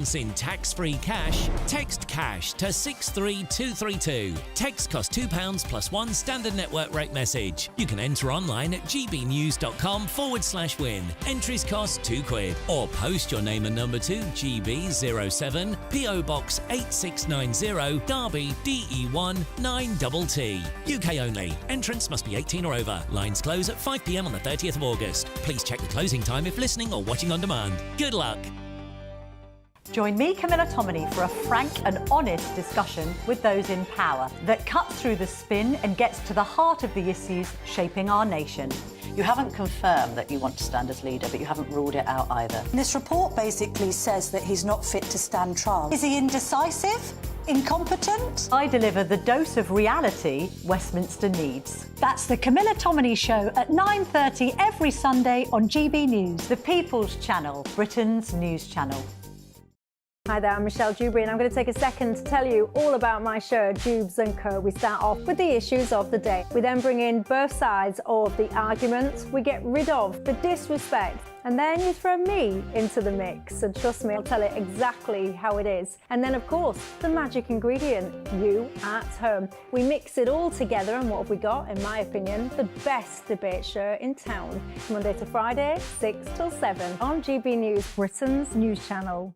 In tax-free cash, text cash to 63232. Text costs £2 plus one standard network rate message. You can enter online at gbnews.com/win. Entries cost £2 or post your name and number to GB07 PO Box 8690 Derby DE1 9TT. UK only. Entrance must be 18 or over. Lines close at 5 p.m. on the 30th of August. Please check the closing time if listening or watching on demand. Good luck. Join me, Camilla Tominey, for a frank and honest discussion with those in power that cuts through the spin and gets to the heart of the issues shaping our nation. You haven't confirmed that you want to stand as leader, but you haven't ruled it out either. This report basically says that he's not fit to stand trial. Is he indecisive? Incompetent? I deliver the dose of reality Westminster needs. That's the Camilla Tominey Show at 9:30 every Sunday on GB News, the People's Channel, Britain's news channel. Hi there, I'm Michelle Dewberry and I'm going to take a second to tell you all about my show, Dubes & Co. We start off with the issues of the day. We then bring in both sides of the arguments. We get rid of the disrespect. And then you throw me into the mix. And trust me, I'll tell it exactly how it is. And then, of course, the magic ingredient, you at home. We mix it all together and what have we got, in my opinion, the best debate show in town. Monday to Friday, 6 till 7 on GB News, Britain's news channel.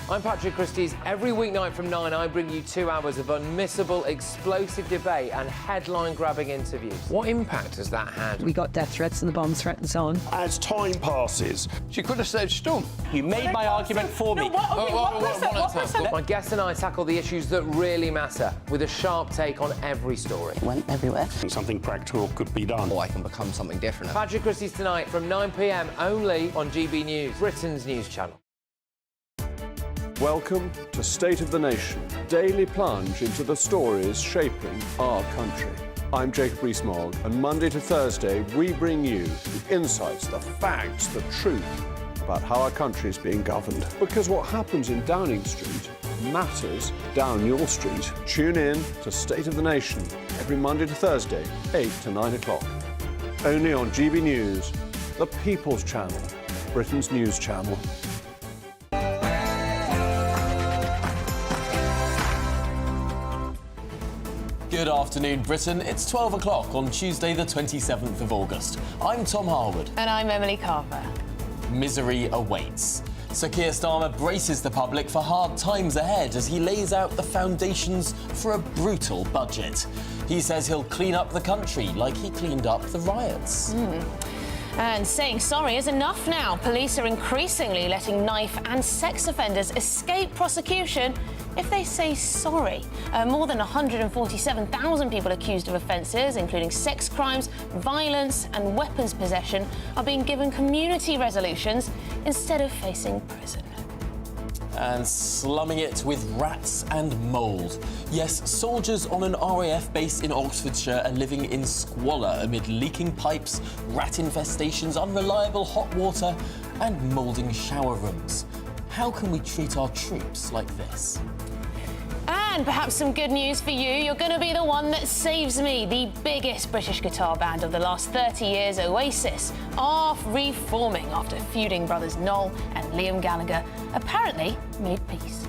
I'm Patrick Christie's. Every weeknight from 9, I bring you 2 hours of unmissable, explosive debate and headline-grabbing interviews. What impact has that had? We got death threats and the bomb threats on. As time passes, she could have said stump. You made my argument for me. My guest and I tackle the issues that really matter with a sharp take on every story. It went everywhere. Something practical could be done. Oh, I can become something different. Patrick Christie's tonight from 9 p.m. only on GB News, Britain's news channel. Welcome to State of the Nation, daily plunge into the stories shaping our country. I'm Jacob Rees-Mogg, and Monday to Thursday we bring you the insights, the facts, the truth about how our country is being governed. Because what happens in Downing Street matters down your street. Tune in to State of the Nation every Monday to Thursday, 8 to 9 o'clock. Only on GB News, the People's Channel, Britain's news channel. Good afternoon, Britain. It's 12 o'clock on Tuesday, the 27th of August. I'm Tom Harwood. And I'm Emily Carver. Misery awaits. Sir Keir Starmer braces the public for hard times ahead as he lays out the foundations for a brutal budget. He says he'll clean up the country like he cleaned up the riots. And saying sorry is enough now. Police are increasingly letting knife and sex offenders escape prosecution if they say sorry. More than 147,000 people accused of offences, including sex crimes, violence and weapons possession, are being given community resolutions instead of facing prison. And slumming it with rats and mould. Yes, soldiers on an RAF base in Oxfordshire are living in squalor amid leaking pipes, rat infestations, unreliable hot water and moulding shower rooms. How can we treat our troops like this? And perhaps some good news for you. You're going to be the one that saves me. The biggest British guitar band of the last 30 years, Oasis, are reforming after feuding brothers Noel and Liam Gallagher apparently made peace.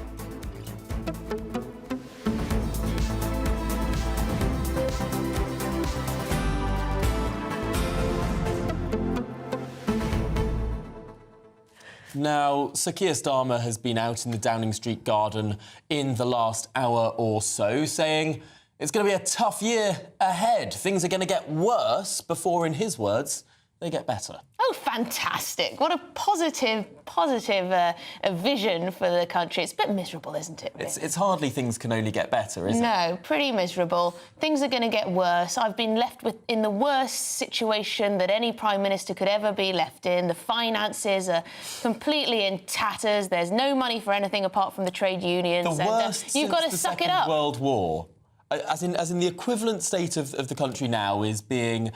Now, Sir Keir Starmer has been out in the Downing Street garden in the last hour or so, saying it's going to be a tough year ahead. Things are going to get worse before, in his words, they get better. Oh, fantastic. What a positive vision for the country. It's a bit miserable, isn't it? Really? It's hardly things can only get better, is it? No, pretty miserable. Things are going to get worse. I've been left in the worst situation that any Prime Minister could ever be left in. The finances are completely in tatters. There's no money for anything apart from the trade unions. The worst you've got to since suck the it up. Second World War. As in the equivalent state of the country now is being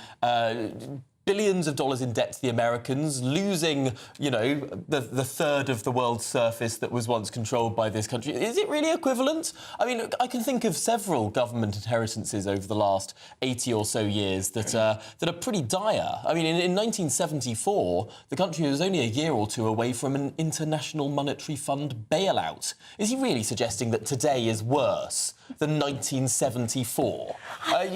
billions of dollars in debt to the Americans, losing, you know, the third of the world's surface that was once controlled by this country. Is it really equivalent? I mean, I can think of several government inheritances over the last 80 or so years that are pretty dire. I mean, in 1974, the country was only a year or two away from an International Monetary Fund bailout. Is he really suggesting that today is worse than 1974? I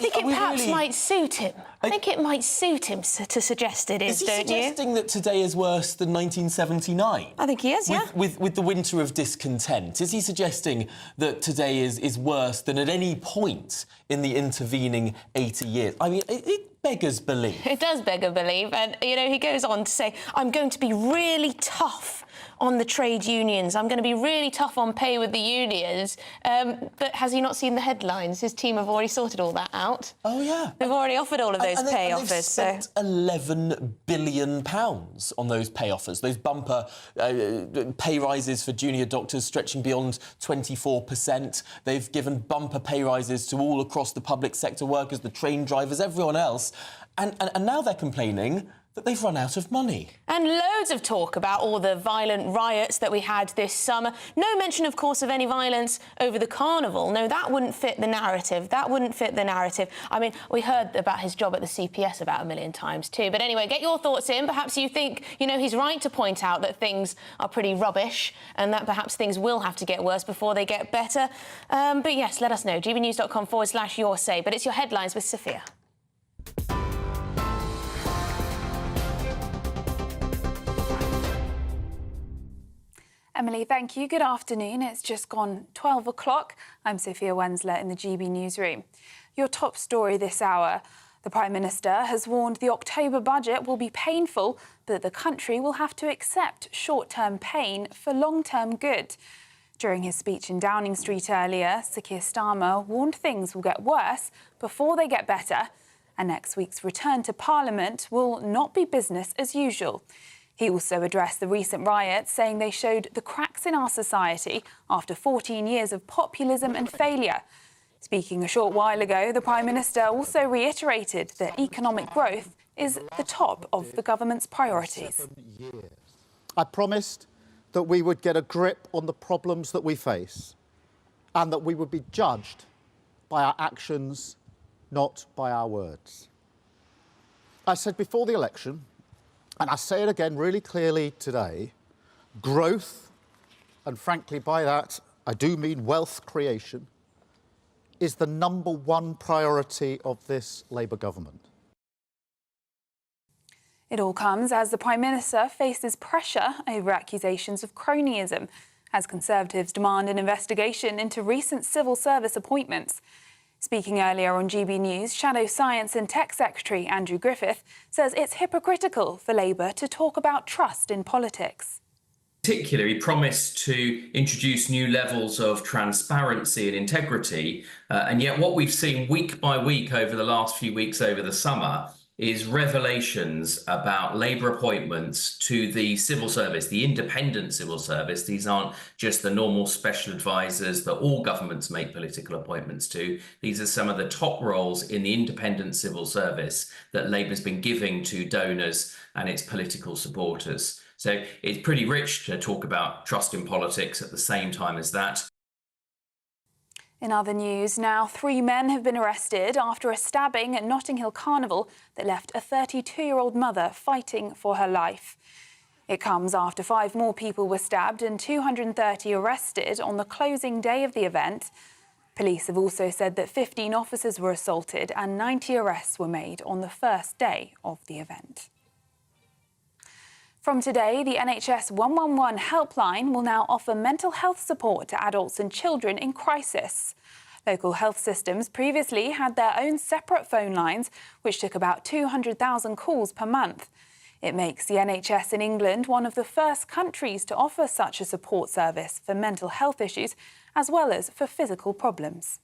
think it perhaps might suit him. I think it might suit him to suggest it is, don't you? Is he suggesting that today is worse than 1979? I think he is, yeah. With the winter of discontent, is he suggesting that today is worse than at any point in the intervening 80 years? I mean, it beggars belief. It does beggar belief. And, you know, he goes on to say, I'm going to be really tough on the trade unions. I'm going to be really tough on pay with the unions. But has he not seen the headlines? His team have already sorted all that out. Oh, yeah. They've already offered all of those pay offers. They've spent £11 billion on those pay offers, those bumper pay rises for junior doctors stretching beyond 24%. They've given bumper pay rises to all across the public sector workers, the train drivers, everyone else. And now they're complaining that they've run out of money. And loads of talk about all the violent riots that we had this summer. No mention, of course, of any violence over the Carnival. No, that wouldn't fit the narrative. That wouldn't fit the narrative. I mean, we heard about his job at the CPS about 1 million times too. But anyway, get your thoughts in. Perhaps you think, you know, he's right to point out that things are pretty rubbish and that perhaps things will have to get worse before they get better. But yes, let us know. gbnews.com/your say. But it's your headlines with Sophia. Emily, thank you. Good afternoon. It's just gone 12 o'clock. I'm Sophia Wensler in the GB newsroom. Your top story this hour. The Prime Minister has warned the October budget will be painful, but the country will have to accept short-term pain for long-term good. During his speech in Downing Street earlier, Sir Keir Starmer warned things will get worse before they get better, and next week's return to Parliament will not be business as usual. He also addressed the recent riots, saying they showed the cracks in our society after 14 years of populism and failure. Speaking a short while ago, the Prime Minister also reiterated that economic growth is the top of the government's priorities. I promised that we would get a grip on the problems that we face and that we would be judged by our actions, not by our words. I said before the election, and I say it again really clearly today, growth, and frankly by that I do mean wealth creation, is the #1 priority of this Labour government. It all comes as the Prime Minister faces pressure over accusations of cronyism, as Conservatives demand an investigation into recent civil service appointments. Speaking earlier on GB News, Shadow Science and Tech Secretary Andrew Griffith says it's hypocritical for Labour to talk about trust in politics. In particular, he promised to introduce new levels of transparency and integrity, and yet what we've seen week by week over the last few weeks over the summer is revelations about Labour appointments to the civil service, the independent civil service. These aren't just the normal special advisors that all governments make political appointments to. These are some of the top roles in the independent civil service that Labour's been giving to donors and its political supporters. So it's pretty rich to talk about trust in politics at the same time as that. In other news, now 3 men have been arrested after a stabbing at Notting Hill Carnival that left a 32-year-old mother fighting for her life. It comes after 5 more people were stabbed and 230 arrested on the closing day of the event. Police have also said that 15 officers were assaulted and 90 arrests were made on the first day of the event. From today, the NHS 111 helpline will now offer mental health support to adults and children in crisis. Local health systems previously had their own separate phone lines, which took about 200,000 calls per month. It makes the NHS in England one of the first countries to offer such a support service for mental health issues, as well as for physical problems.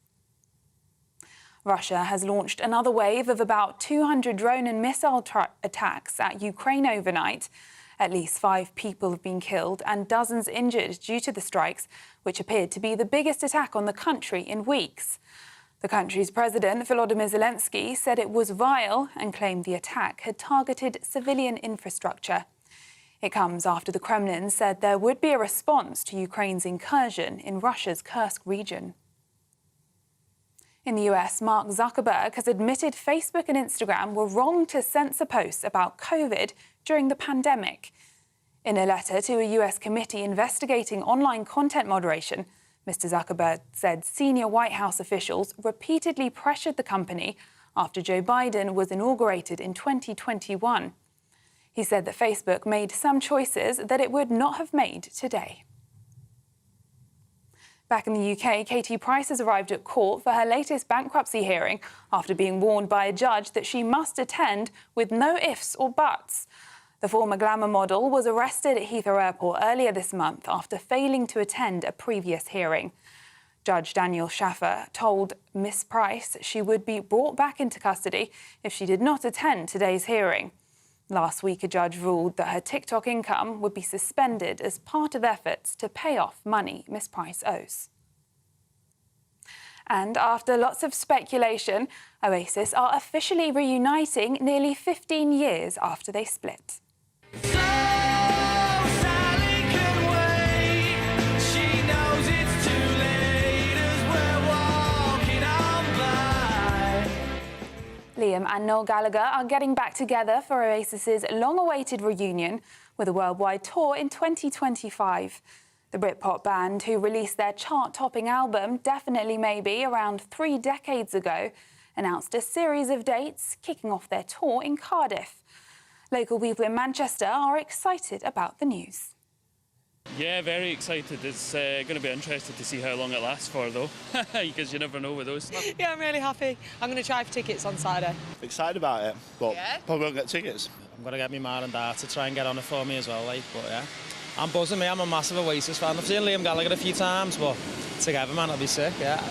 Russia has launched another wave of about 200 drone and missile attacks at Ukraine overnight. At least 5 people have been killed and dozens injured due to the strikes, which appeared to be the biggest attack on the country in weeks. The country's president, Volodymyr Zelensky, said it was vile and claimed the attack had targeted civilian infrastructure. It comes after the Kremlin said there would be a response to Ukraine's incursion in Russia's Kursk region. In the US, Mark Zuckerberg has admitted Facebook and Instagram were wrong to censor posts about COVID during the pandemic. In a letter to a US committee investigating online content moderation, Mr. Zuckerberg said senior White House officials repeatedly pressured the company after Joe Biden was inaugurated in 2021. He said that Facebook made some choices that it would not have made today. Back in the UK, Katie Price has arrived at court for her latest bankruptcy hearing after being warned by a judge that she must attend with no ifs or buts. The former glamour model was arrested at Heathrow Airport earlier this month after failing to attend a previous hearing. Judge Daniel Schaffer told Miss Price she would be brought back into custody if she did not attend today's hearing. Last week, a judge ruled that her TikTok income would be suspended as part of efforts to pay off money Miss Price owes. And after lots of speculation, Oasis are officially reuniting nearly 15 years after they split. Liam and Noel Gallagher are getting back together for Oasis's long-awaited reunion with a worldwide tour in 2025. The Britpop band, who released their chart-topping album Definitely Maybe around 3 decades ago, announced a series of dates kicking off their tour in Cardiff. Local people in Manchester are excited about the news. Yeah, very excited. It's going to be interesting to see how long it lasts for, though, because you never know with those. Yeah, I'm really happy. I'm going to try for tickets on Saturday. Excited about it, but probably won't get tickets. I'm going to get me mum and dad to try and get on it for me as well, but yeah. I'm buzzing, I'm a massive Oasis fan. I've seen Liam Gallagher a few times, but together, man, it'll be sick, yeah.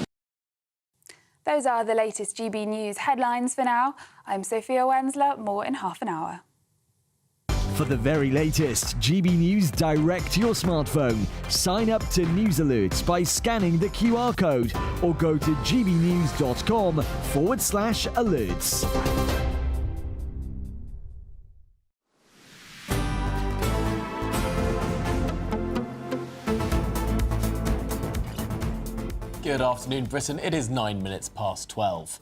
Those are the latest GB News headlines for now. I'm Sophia Wensler, more in half an hour. For the very latest GB News direct to your smartphone, sign up to News Alerts by scanning the QR code or go to gbnews.com/alerts. Good afternoon, Britain. It is 9 minutes past 12.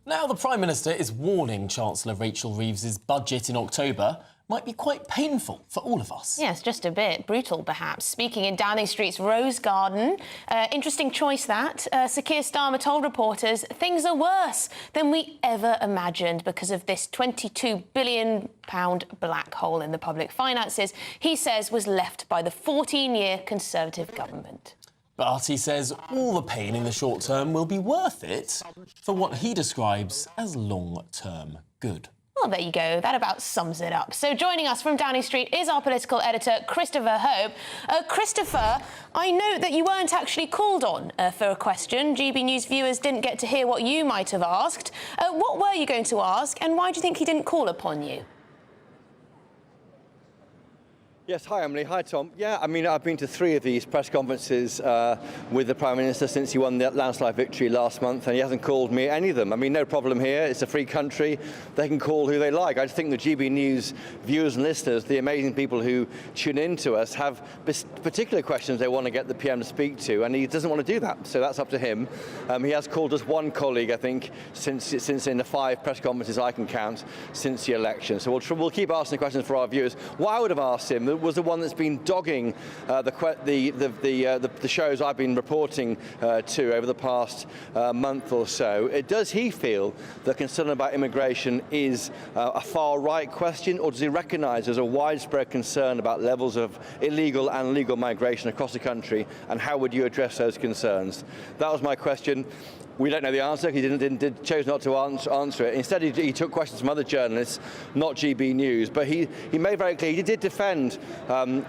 Now, the Prime Minister is warning Chancellor Rachel Reeves's budget in October might be quite painful for all of us. Yes, just a bit. Brutal, perhaps. Speaking in Downing Street's Rose Garden, interesting choice that. Sir Keir Starmer told reporters things are worse than we ever imagined because of this £22 billion black hole in the public finances he says was left by the 14-year Conservative government. But he says all the pain in the short term will be worth it for what he describes as long-term good. Well, there you go. That about sums it up. So joining us from Downing Street is our political editor, Christopher Hope. Christopher, I note that you weren't actually called on for a question. GB News viewers didn't get to hear what you might have asked. What were you going to ask, and why do you think he didn't call upon you? Yes, hi Emily, hi Tom. Yeah, I mean, I've been to 3 of these press conferences with the Prime Minister since he won the landslide victory last month, and he hasn't called me at any of them. I mean, no problem here, it's a free country, they can call who they like. I just think the GB News viewers and listeners, the amazing people who tune in to us, have particular questions they want to get the PM to speak to, and he doesn't want to do that, so that's up to him. He has called us one colleague, I think, since in the 5 press conferences I can count since the election. So we'll keep asking questions for our viewers. What I would have asked him was the one that's been dogging the shows I've been reporting to over the past month or so. Does he feel that concern about immigration is a far-right question, or does he recognise there's a widespread concern about levels of illegal and legal migration across the country, and how would you address those concerns? That was my question. We don't know the answer. He chose not to answer it. Instead, he took questions from other journalists, not GB News. But he made very clear he did defend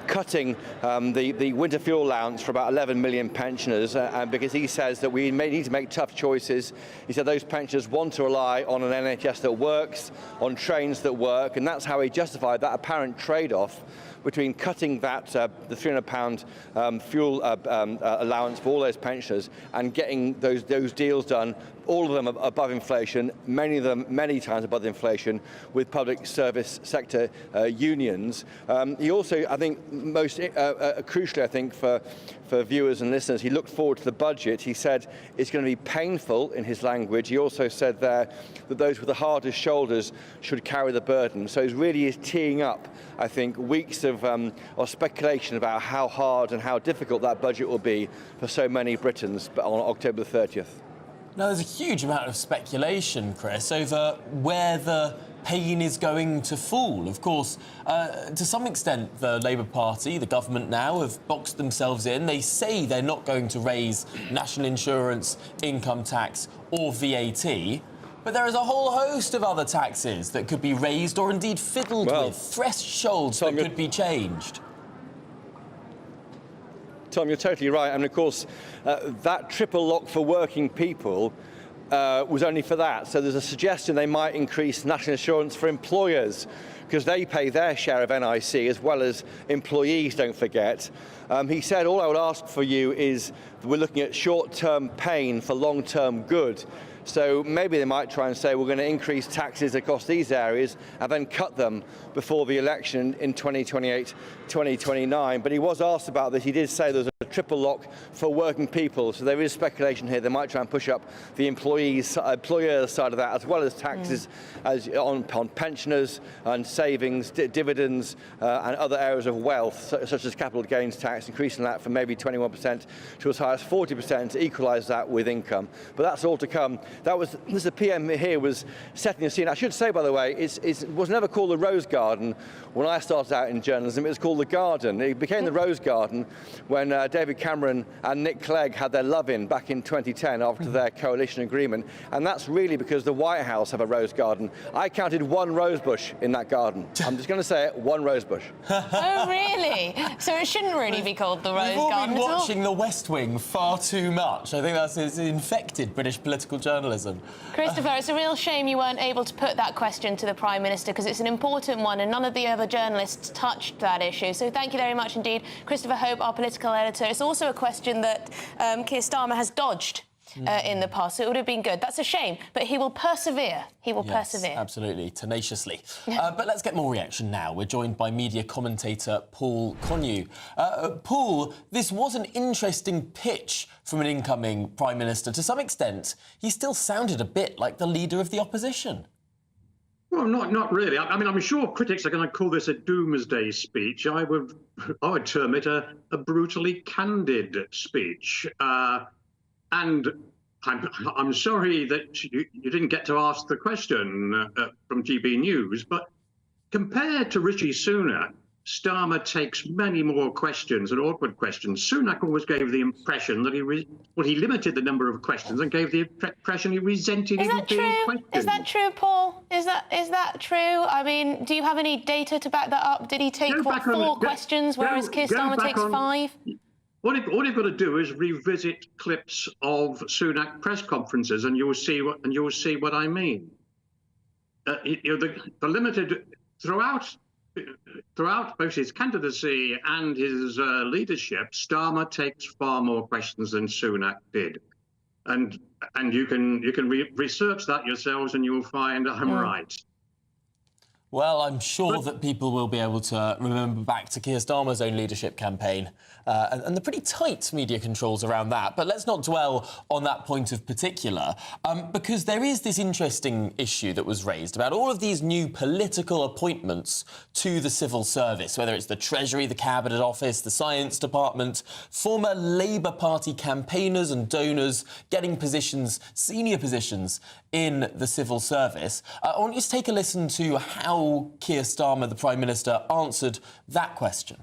cutting the winter fuel allowance for about 11 million pensioners, because he says that we need to make tough choices. He said those pensioners want to rely on an NHS that works, on trains that work, and that's how he justified that apparent trade-off between cutting that the £300 fuel allowance for all those pensioners and getting those deals done, all of them above inflation, many of them many times above inflation, with public service sector unions. He also, I think, most crucially, I think, for viewers and listeners, he looked forward to the budget. He said it's going to be painful, in his language. He also said there that those with the hardest shoulders should carry the burden. So he really is teeing up, I think, weeks of speculation about how hard and how difficult that budget will be for so many Britons on October the 30th. Now, there's a huge amount of speculation, Chris, over where the pain is going to fall. Of course, to some extent, the Labour Party, the government now, have boxed themselves in. They say they're not going to raise national insurance, income tax or VAT. But there is a whole host of other taxes that could be raised or indeed fiddled with, thresholds that could be changed. Tom, you're totally right. And of course, that triple lock for working people was only for that. So there's a suggestion they might increase national insurance for employers, because they pay their share of NIC as well as employees, don't forget. He said, all I would ask for you is we're looking at short-term pain for long-term good. So maybe they might try and say we're going to increase taxes across these areas and then cut them before the election in 2028, 2029. But he was asked about this. He did say there's a triple lock for working people. So there is speculation here. They might try and push up the employers' side of that, as well as taxes on pensioners and savings, dividends and other areas of wealth, such as capital gains tax, increasing that from maybe 21% to as high as 40% to equalise that with income. But that's all to come. The PM here was setting the scene. I should say, by the way, it was never called the Rose Garden when I started out in journalism. It was called the Garden. It became the Rose Garden when David Cameron and Nick Clegg had their love-in back in 2010 after their coalition agreement. And that's really because the White House have a Rose Garden. I counted one rose bush in that garden. I'm just going to say it, one rose bush. Oh, really? So it shouldn't really be called the Rose Garden We've all been at all? watching The West Wing far too much. I think it's infected British political journalism. Christopher, it's a real shame you weren't able to put that question to the Prime Minister, because it's an important one and none of the other journalists touched that issue. So thank you very much indeed. Christopher Hope, our political editor. It's also a question that Keir Starmer has dodged in the past, so it would have been good. That's a shame, but he will persevere. He will persevere. Absolutely, tenaciously. But let's get more reaction now. We're joined by media commentator Paul Connew. Paul, this was an interesting pitch from an incoming Prime Minister. To some extent, he still sounded a bit like the leader of the opposition. Well, not really. I mean, I'm sure critics are going to call this a doomsday speech. I would term it a brutally candid speech. And I'm sorry that you didn't get to ask the question from GBNews, but compared to Rishi Sunak, Starmer takes many more questions and awkward questions. Sunak always gave the impression that he limited the number of questions and gave the impression he resented even being questioned. Is that true, Paul? Is that true? I mean, do you have any data to back that up? Did he take, four questions, whereas Keir Starmer takes 5? All you've got to do is revisit clips of Sunak press conferences, and you'll see what I mean. The limited throughout both his candidacy and his leadership, Starmer takes far more questions than Sunak did, and you can research that yourselves, and you will find I'm right. Well, I'm sure that people will be able to remember back to Keir Starmer's own leadership campaign and the pretty tight media controls around that. But let's not dwell on that point of particular, because there is this interesting issue that was raised about all of these new political appointments to the civil service, whether it's the Treasury, the Cabinet Office, the Science Department, former Labour Party campaigners and donors getting positions, senior positions in the civil service. I want you to take a listen to how Keir Starmer, the Prime Minister, answered that question.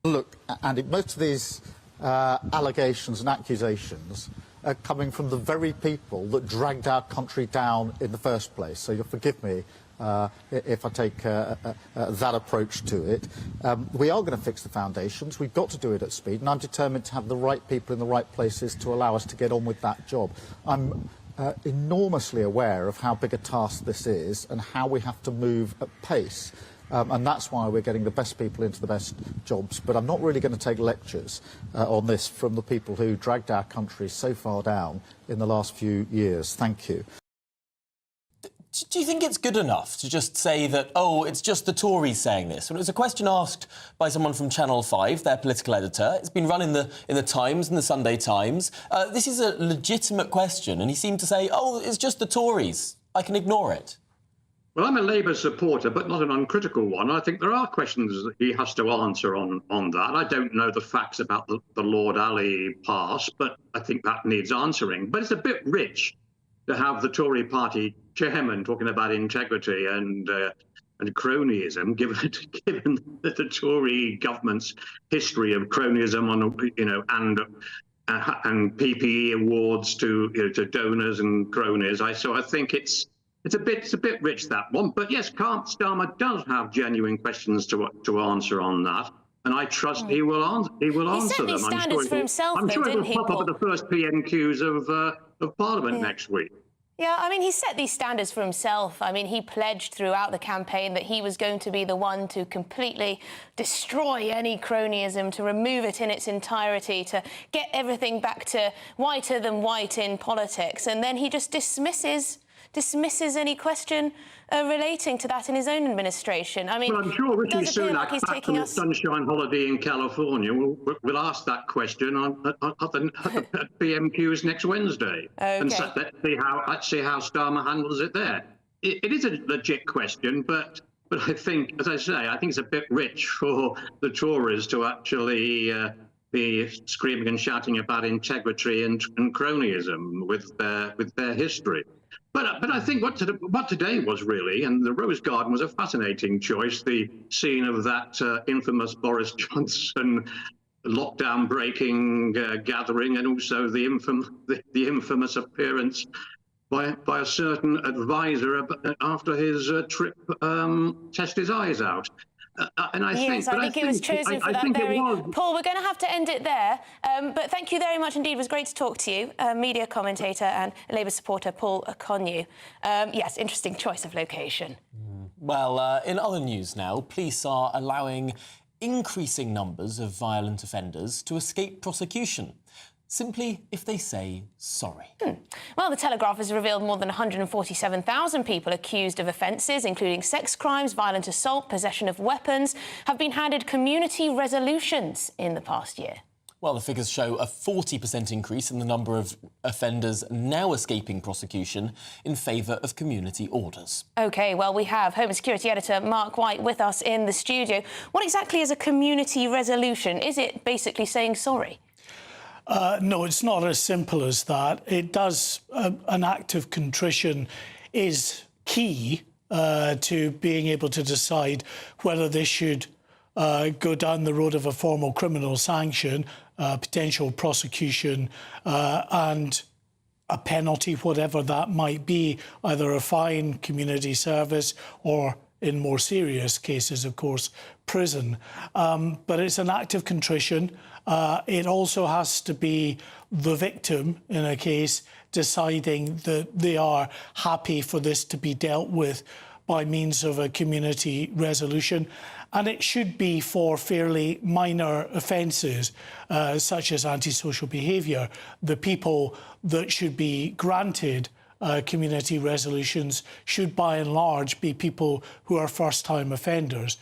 Look, Andy, most of these allegations and accusations are coming from the very people that dragged our country down in the first place. So you'll forgive me if I take that approach to it. We are going to fix the foundations. We've got to do it at speed, and I'm determined to have the right people in the right places to allow us to get on with that job. I'm enormously aware of how big a task this is and how we have to move at pace. And that's why we're getting the best people into the best jobs. But I'm not really going to take lectures on this from the people who dragged our country so far down in the last few years. Thank you. Do you think it's good enough to just say that, oh, it's just the Tories saying this? When it was a question asked by someone from Channel 5, their political editor, it's been run in the Times and the Sunday Times. This is a legitimate question, and he seemed to say, oh, it's just the Tories. I can ignore it. Well, I'm a Labour supporter, but not an uncritical one. I think there are questions that he has to answer on that. I don't know the facts about the Lord Ali pass, but I think that needs answering. But it's a bit rich to have the Tory party chairman talking about integrity and cronyism, given that the Tory government's history of cronyism and PPE awards to donors and cronies. So I think it's a bit rich, that one. But yes, Starmer does have genuine questions to answer on that, and I trust he will answer them. Standards for himself, I'm sure didn't it will pop up at the first PMQs of Parliament next week. Yeah, I mean, he set these standards for himself. I mean, he pledged throughout the campaign that he was going to be the one to completely destroy any cronyism, to remove it in its entirety, to get everything back to whiter than white in politics. And then he just dismisses any question relating to that in his own administration. I mean, well, I'm sure Rishi Sunak, he's back taking from us a sunshine holiday in California, will ask that question at the PMQs next Wednesday. Okay. And so let's see how Starmer handles it there. It is a legit question, but I think, as I say, I think it's a bit rich for the Tories to actually be screaming and shouting about integrity and cronyism with their history. But I think what today was really, and the Rose Garden was a fascinating choice, the scene of that infamous Boris Johnson lockdown-breaking gathering, and also the infamous appearance by a certain advisor after his trip test his eyes out. And I think it was chosen for that very... Paul, we're going to have to end it there. But thank you very much indeed. It was great to talk to you, media commentator and Labour supporter Paul Okonye. Yes, interesting choice of location. Well, in other news now, police are allowing increasing numbers of violent offenders to escape prosecution, simply if they say sorry. Well, the Telegraph has revealed more than 147,000 people accused of offences, including sex crimes, violent assault, possession of weapons, have been handed community resolutions in the past year. Well, the figures show a 40% increase in the number of offenders now escaping prosecution in favour of community orders. OK, well, we have Home and Security Editor Mark White with us in the studio. What exactly is a community resolution? Is it basically saying sorry? No, it's not as simple as that. It does, an act of contrition is key to being able to decide whether this should go down the road of a formal criminal sanction, potential prosecution and a penalty, whatever that might be, either a fine, community service, or in more serious cases, of course, prison. But it's an act of contrition. It also has to be the victim in a case deciding that they are happy for this to be dealt with by means of a community resolution. And it should be for fairly minor offences, such as antisocial behaviour. The people that should be granted community resolutions should, by and large, be people who are first-time offenders.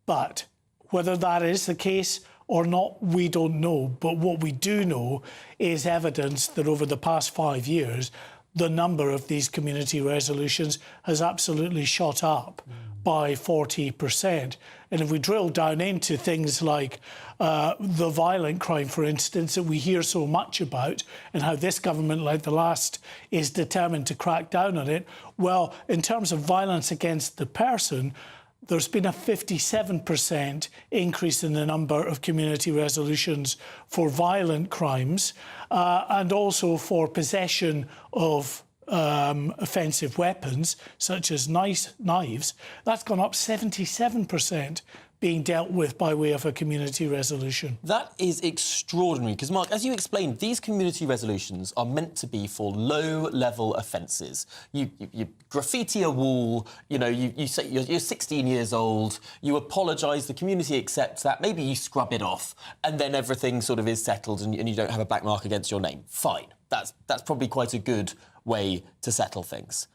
But whether that is the case or not, we don't know. But what we do know is evidence that over the past 5 years, the number of these community resolutions has absolutely shot up by 40%. And if we drill down into things like the violent crime, for instance, that we hear so much about, and how this government, like the last, is determined to crack down on it, well, in terms of violence against the person, there's been a 57% increase in the number of community resolutions for violent crimes and also for possession of offensive weapons, such as knives. That's gone up 77%. being dealt with by way of a community resolution. That is extraordinary, because, Mark, as you explained, these community resolutions are meant to be for low-level offences. You graffiti a wall, you say you're 16 years old, you apologise, the community accepts that, maybe you scrub it off, and then everything sort of is settled and you don't have a black mark against your name. Fine. That's probably quite a good way to settle things.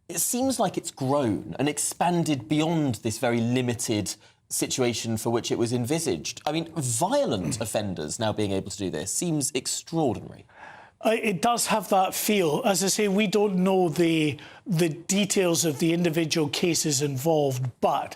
It seems like it's grown and expanded beyond this very limited situation for which it was envisaged. I mean, violent offenders now being able to do this seems extraordinary. It does have that feel. As I say, we don't know the details of the individual cases involved, but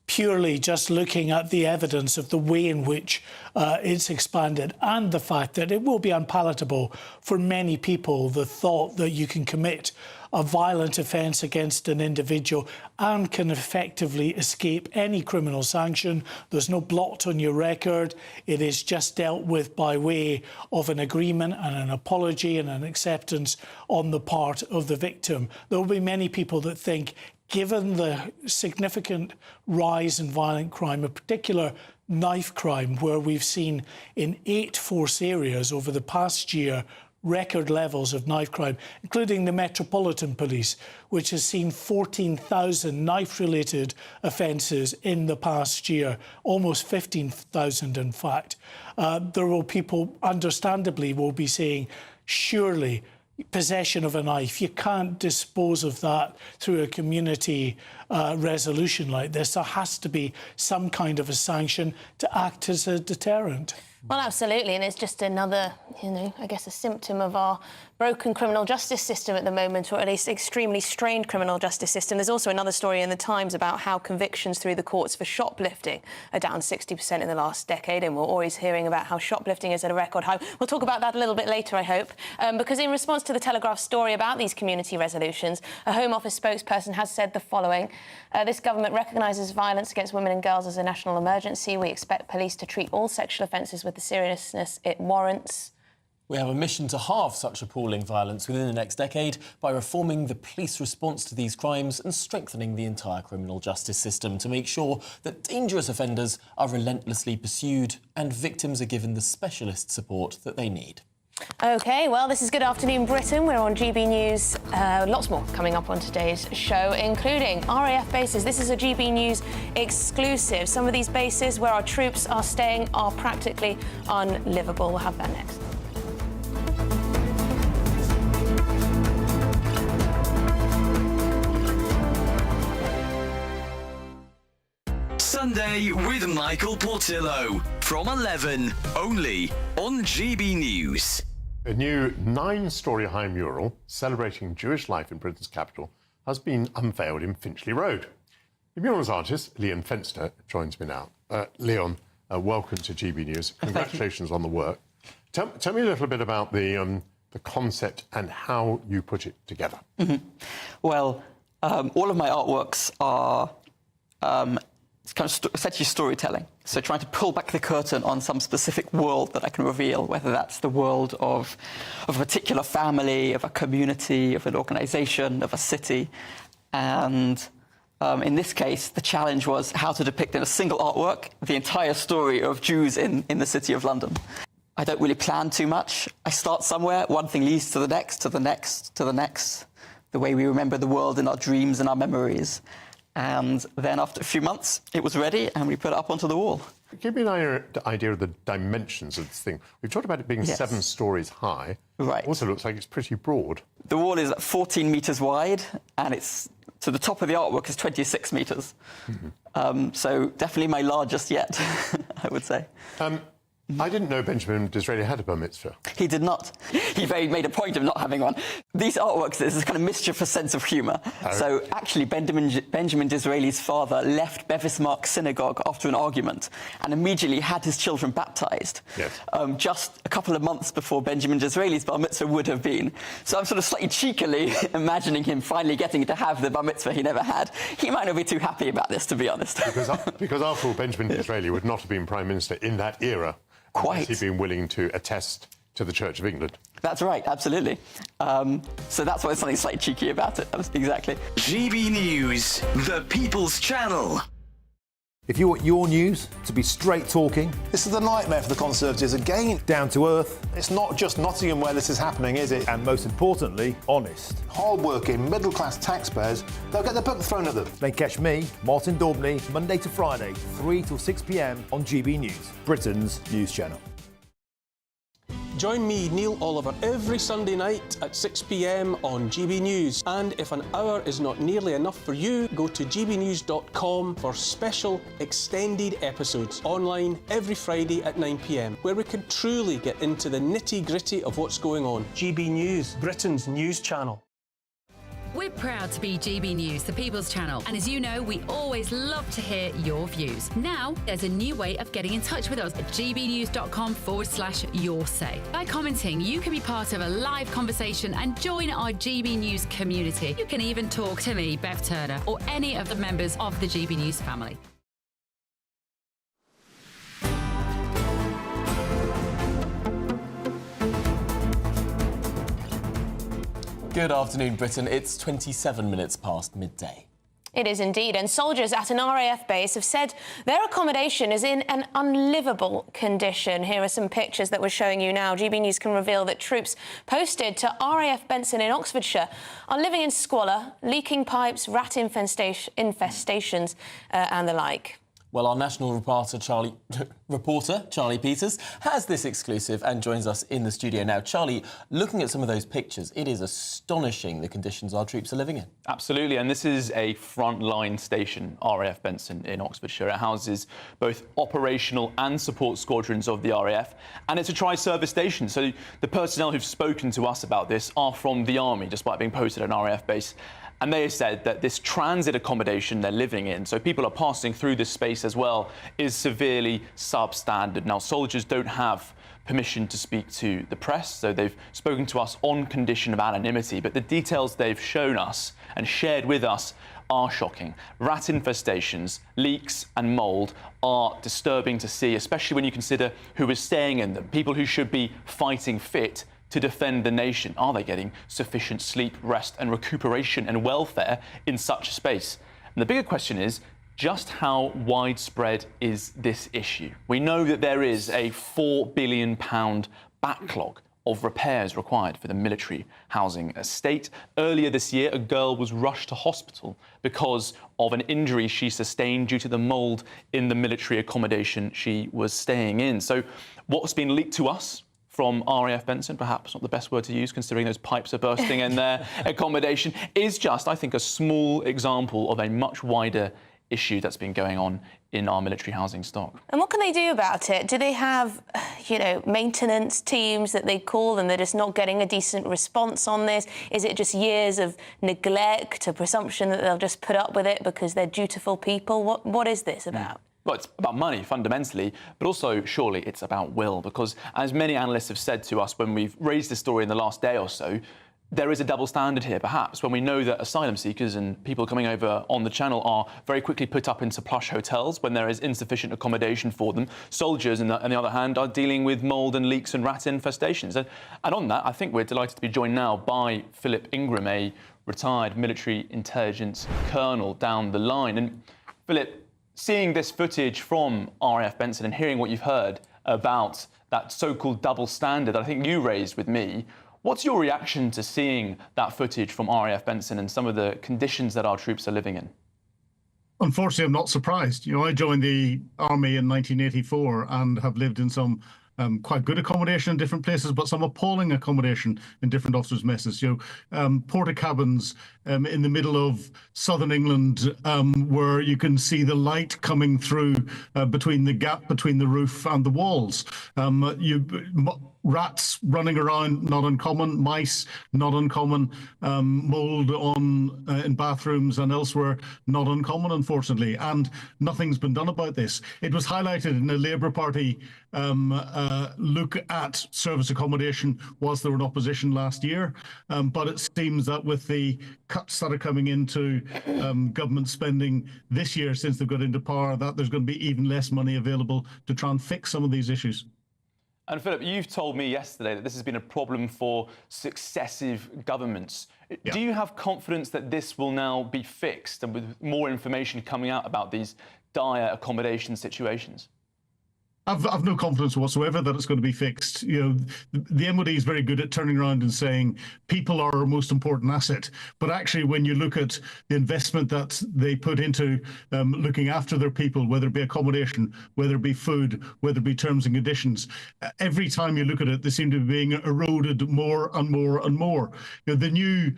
purely just looking at the evidence of the way in which it's expanded and the fact that it will be unpalatable for many people, the thought that you can commit a violent offence against an individual and can effectively escape any criminal sanction. There's no blot on your record. It is just dealt with by way of an agreement and an apology and an acceptance on the part of the victim. There will be many people that think, given the significant rise in violent crime, in particular knife crime, where we've seen in 8 force areas over the past year record levels of knife crime, including the Metropolitan Police, which has seen 14,000 knife-related offences in the past year, almost 15,000 in fact. There will people, understandably, will be saying, surely possession of a knife, you can't dispose of that through a community resolution like this. There has to be some kind of a sanction to act as a deterrent. Well, absolutely, and it's just another, I guess, a symptom of our broken criminal justice system at the moment, or at least extremely strained criminal justice system. There's also another story in the Times about how convictions through the courts for shoplifting are down 60% in the last decade, and we're always hearing about how shoplifting is at a record high. We'll talk about that a little bit later, I hope, because in response to the Telegraph story about these community resolutions, a Home Office spokesperson has said the following: this government recognises violence against women and girls as a national emergency. We expect police to treat all sexual offences with the seriousness it warrants. We have a mission to halve such appalling violence within the next decade by reforming the police response to these crimes and strengthening the entire criminal justice system to make sure that dangerous offenders are relentlessly pursued and victims are given the specialist support that they need. OK, well, this is Good Afternoon Britain. We're on GB News. Lots more coming up on today's show, including RAF bases. This is a GB News exclusive. Some of these bases where our troops are staying are practically unlivable. We'll have that next. Sunday with Michael Portillo from 11, only on GB News. A new 9-storey high mural celebrating Jewish life in Britain's capital has been unveiled in Finchley Road. The mural's artist, Leon Fenster, joins me now. Leon, welcome to GB News. Congratulations on the work. Tell me a little bit about the concept and how you put it together. Mm-hmm. Well, all of my artworks are kind of essentially storytelling. So trying to pull back the curtain on some specific world that I can reveal, whether that's the world of a particular family, of a community, of an organisation, of a city. And in this case, the challenge was how to depict in a single artwork the entire story of Jews in the city of London. I don't really plan too much. I start somewhere, one thing leads to the next, to the next, to the next, the way we remember the world in our dreams and our memories. And then after a few months, it was ready and we put it up onto the wall. Give me an idea of the dimensions of this thing. We've talked about it being 7 stories high. Right. Also looks like it's pretty broad. The wall is 14 metres wide and it's to the top of the artwork is 26 metres. Mm-hmm. So definitely my largest yet, I would say. I didn't know Benjamin Disraeli had a bar mitzvah. He did not. He made a point of not having one. These artworks, there's this kind of mischievous sense of humour. Oh. So actually, Benjamin Disraeli's father left Bevis Mark Synagogue after an argument and immediately had his children baptised. Yes. Just a couple of months before Benjamin Disraeli's bar mitzvah would have been. So I'm sort of slightly cheekily imagining him finally getting to have the bar mitzvah he never had. He might not be too happy about this, to be honest. Because after all, Benjamin Disraeli would not have been Prime Minister in that era. Quite. Has he been willing to attest to the Church of England? That's right, absolutely. So that's why there's something slightly cheeky about it. Exactly. GB News, the People's Channel. If you want your news to be straight talking... This is a nightmare for the Conservatives again. Down to earth. It's not just Nottingham where this is happening, is it? And most importantly, honest. Hard-working, middle-class taxpayers, they'll get the book thrown at them. Then catch me, Martin Daubney, Monday to Friday, 3 till 6 p.m. on GB News, Britain's news channel. Join me, Neil Oliver, every Sunday night at 6 p.m. on GB News. And if an hour is not nearly enough for you, go to gbnews.com for special extended episodes online every Friday at 9 p.m, where we can truly get into the nitty-gritty of what's going on. GB News, Britain's news channel. We're proud to be GB News, the People's Channel, and as you know, we always love to hear your views. Now, there's a new way of getting in touch with us at gbnews.com/yoursay. By commenting, you can be part of a live conversation and join our GB News community. You can even talk to me, Bev Turner, or any of the members of the GB News family. Good afternoon, Britain. It's 27 minutes past midday. It is indeed, and soldiers at an RAF base have said their accommodation is in an unlivable condition. Here are some pictures that we're showing you now. GB News can reveal that troops posted to RAF Benson in Oxfordshire are living in squalor, leaking pipes, rat infestations and the like. Well, our national reporter, Charlie Peters, has this exclusive and joins us in the studio now. Charlie, looking at some of those pictures, it is astonishing the conditions our troops are living in. Absolutely, and this is a frontline station, RAF Benson in Oxfordshire. It houses both operational and support squadrons of the RAF, and it's a tri-service station, so the personnel who've spoken to us about this are from the Army, despite being posted at an RAF base. And they said that this transit accommodation they're living in, so people are passing through this space as well, is severely substandard. Now, soldiers don't have permission to speak to the press, so they've spoken to us on condition of anonymity, but the details they've shown us and shared with us are shocking. Rat infestations, leaks and mould are disturbing to see, especially when you consider who is staying in them, people who should be fighting fit to defend the nation. Are they getting sufficient sleep, rest and recuperation and welfare in such a space? And the bigger question is, just how widespread is this issue? We know that there is a £4 billion backlog of repairs required for the military housing estate. Earlier this year, a girl was rushed to hospital because of an injury she sustained due to the mould in the military accommodation she was staying in. So what's been leaked to us from RAF Benson, perhaps not the best word to use considering those pipes are bursting in their accommodation, is just, I think, a small example of a much wider issue that's been going on in our military housing stock. And what can they do about it? Do they have, maintenance teams that they call and they're just not getting a decent response on this? Is it just years of neglect, a presumption that they'll just put up with it because they're dutiful people? What is this about? Well, it's about money, fundamentally, but also, surely, it's about will, because as many analysts have said to us when we've raised this story in the last day or so, there is a double standard here, perhaps, when we know that asylum seekers and people coming over on the channel are very quickly put up into plush hotels when there is insufficient accommodation for them. Soldiers, on the other hand, are dealing with mould and leaks and rat infestations. And on that, I think we're delighted to be joined now by Philip Ingram, a retired military intelligence colonel down the line. And Philip, seeing this footage from RAF Benson and hearing what you've heard about that so-called double standard that I think you raised with me, what's your reaction to seeing that footage from RAF Benson and some of the conditions that our troops are living in? Unfortunately, I'm not surprised. I joined the Army in 1984 and have lived in some quite good accommodation in different places, but some appalling accommodation in different officers' messes. Porta cabins in the middle of southern England, where you can see the light coming through between the gap between the roof and the walls. Rats running around, not uncommon. Mice, not uncommon. Mould in bathrooms and elsewhere, not uncommon, unfortunately. And nothing's been done about this. It was highlighted in a Labour Party look at service accommodation whilst they were in opposition last year. But it seems that with the cuts that are coming into government spending this year since they've got into power, that there's going to be even less money available to try and fix some of these issues. And Philip, you've told me yesterday that this has been a problem for successive governments. Do you have confidence that this will now be fixed, and with more information coming out about these dire accommodation situations? I've no confidence whatsoever that it's going to be fixed. You know, the MOD is very good at turning around and saying people are our most important asset. But actually, when you look at the investment that they put into looking after their people, whether it be accommodation, whether it be food, whether it be terms and conditions, every time you look at it, they seem to be being eroded more and more and more. You know, the new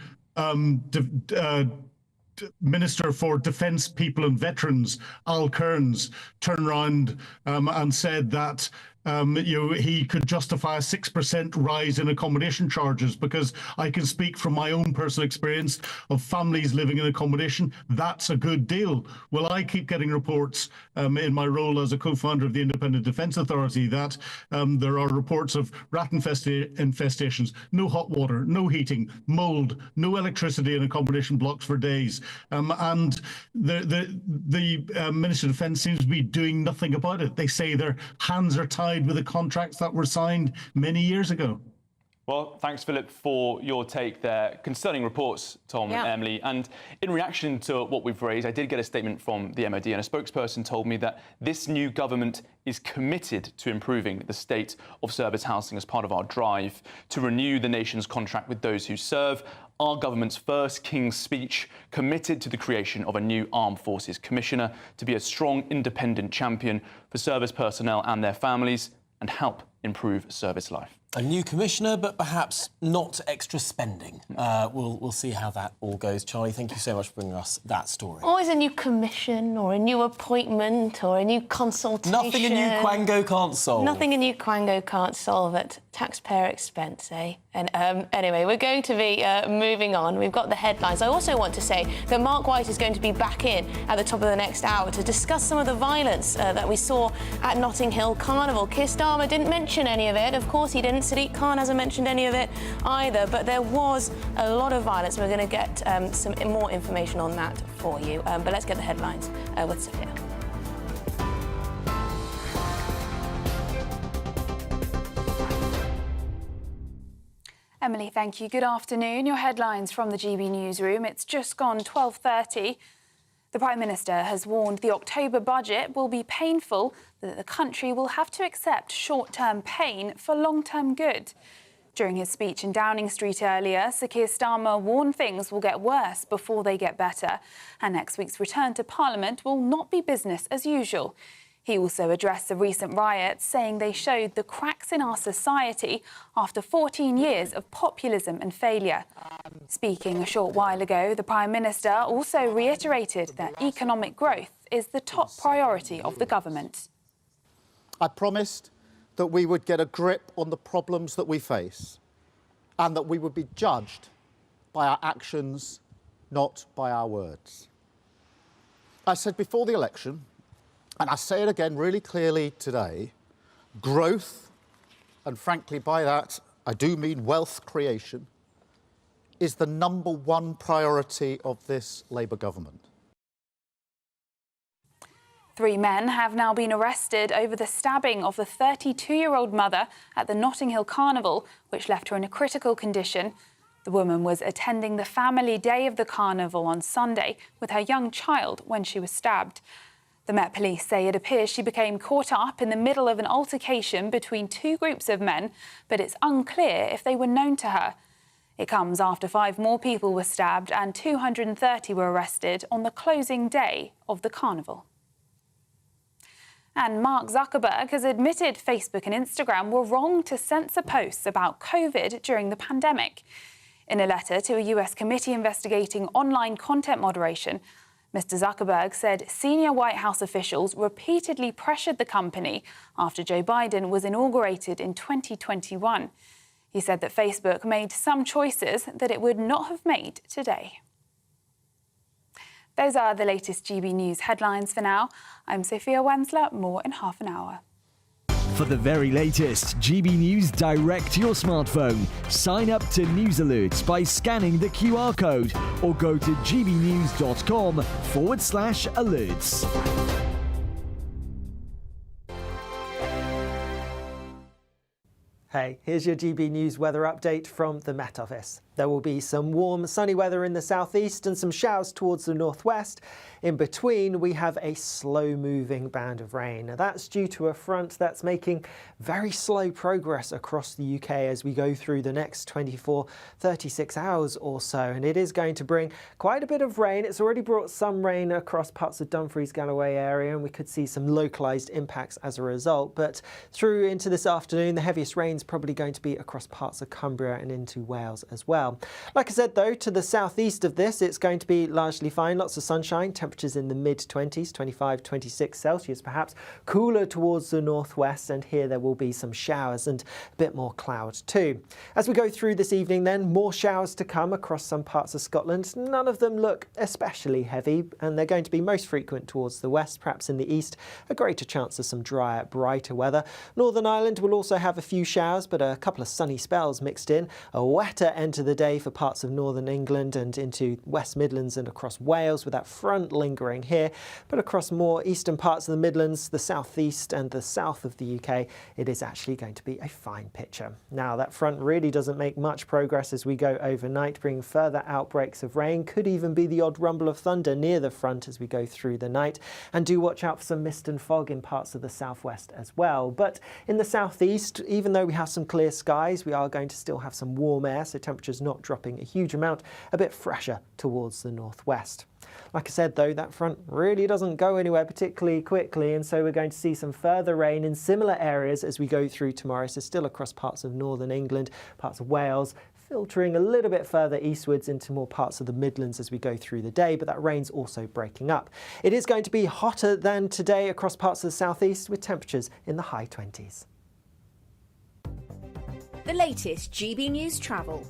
Minister for Defence, People and Veterans, Al Kearns, turned around and said that he could justify a 6% rise in accommodation charges, because I can speak from my own personal experience of families living in accommodation. That's a good deal. Well, I keep getting reports in my role as a co-founder of the Independent Defence Authority that there are reports of rat infestations, no hot water, no heating, mould, no electricity in accommodation blocks for days. And the Minister of Defence seems to be doing nothing about it. They say their hands are tied with the contracts that were signed many years ago. Well, thanks, Philip, for your take there. Concerning reports, Tom and Emily. And in reaction to what we've raised, I did get a statement from the MOD, and a spokesperson told me that this new government is committed to improving the state of service housing as part of our drive to renew the nation's contract with those who serve. Our government's first King's Speech committed to the creation of a new Armed Forces Commissioner to be a strong, independent champion for service personnel and their families and help improve service life. A new commissioner, but perhaps not extra spending. We'll see how that all goes. Charlie, thank you so much for bringing us that story. Always a new commission or a new appointment or a new consultation. Nothing a new Quango can't solve. Nothing a new Quango can't solve at taxpayer expense, eh? And anyway, we're going to be moving on. We've got the headlines. I also want to say that Mark White is going to be back in at the top of the next hour to discuss some of the violence that we saw at Notting Hill Carnival. Keir Starmer didn't mention any of it. Of course he didn't. Sadiq Khan hasn't mentioned any of it either, but there was a lot of violence. We're going to get some more information on that for you. But let's get the headlines with Sophia. Emily, thank you. Good afternoon. Your headlines from the GB newsroom. It's just gone 12:30. The Prime Minister has warned the October budget will be painful, that the country will have to accept short-term pain for long-term good. During his speech in Downing Street earlier, Sir Keir Starmer warned things will get worse before they get better, and next week's return to Parliament will not be business as usual. He also addressed the recent riots, saying they showed the cracks in our society after 14 years of populism and failure. Speaking a short while ago, the Prime Minister also reiterated that economic growth is the top priority of the government. I promised that we would get a grip on the problems that we face and that we would be judged by our actions, not by our words. I said before the election, and I say it again really clearly today, growth, and frankly by that I do mean wealth creation, is the #1 priority of this Labour government. 3 men have now been arrested over the stabbing of the 32-year-old mother at the Notting Hill Carnival, which left her in a critical condition. The woman was attending the family day of the carnival on Sunday with her young child when she was stabbed. The Met Police say it appears she became caught up in the middle of an altercation between 2 groups of men, but it's unclear if they were known to her. It comes after 5 more people were stabbed and 230 were arrested on the closing day of the carnival. And Mark Zuckerberg has admitted Facebook and Instagram were wrong to censor posts about COVID during the pandemic. In a letter to a US committee investigating online content moderation, Mr. Zuckerberg said senior White House officials repeatedly pressured the company after Joe Biden was inaugurated in 2021. He said that Facebook made some choices that it would not have made today. Those are the latest GB News headlines for now. I'm Sophia Wensler. More in half an hour. For the very latest GB News direct to your smartphone, sign up to News Alerts by scanning the QR code or go to gbnews.com/alerts. Hey, here's your GB News weather update from the Met Office. There will be some warm, sunny weather in the southeast and some showers towards the northwest. In between, we have a slow-moving band of rain. Now, that's due to a front that's making very slow progress across the UK as we go through the next 24, 36 hours or so. And it is going to bring quite a bit of rain. It's already brought some rain across parts of Dumfries, Galloway area, and we could see some localised impacts as a result. But through into this afternoon, the heaviest rain's probably going to be across parts of Cumbria and into Wales as well. Like I said, though, to the southeast of this, it's going to be largely fine. Lots of sunshine, temperatures in the mid-20s, 25, 26 Celsius perhaps. Cooler towards the northwest, and here there will be some showers and a bit more cloud too. As we go through this evening then, more showers to come across some parts of Scotland. None of them look especially heavy, and they're going to be most frequent towards the west, perhaps in the east. A greater chance of some drier, brighter weather. Northern Ireland will also have a few showers, but a couple of sunny spells mixed in. A wetter end to the day for parts of northern England and into West Midlands and across Wales, with that front lingering here. But across more eastern parts of the Midlands, the southeast and the south of the UK, it is actually going to be a fine picture. Now, that front really doesn't make much progress as we go overnight, bringing further outbreaks of rain. Could even be the odd rumble of thunder near the front as we go through the night. And do watch out for some mist and fog in parts of the southwest as well. But in the southeast, even though we have some clear skies, we are going to still have some warm air, so temperatures not dropping a huge amount, a bit fresher towards the northwest. Like I said, though, that front really doesn't go anywhere particularly quickly, and so we're going to see some further rain in similar areas as we go through tomorrow. So still across parts of northern England, parts of Wales, filtering a little bit further eastwards into more parts of the Midlands as we go through the day, but that rain's also breaking up. It is going to be hotter than today across parts of the southeast, with temperatures in the high 20s. The latest GB News travel.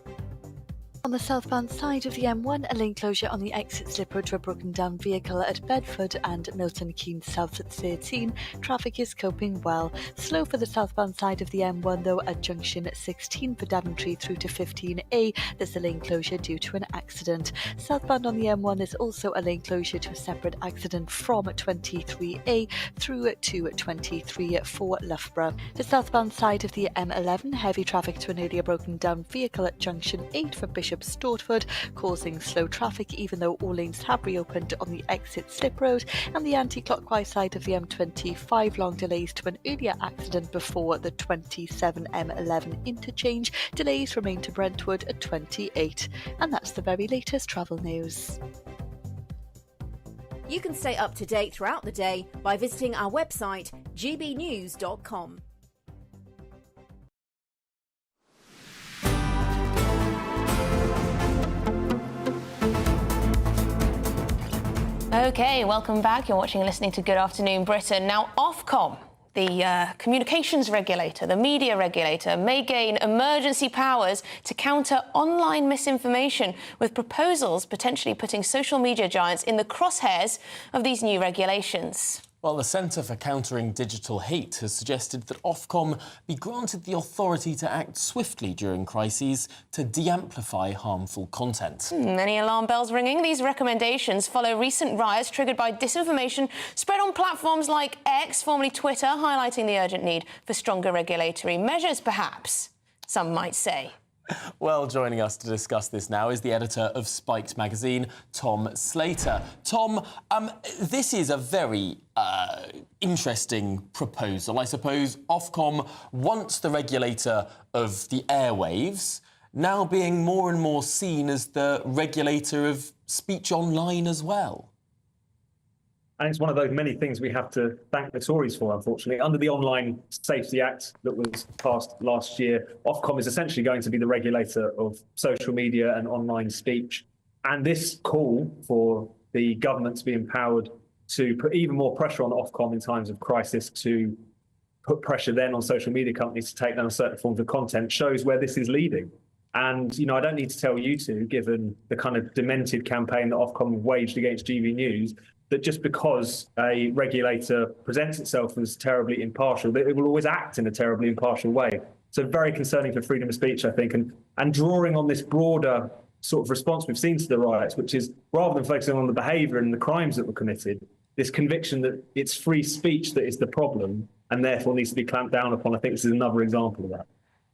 On the southbound side of the M1, a lane closure on the exit slip road to a broken down vehicle at Bedford and Milton Keynes South at 13. Traffic is coping well. Slow for the southbound side of the M1 though at junction 16 for Daventry through to 15A. There's a lane closure due to an accident. Southbound on the M1 is also a lane closure to a separate accident from 23A through to 23 for Loughborough. The southbound side of the M11, heavy traffic to an earlier broken down vehicle at junction 8 for Bishop Stortford, causing slow traffic even though all lanes have reopened on the exit slip road. And the anti-clockwise side of the M25, long delays to an earlier accident before the 27 M11 interchange. Delays remain to Brentwood at 28. And that's the very latest travel news. You can stay up to date throughout the day by visiting our website gbnews.com. OK, welcome back. You're watching and listening to Good Afternoon Britain. Now, Ofcom, the communications regulator, the media regulator, may gain emergency powers to counter online misinformation, with proposals potentially putting social media giants in the crosshairs of these new regulations. Well, the Centre for Countering Digital Hate has suggested that Ofcom be granted the authority to act swiftly during crises to de-amplify harmful content. Many alarm bells ringing. These recommendations follow recent riots triggered by disinformation spread on platforms like X, formerly Twitter, highlighting the urgent need for stronger regulatory measures, perhaps, some might say. Well, joining us to discuss this now is the editor of Spiked magazine, Tom Slater. Tom, this is a very interesting proposal. I suppose Ofcom, once the regulator of the airwaves, now being more and more seen as the regulator of speech online as well. And it's one of those many things we have to thank the Tories for, unfortunately. Under the Online Safety Act that was passed last year, Ofcom is essentially going to be the regulator of social media and online speech. And this call for the government to be empowered to put even more pressure on Ofcom in times of crisis, to put pressure then on social media companies to take down certain forms of content, shows where this is leading. And, you know, I don't need to tell you two, given the kind of demented campaign that Ofcom waged against GBNews, that just because a regulator presents itself as terribly impartial, that it will always act in a terribly impartial way. So very concerning for freedom of speech, I think, and drawing on this broader sort of response we've seen to the riots, which is rather than focusing on the behaviour and the crimes that were committed, this conviction that it's free speech that is the problem and therefore needs to be clamped down upon. I think this is another example of that.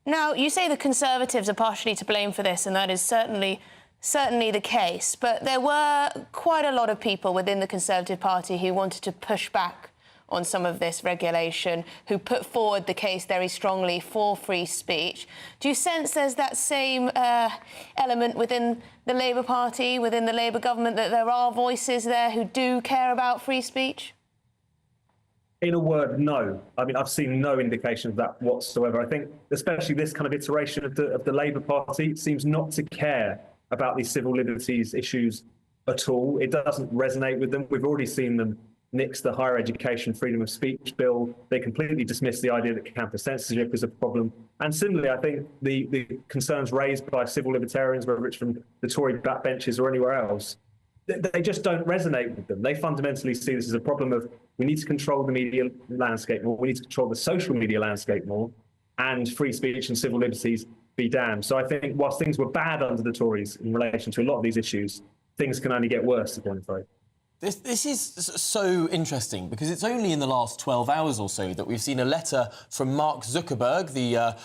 Now, you say the Conservatives are partially to blame for this, and that is certainly the case. But there were quite a lot of people within the Conservative Party who wanted to push back on some of this regulation, who put forward the case very strongly for free speech. Do you sense there's that same element within the Labour Party, within the Labour government, that there are voices there who do care about free speech? In a word, no. I mean, I've seen no indication of that whatsoever. I think especially this kind of iteration of the Labour Party seems not to care about these civil liberties issues at all. It doesn't resonate with them. We've already seen them nix the higher education freedom of speech bill. They completely dismiss the idea that campus censorship is a problem. And similarly, I think the concerns raised by civil libertarians, whether it's from the Tory backbenches or anywhere else, they just don't resonate with them. They fundamentally see this as a problem of we need to control the media landscape more, we need to control the social media landscape more, and free speech and civil liberties be damned. So I think whilst things were bad under the Tories in relation to a lot of these issues, things can only get worse, I'm afraid. This is so interesting because it's only in the last 12 hours or so that we've seen a letter from Mark Zuckerberg, the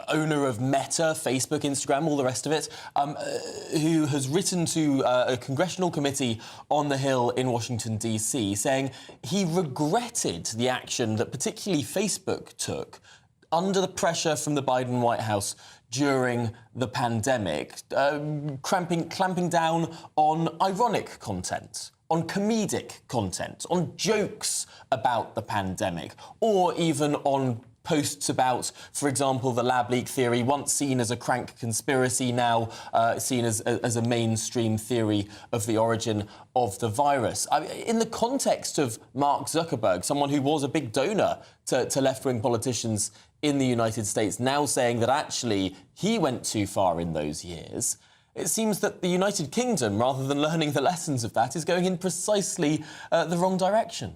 owner of Meta, Facebook, Instagram, all the rest of it, who has written to a congressional committee on the Hill in Washington, D.C., saying he regretted the action that particularly Facebook took under the pressure from the Biden White House during the pandemic, clamping down on ironic content, on comedic content, on jokes about the pandemic, or even on posts about, for example, the lab leak theory, once seen as a crank conspiracy, now seen as a mainstream theory of the origin of the virus. I mean, in the context of Mark Zuckerberg, someone who was a big donor to left-wing politicians in the United States, now saying that actually he went too far in those years, it seems that the United Kingdom, rather than learning the lessons of that, is going in precisely the wrong direction.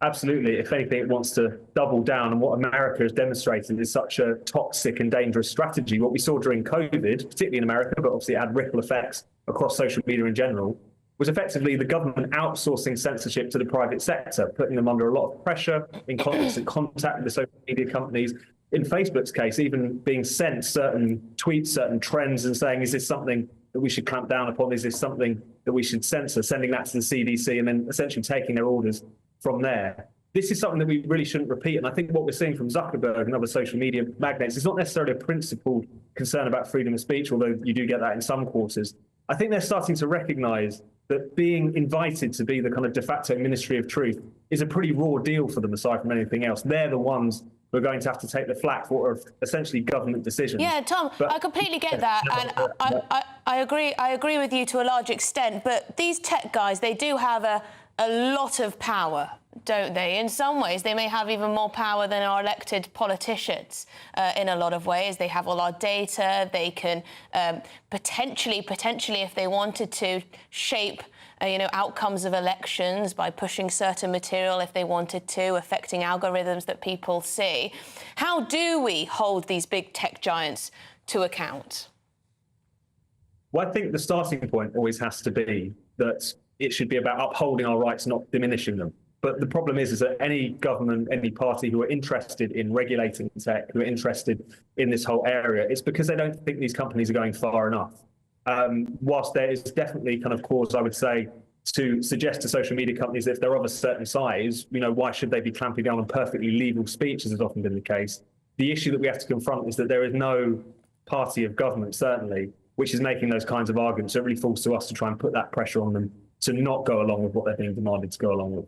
Absolutely. If anything, it wants to double down on what America has demonstrated is such a toxic and dangerous strategy. What we saw during COVID, particularly in America, but obviously it had ripple effects across social media in general, was effectively the government outsourcing censorship to the private sector, putting them under a lot of pressure, in constant contact with the social media companies. In Facebook's case, even being sent certain tweets, certain trends, and saying, is this something that we should clamp down upon? Is this something that we should censor? Sending that to the CDC and then essentially taking their orders from there. This is something that we really shouldn't repeat. And I think what we're seeing from Zuckerberg and other social media magnates is not necessarily a principled concern about freedom of speech, although you do get that in some quarters. I think they're starting to recognise that being invited to be the kind of de facto ministry of truth is a pretty raw deal for them, aside from anything else. They're the ones who are going to have to take the flak for essentially government decisions. Yeah, Tom, I completely get that, and I agree with you to a large extent. But these tech guys, they do have a lot of power, don't they? In some ways, they may have even more power than our elected politicians. In a lot of ways, they have all our data. They can potentially, if they wanted to, shape outcomes of elections by pushing certain material if they wanted to, affecting algorithms that people see. How do we hold these big tech giants to account? Well, I think the starting point always has to be that it should be about upholding our rights, not diminishing them. But the problem is that any government, any party who are interested in regulating tech, who are interested in this whole area, it's because they don't think these companies are going far enough. Whilst there is definitely kind of cause, I would say, to suggest to social media companies that if they're of a certain size, why should they be clamping down on perfectly legal speech, as has often been the case? The issue that we have to confront is that there is no party of government, certainly, which is making those kinds of arguments. So it really falls to us to try and put that pressure on them to not go along with what they're being demanded to go along with.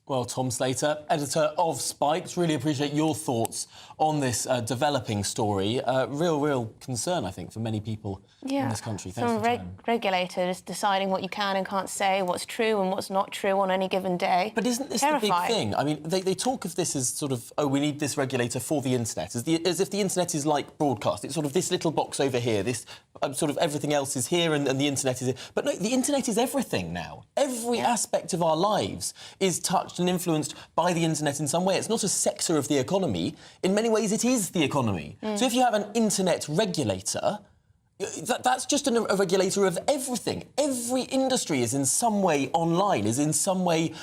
Well, Tom Slater, editor of Spiked, really appreciate your thoughts on this developing story. Real concern, I think, for many people in this country. Thanks for your time. Regulators deciding what you can and can't say, what's true and what's not true on any given day. But isn't this the big thing? I mean, they talk of this as sort of, we need this regulator for the internet, as if the internet is like broadcast. It's sort of this little box over here, this sort of everything else is here and the internet is here. But no, the internet is everything now. Every aspect of our lives is touched and influenced by the internet in some way. It's not a sector of the economy. In many ways, it is the economy. So if you have an internet regulator, that's just a regulator of everything. Every industry is in some way online, is in some way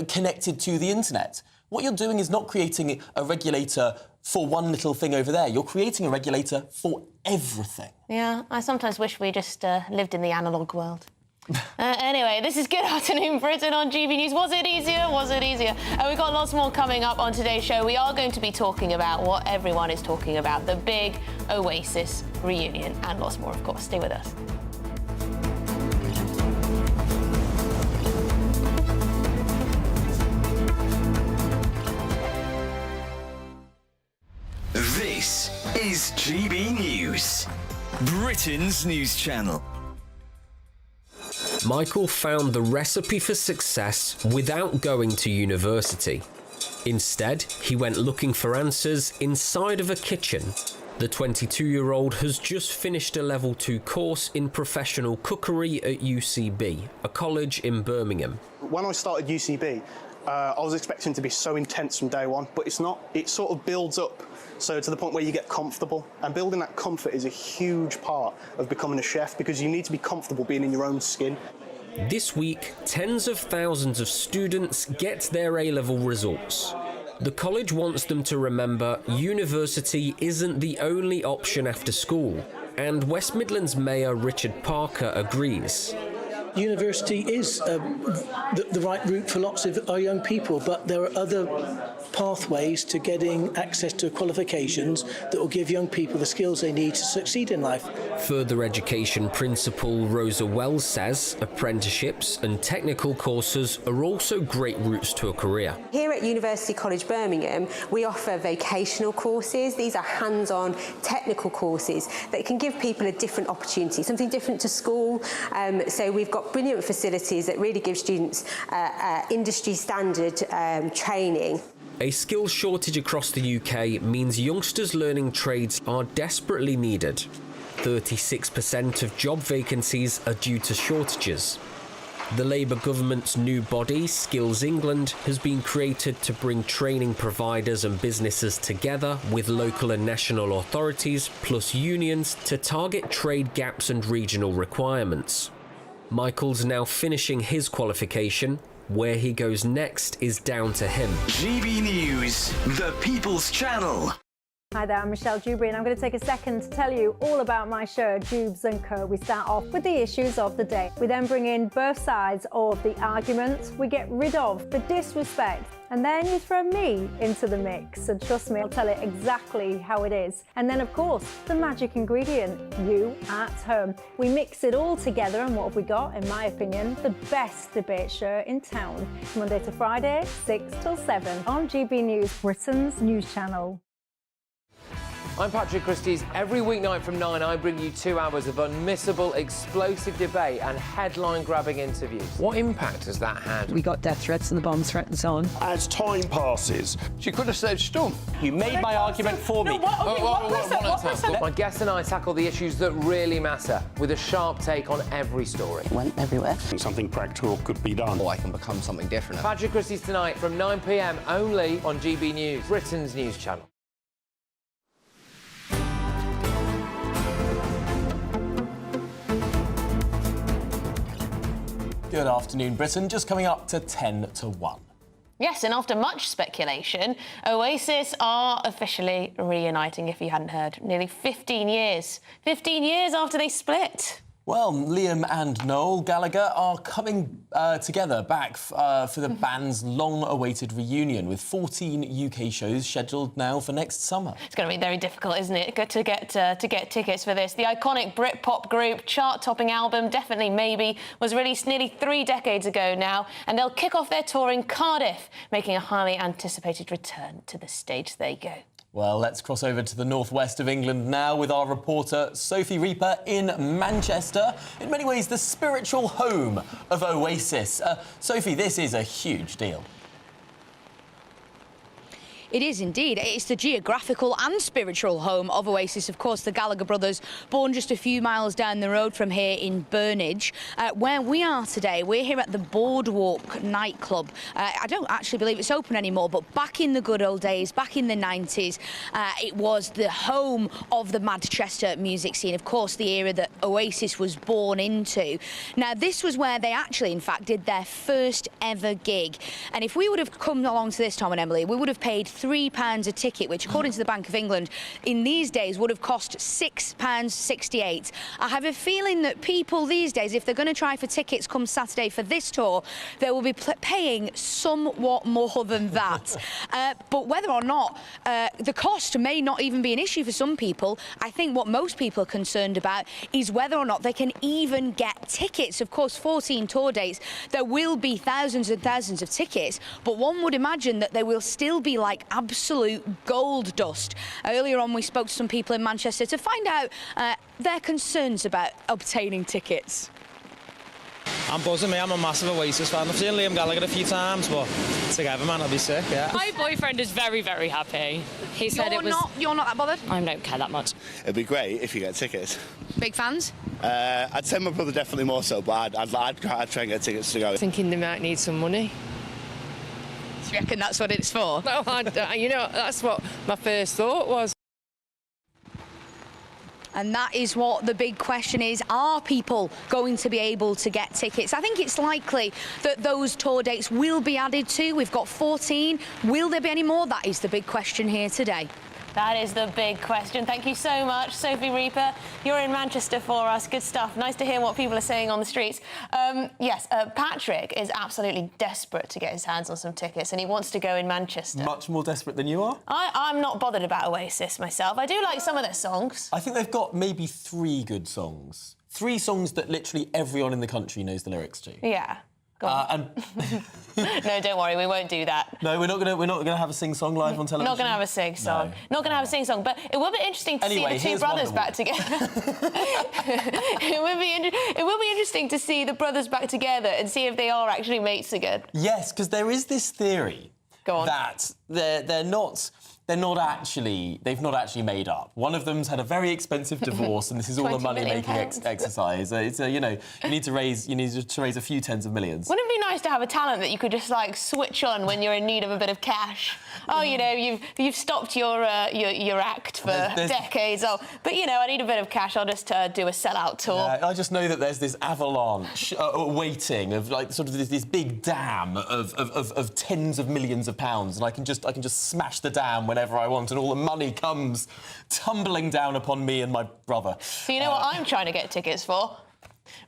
connected to the internet. What you're doing is not creating a regulator for one little thing over there. You're creating a regulator for everything. Yeah, I sometimes wish we just lived in the analogue world. Anyway, this is Good Afternoon Britain on GB News. Was it easier? Was it easier? We've got lots more coming up on today's show. We are going to be talking about what everyone is talking about, the big Oasis reunion, and lots more, of course. Stay with us. This is GB News, Britain's news channel. Michael found the recipe for success without going to university. Instead, he went looking for answers inside of a kitchen. The 22-year-old has just finished a level 2 course in professional cookery at UCB, a college in Birmingham. When I started UCB, I was expecting to be so intense from day one, but it's not. It sort of builds up, so to the point where you get comfortable. And building that comfort is a huge part of becoming a chef, because you need to be comfortable being in your own skin. This week, tens of thousands of students get their A-level results. The college wants them to remember university isn't the only option after school, and West Midlands Mayor Richard Parker agrees. University is the right route for lots of our young people, but there are other pathways to getting access to qualifications that will give young people the skills they need to succeed in life. Further education principal Rosa Wells says apprenticeships and technical courses are also great routes to a career. Here at University College Birmingham, we offer vocational courses. These are hands-on technical courses that can give people a different opportunity, something different to school. So we've got brilliant facilities that really give students industry standard training. A skills shortage across the UK means youngsters learning trades are desperately needed. 36% of job vacancies are due to shortages. The Labour government's new body, Skills England, has been created to bring training providers and businesses together with local and national authorities plus unions to target trade gaps and regional requirements. Michael's now finishing his qualification. Where he goes next is down to him. GB News, the People's Channel. Hi there, I'm Michelle Dewberry, and I'm going to take a second to tell you all about my show, Dubes & Co. We start off with the issues of the day. We then bring in both sides of the arguments. We get rid of the disrespect. And then you throw me into the mix. And trust me, I'll tell it exactly how it is. And then, of course, the magic ingredient, you at home. We mix it all together, and what have we got? In my opinion, the best debate show in town. Monday to Friday, 6 till 7 on GB News, Britain's news channel. I'm Patrick Christie's. Every weeknight from 9, I bring you 2 hours of unmissable, explosive debate and headline-grabbing interviews. What impact has that had? We got death threats and the bomb threats on. As time passes, she could have said stump. You made my argument for me. My guest and I tackle the issues that really matter with a sharp take on every story. Went everywhere. Something practical could be done. Or I can become something different. Patrick Christie's tonight from 9 p.m. only on GB News, Britain's news channel. Good afternoon, Britain. Just coming up to 10 to 1. Yes, and after much speculation, Oasis are officially reuniting, if you hadn't heard. Nearly 15 years. 15 years after they split. Well, Liam and Noel Gallagher are coming together back for the band's long-awaited reunion, with 14 UK shows scheduled now for next summer. It's going to be very difficult, isn't it, to get tickets for this? The iconic Britpop group chart-topping album, Definitely Maybe, was released nearly 3 decades ago now, and they'll kick off their tour in Cardiff, making a highly anticipated return to the stage. There you go. Well, let's cross over to the northwest of England now with our reporter Sophie Reaper in Manchester, in many ways the spiritual home of Oasis. Sophie, this is a huge deal. It is indeed. It's the geographical and spiritual home of Oasis. Of course, the Gallagher brothers, born just a few miles down the road from here in Burnage. Where we are today, we're here at the Boardwalk nightclub. I don't actually believe it's open anymore, but back in the good old days, back in the 90s, it was the home of the Manchester music scene. Of course, the era that Oasis was born into. Now, this was where they actually, in fact, did their first ever gig. And if we would have come along to this, Tom and Emily, we would have paid £3 a ticket, which, according to the Bank of England, in these days would have cost £6.68. I have a feeling that people these days, if they're going to try for tickets come Saturday for this tour, they will be paying somewhat more than that. But whether or not the cost may not even be an issue for some people, I think what most people are concerned about is whether or not they can even get tickets. Of course, 14 tour dates, there will be thousands and thousands of tickets, but one would imagine that they will still be like absolute gold dust. Earlier on, we spoke to some people in Manchester to find out their concerns about obtaining tickets. I'm buzzing, me. I'm a massive Oasis fan. I've seen Liam Gallagher a few times, but together, man, I'll be sick, yeah. My boyfriend is very, very happy. He said it was... You're not that bothered? I don't care that much. It'd be great if you get tickets. Big fans? I'd say my brother definitely more so, but I'd try and get tickets to go. Thinking they might need some money. Do you reckon that's what it's for? No, you know, that's what my first thought was. And that is what the big question is. Are people going to be able to get tickets? I think it's likely that those tour dates will be added to. We've got 14. Will there be any more? That is the big question here today. That is the big question. Thank you so much, Sophie Reaper. You're in Manchester for us. Good stuff. Nice to hear what people are saying on the streets. Yes, Patrick is absolutely desperate to get his hands on some tickets, and he wants to go in Manchester. Much more desperate than you are? I'm not bothered about Oasis myself. I do like some of their songs. I think they've got maybe 3 good songs. 3 songs that literally everyone in the country knows the lyrics to. Yeah. Go on. No, don't worry, we won't do that. No, we're not gonna have a sing-song live on television. Not gonna have a sing-song. No. Not gonna have a sing-song, but it will be interesting to see the two brothers back together. It will be interesting to see the brothers back together and see if they are actually mates again. Yes, because there is this theory that they've not actually made up. One of them's had a very expensive divorce, and this is all a money-making exercise. It's you know, you need to raise a few tens of millions. Wouldn't it be nice to have a talent that you could just like switch on when you're in need of a bit of cash? Oh, you know, you've stopped your act for decades. Oh, but you know, I need a bit of cash. I'll just do a sellout tour. Yeah, I just know that there's this avalanche waiting of like sort of this big dam of tens of millions of pounds, and I can just smash the dam whenever I want, and all the money comes tumbling down upon me and my brother. So you know what I'm trying to get tickets for?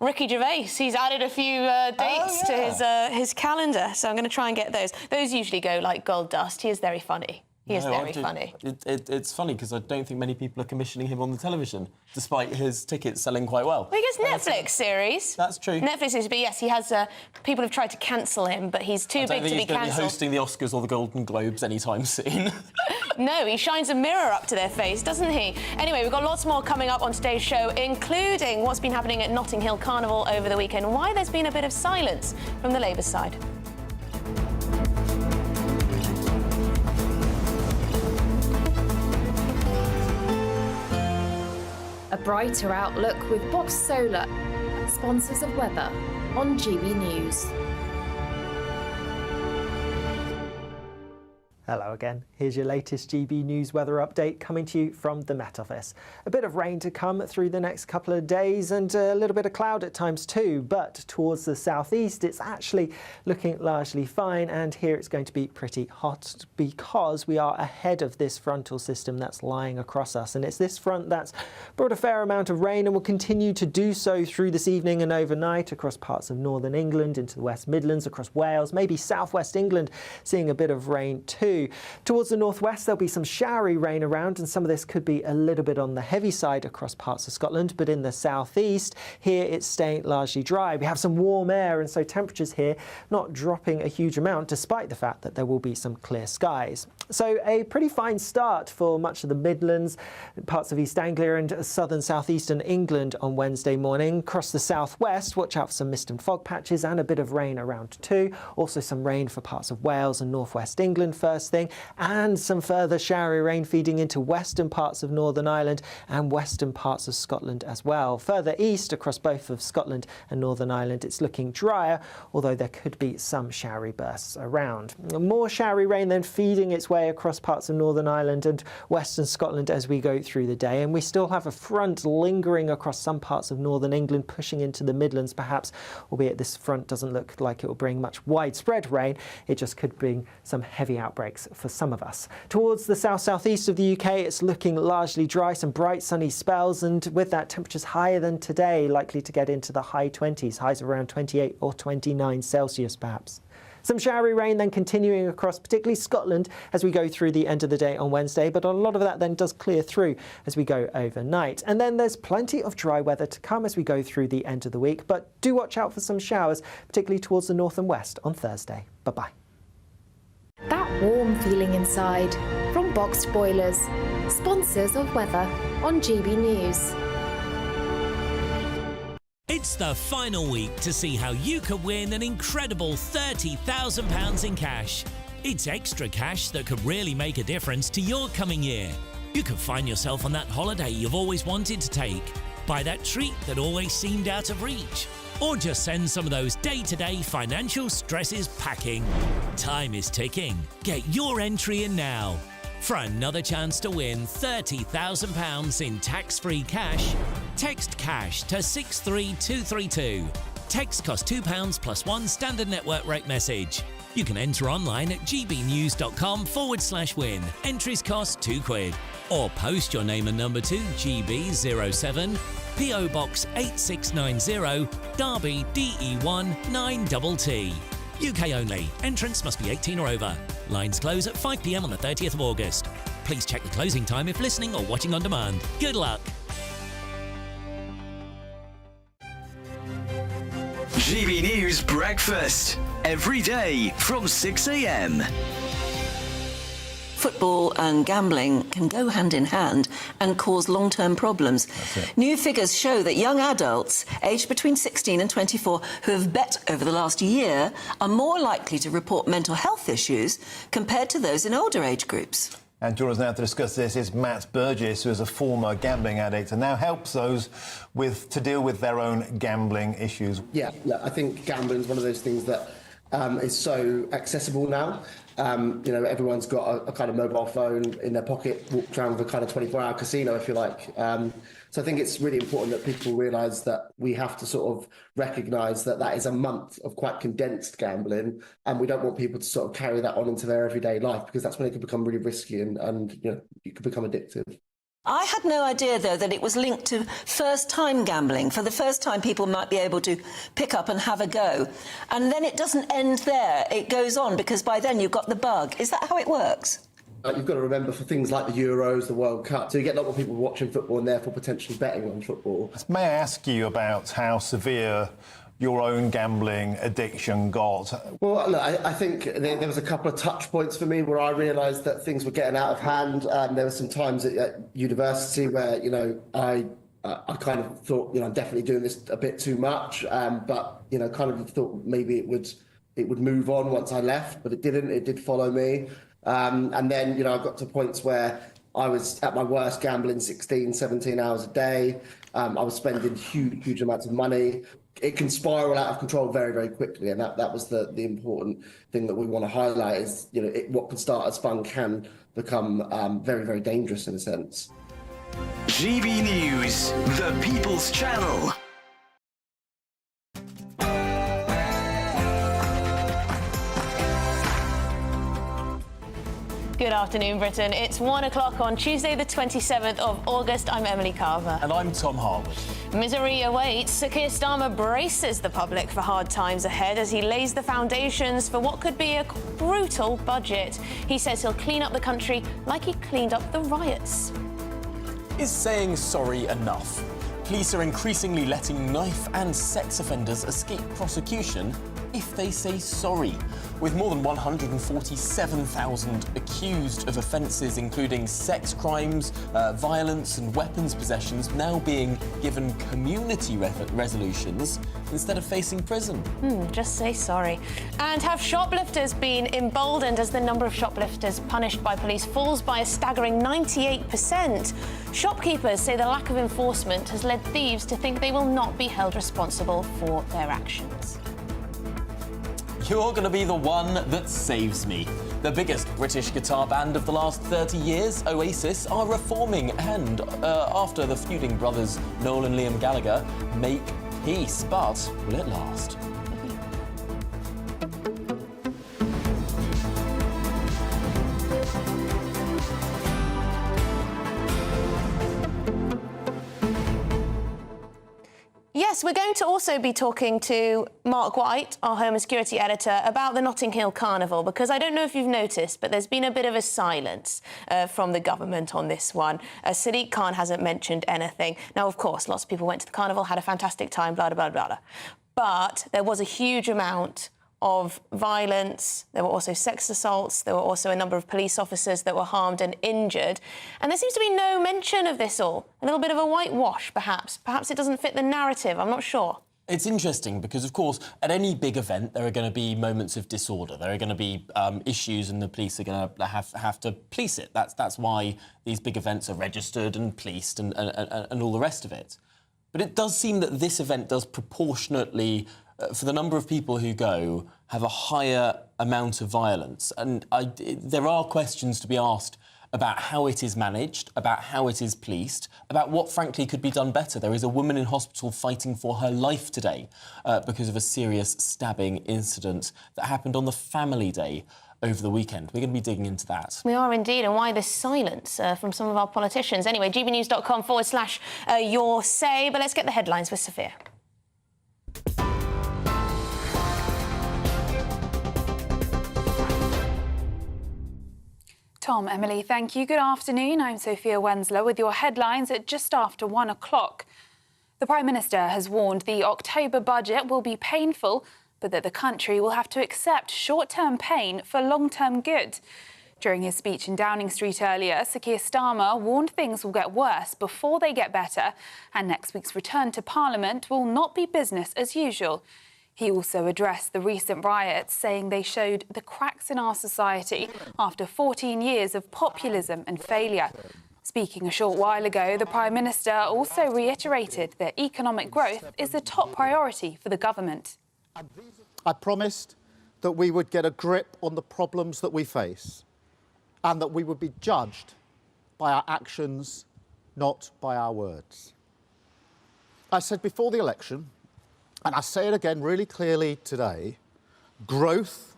Ricky Gervais. He's added a few dates to his calendar, so I'm going to try and get those. Those usually go like gold dust. He is very funny. He is very funny. It's funny because I don't think many people are commissioning him on the television, despite his tickets selling quite well. Well, he gets Netflix series. That's true. Netflix series, but yes, he has... people have tried to cancel him, but he's too big to be cancelled. I don't think he's going to be hosting the Oscars or the Golden Globes anytime soon. No, he shines a mirror up to their face, doesn't he? Anyway, we've got lots more coming up on today's show, including what's been happening at Notting Hill Carnival over the weekend, why there's been a bit of silence from the Labour side. A brighter outlook with Box Solar, sponsors of weather on GB News. Hello again. Here's your latest GB News weather update coming to you from the Met Office. A bit of rain to come through the next couple of days and a little bit of cloud at times too, but towards the southeast it's actually looking largely fine, and here it's going to be pretty hot because we are ahead of this frontal system that's lying across us, and it's this front that's brought a fair amount of rain and will continue to do so through this evening and overnight across parts of northern England, into the West Midlands, across Wales, maybe southwest England seeing a bit of rain too. Towards the northwest there'll be some showery rain around, and some of this could be a little bit on the heavy side across parts of Scotland, but in the southeast here it's staying largely dry. We have some warm air, and so temperatures here not dropping a huge amount despite the fact that there will be some clear skies. So a pretty fine start for much of the Midlands, parts of East Anglia and southern southeastern England on Wednesday morning. Across the southwest, watch out for some mist and fog patches and a bit of rain around too. Also some rain for parts of Wales and northwest England first thing, and some further showery rain feeding into western parts of Northern Ireland and western parts of Scotland as well. Further east across both of Scotland and Northern Ireland, it's looking drier, although there could be some showery bursts around. More showery rain then feeding its way across parts of Northern Ireland and western Scotland as we go through the day, and we still have a front lingering across some parts of northern England, pushing into the Midlands perhaps, albeit this front doesn't look like it will bring much widespread rain. It just could bring some heavy outbreaks for some of us. Towards the south-southeast of the UK, it's looking largely dry, some bright sunny spells, and with that temperatures higher than today, likely to get into the high 20s, highs around 28 or 29 Celsius perhaps. Some showery rain then continuing across particularly Scotland as we go through the end of the day on Wednesday, but a lot of that then does clear through as we go overnight. And then there's plenty of dry weather to come as we go through the end of the week, but do watch out for some showers, particularly towards the north and west on Thursday. Bye-bye. That warm feeling inside from Boxed Boilers, sponsors of weather on GB News. It's the final week to see how you could win an incredible £30,000 in cash. It's extra cash that could really make a difference to your coming year. You could find yourself on that holiday you've always wanted to take, buy that treat that always seemed out of reach, or just send some of those day-to-day financial stresses packing. Time is ticking. Get your entry in now. For another chance to win £30,000 in tax-free cash, text CASH to 63232. Text costs £2 plus one standard network rate message. You can enter online at gbnews.com/win. Entries cost £2. Or post your name and number to GB07, PO Box 8690, Derby DE1 9TT. UK only. Entrance must be 18 or over. Lines close at 5 p.m. on the 30th of August. Please check the closing time if listening or watching on demand. Good luck. GB News Breakfast. Every day from 6 a.m. Football and gambling can go hand in hand and cause long-term problems. New figures show that young adults aged between 16 and 24 who have bet over the last year are more likely to report mental health issues compared to those in older age groups. And joining us now to discuss this is Matt Burgess, who is a former gambling addict and now helps those to deal with their own gambling issues. Yeah, I think gambling is one of those things that is so accessible now. You know, everyone's got a kind of mobile phone in their pocket, walk around with a kind of 24-hour casino, if you like. So I think it's really important that people realise that we have to sort of recognise that that is a month of quite condensed gambling, and we don't want people to sort of carry that on into their everyday life, because that's when it can become really risky and you know, it can become addictive. I had no idea, though, that it was linked to first-time gambling. For the first time, people might be able to pick up and have a go. And then it doesn't end there. It goes on, because by then you've got the bug. Is that how it works? You've got to remember, for things like the Euros, the World Cup, so you get a lot more people watching football and therefore potentially betting on football. May I ask you about how severe your own gambling addiction got? Well, look, I think there was a couple of touch points for me where I realised that things were getting out of hand. There were some times at university where, you know, I kind of thought, you know, I'm definitely doing this a bit too much, but, you know, kind of thought maybe it would move on once I left, but it didn't. It did follow me. And then, you know, I got to points where I was at my worst gambling 16, 17 hours a day. I was spending huge amounts of money. It can spiral out of control very, very quickly, and that was the important thing that we want to highlight is, you know, what can start as fun can become very, very dangerous in a sense. GB News, the People's Channel. Good afternoon, Britain. It's 1 o'clock on Tuesday, the 27th of August. I'm Emily Carver. And I'm Tom Harwood. Misery awaits. Sir Keir Starmer braces the public for hard times ahead as he lays the foundations for what could be a brutal budget. He says he'll clean up the country like he cleaned up the riots. Is saying sorry enough? Police are increasingly letting knife and sex offenders escape prosecution if they say sorry. With more than 147,000 accused of offences including sex crimes, violence and weapons possessions now being given community resolutions instead of facing prison. Just say sorry. And have shoplifters been emboldened as the number of shoplifters punished by police falls by a staggering 98%? Shopkeepers say the lack of enforcement has led thieves to think they will not be held responsible for their actions. You're going to be the one that saves me. The biggest British guitar band of the last 30 years, Oasis, are reforming and, after the feuding brothers Noel and Liam Gallagher, make peace. But will it last? Yes, we're going to also be talking to Mark White, our Home and Security Editor, about the Notting Hill Carnival, because I don't know if you've noticed, but there's been a bit of a silence from the government on this one. Sadiq Khan hasn't mentioned anything. Now, of course, lots of people went to the Carnival, had a fantastic time, blah, blah, blah, blah. But there was a huge amount of violence. There were also sex assaults. There were also a number of police officers that were harmed and injured. And there seems to be no mention of this all. A little bit of a whitewash, perhaps. Perhaps it doesn't fit the narrative. I'm not sure. It's interesting because, of course, at any big event, there are going to be moments of disorder. There are going to be issues and the police are going to have to police it. That's why these big events are registered and policed and all the rest of it. But it does seem that this event does proportionately, for the number of people who go, have a higher amount of violence. And there are questions to be asked about how it is managed, about how it is policed, about what, frankly, could be done better. There is a woman in hospital fighting for her life today because of a serious stabbing incident that happened on the family day over the weekend. We're going to be digging into that. We are indeed, and why this silence from some of our politicians. Anyway, gbnews.com/your say. But let's get the headlines with Sophia. Tom, Emily, thank you. Good afternoon. I'm Sophia Wensler with your headlines at just after 1 o'clock. The Prime Minister has warned the October budget will be painful, but that the country will have to accept short-term pain for long-term good. During his speech in Downing Street earlier, Sir Keir Starmer warned things will get worse before they get better, and next week's return to Parliament will not be business as usual. He also addressed the recent riots, saying they showed the cracks in our society after 14 years of populism and failure. Speaking a short while ago, the Prime Minister also reiterated that economic growth is the top priority for the government. I promised that we would get a grip on the problems that we face and that we would be judged by our actions, not by our words. I said before the election, and I say it again really clearly today, growth,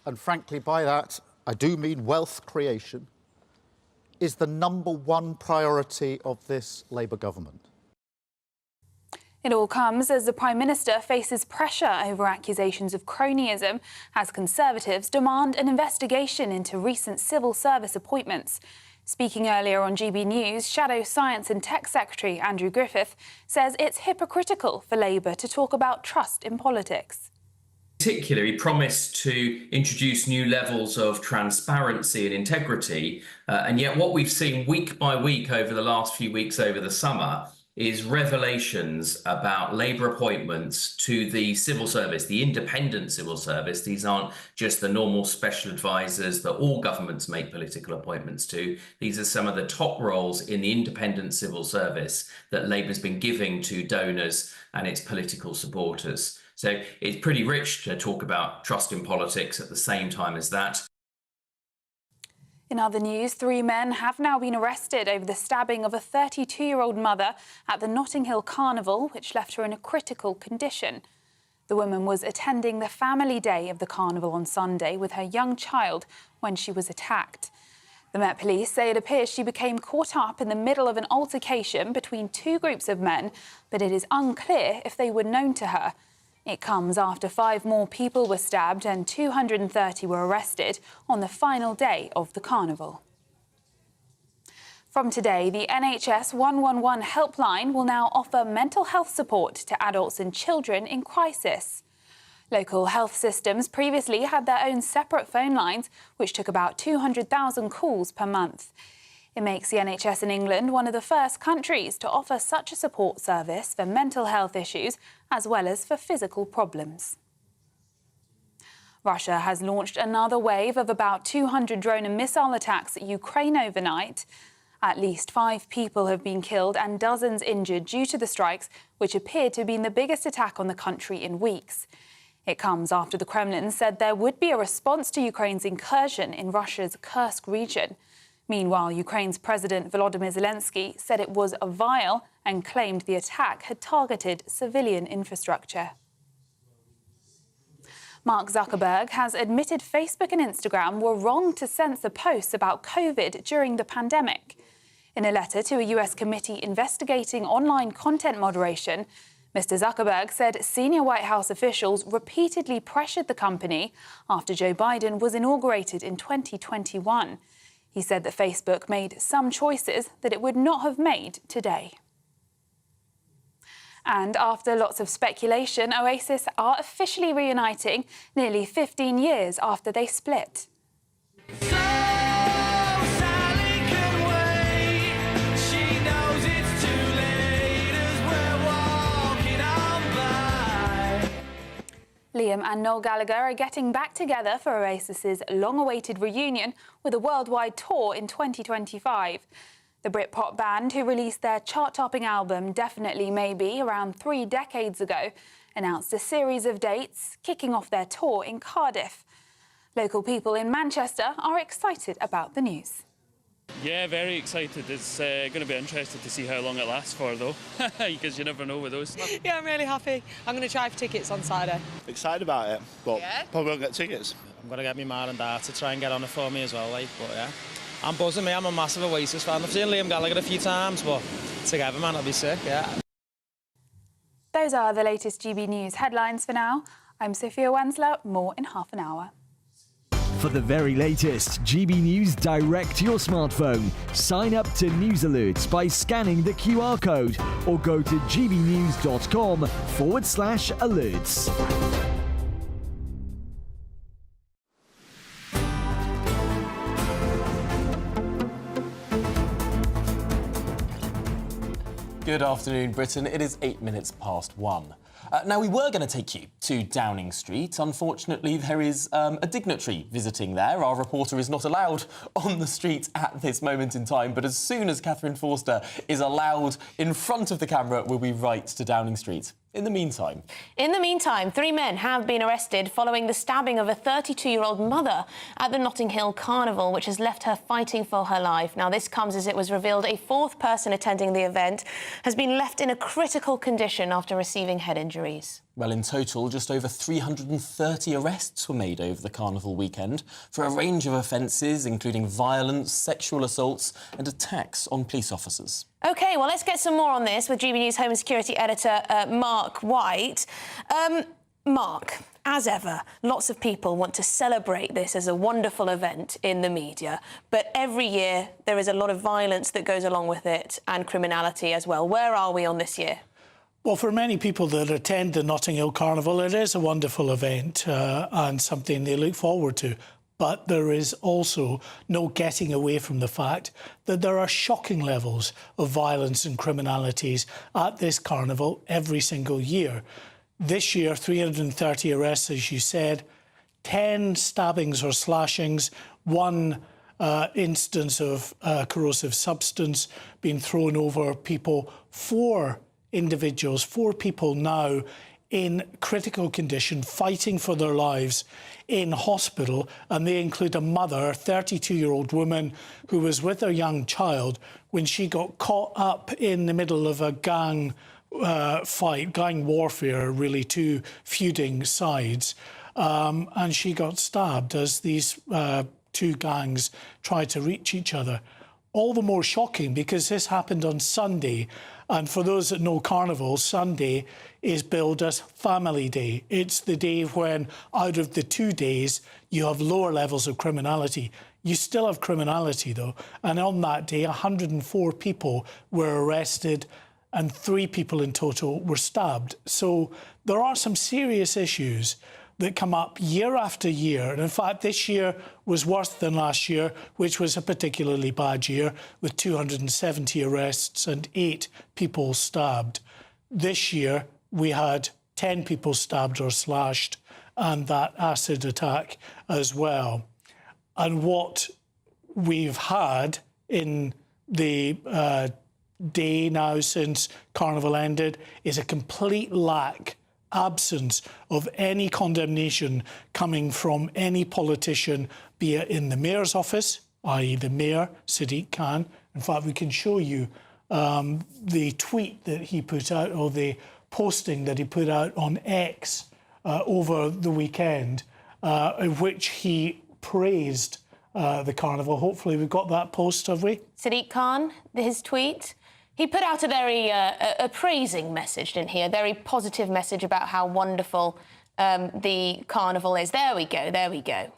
and frankly by that I do mean wealth creation, is the #1 priority of this Labour government. It all comes as the Prime Minister faces pressure over accusations of cronyism as Conservatives demand an investigation into recent civil service appointments. Speaking earlier on GB News, Shadow Science and Tech Secretary Andrew Griffith says it's hypocritical for Labour to talk about trust in politics. Particularly, he promised to introduce new levels of transparency and integrity, and yet what we've seen week by week over the last few weeks over the summer is revelations about Labour appointments to the civil service, the independent civil service. These aren't just the normal special advisors that all governments make political appointments to. These are some of the top roles in the independent civil service that Labour's been giving to donors and its political supporters. So it's pretty rich to talk about trust in politics at the same time as that. In other news, 3 men have now been arrested over the stabbing of a 32-year-old mother at the Notting Hill Carnival, which left her in a critical condition. The woman was attending the family day of the Carnival on Sunday with her young child when she was attacked. The Met Police say it appears she became caught up in the middle of an altercation between 2 groups of men, but it is unclear if they were known to her. It comes after 5 more people were stabbed and 230 were arrested on the final day of the Carnival. From today, the NHS 111 helpline will now offer mental health support to adults and children in crisis. Local health systems previously had their own separate phone lines, which took about 200,000 calls per month. It makes the NHS in England one of the first countries to offer such a support service for mental health issues as well as for physical problems. Russia has launched another wave of about 200 drone and missile attacks at Ukraine overnight. At least 5 people have been killed and dozens injured due to the strikes, which appear to have been the biggest attack on the country in weeks. It comes after the Kremlin said there would be a response to Ukraine's incursion in Russia's Kursk region. Meanwhile, Ukraine's President Volodymyr Zelensky said it was vile and claimed the attack had targeted civilian infrastructure. Mark Zuckerberg has admitted Facebook and Instagram were wrong to censor posts about COVID during the pandemic. In a letter to a US committee investigating online content moderation, Mr. Zuckerberg said senior White House officials repeatedly pressured the company after Joe Biden was inaugurated in 2021. He said that Facebook made some choices that it would not have made today. And after lots of speculation, Oasis are officially reuniting nearly 15 years after they split. Liam and Noel Gallagher are getting back together for Oasis's long-awaited reunion with a worldwide tour in 2025. The Britpop band, who released their chart-topping album Definitely Maybe around 3 decades ago, announced a series of dates, kicking off their tour in Cardiff. Local people in Manchester are excited about the news. Yeah, very excited. It's going to be interesting to see how long it lasts for, though, because you never know with those. Yeah, I'm really happy. I'm going to try for tickets on Saturday. Excited about it, but probably won't get tickets. I'm going to get my mum and dad to try and get on it for me as well, but yeah. I'm buzzing, I'm a massive Oasis fan. I've seen Liam Gallagher a few times, but together, man, it'll be sick, yeah. Those are the latest GB News headlines for now. I'm Sophia Wensler, more in half an hour. For the very latest GB News direct to your smartphone, sign up to News Alerts by scanning the QR code or go to gbnews.com/alerts. Good afternoon, Britain. It is 8 minutes past 1. Now, we were going to take you to Downing Street. Unfortunately, there is a dignitary visiting there. Our reporter is not allowed on the street at this moment in time, but as soon as Catherine Forster is allowed in front of the camera, we'll be right to Downing Street. In the meantime, 3 men have been arrested following the stabbing of a 32-year-old mother at the Notting Hill Carnival, which has left her fighting for her life. Now, this comes as it was revealed a 4th person attending the event has been left in a critical condition after receiving head injuries. Well, in total, just over 330 arrests were made over the Carnival weekend for a range of offences, including violence, sexual assaults and attacks on police officers. OK, well, let's get some more on this with GB News Home and Security Editor Mark White. Mark, as ever, lots of people want to celebrate this as a wonderful event in the media, but every year there is a lot of violence that goes along with it and criminality as well. Where are we on this year? Well, for many people that attend the Notting Hill Carnival, it is a wonderful event and something they look forward to. But there is also no getting away from the fact that there are shocking levels of violence and criminalities at this carnival every single year. This year, 330 arrests, as you said, 10 stabbings or slashings, 1 instance of corrosive substance being thrown over people, 4 individuals, 4 people now in critical condition, fighting for their lives in hospital, and they include a mother, a 32-year-old woman who was with her young child when she got caught up in the middle of a gang fight, gang warfare, really, 2 feuding sides, and she got stabbed as these 2 gangs tried to reach each other. All the more shocking because this happened on Sunday. And for those that know Carnival, Sunday is billed as Family Day. It's the day when, out of the 2 days, you have lower levels of criminality. You still have criminality, though. And on that day, 104 people were arrested and 3 people in total were stabbed. So there are some serious issues that come up year after year. And in fact, this year was worse than last year, which was a particularly bad year, with 270 arrests and 8 people stabbed. This year, we had 10 people stabbed or slashed, and that acid attack as well. And what we've had in the day now since Carnival ended is a complete absence of any condemnation coming from any politician, be it in the mayor's office, i.e. the mayor, Sadiq Khan. In fact, we can show you the tweet that he put out, or the posting that he put out on X over the weekend, in which he praised the Carnival. Hopefully we've got that post, have we? Sadiq Khan, his tweet. He put out a very appraising message, didn't he? A very positive message about how wonderful the Carnival is. There we go, there we go.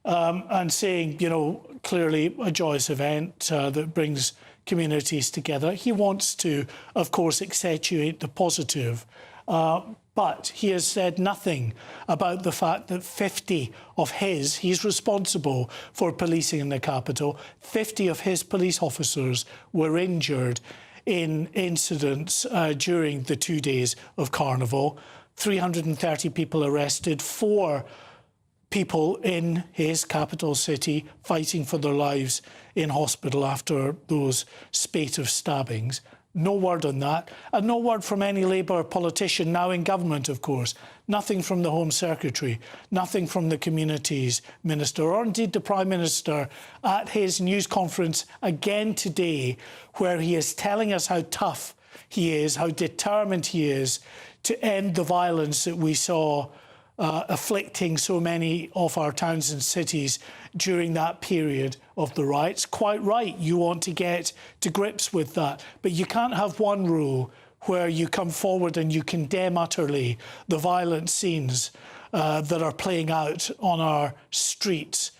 And saying, you know, clearly a joyous event that brings communities together. He wants to, of course, accentuate the positive. But he has said nothing about the fact that 50 of he's responsible for policing in the capital, 50 of his police officers were injured in incidents during the 2 days of Carnival. 330 people arrested, 4 people in his capital city fighting for their lives in hospital after those spate of stabbings. No word on that, and no word from any Labour politician now in government, of course. Nothing from the Home Secretary, nothing from the Communities Minister, or indeed the Prime Minister at his news conference again today, where he is telling us how tough he is, how determined he is to end the violence that we saw afflicting so many of our towns and cities during that period of the riots. Quite right, you want to get to grips with that. But you can't have one rule where you come forward and you condemn utterly the violent scenes that are playing out on our streets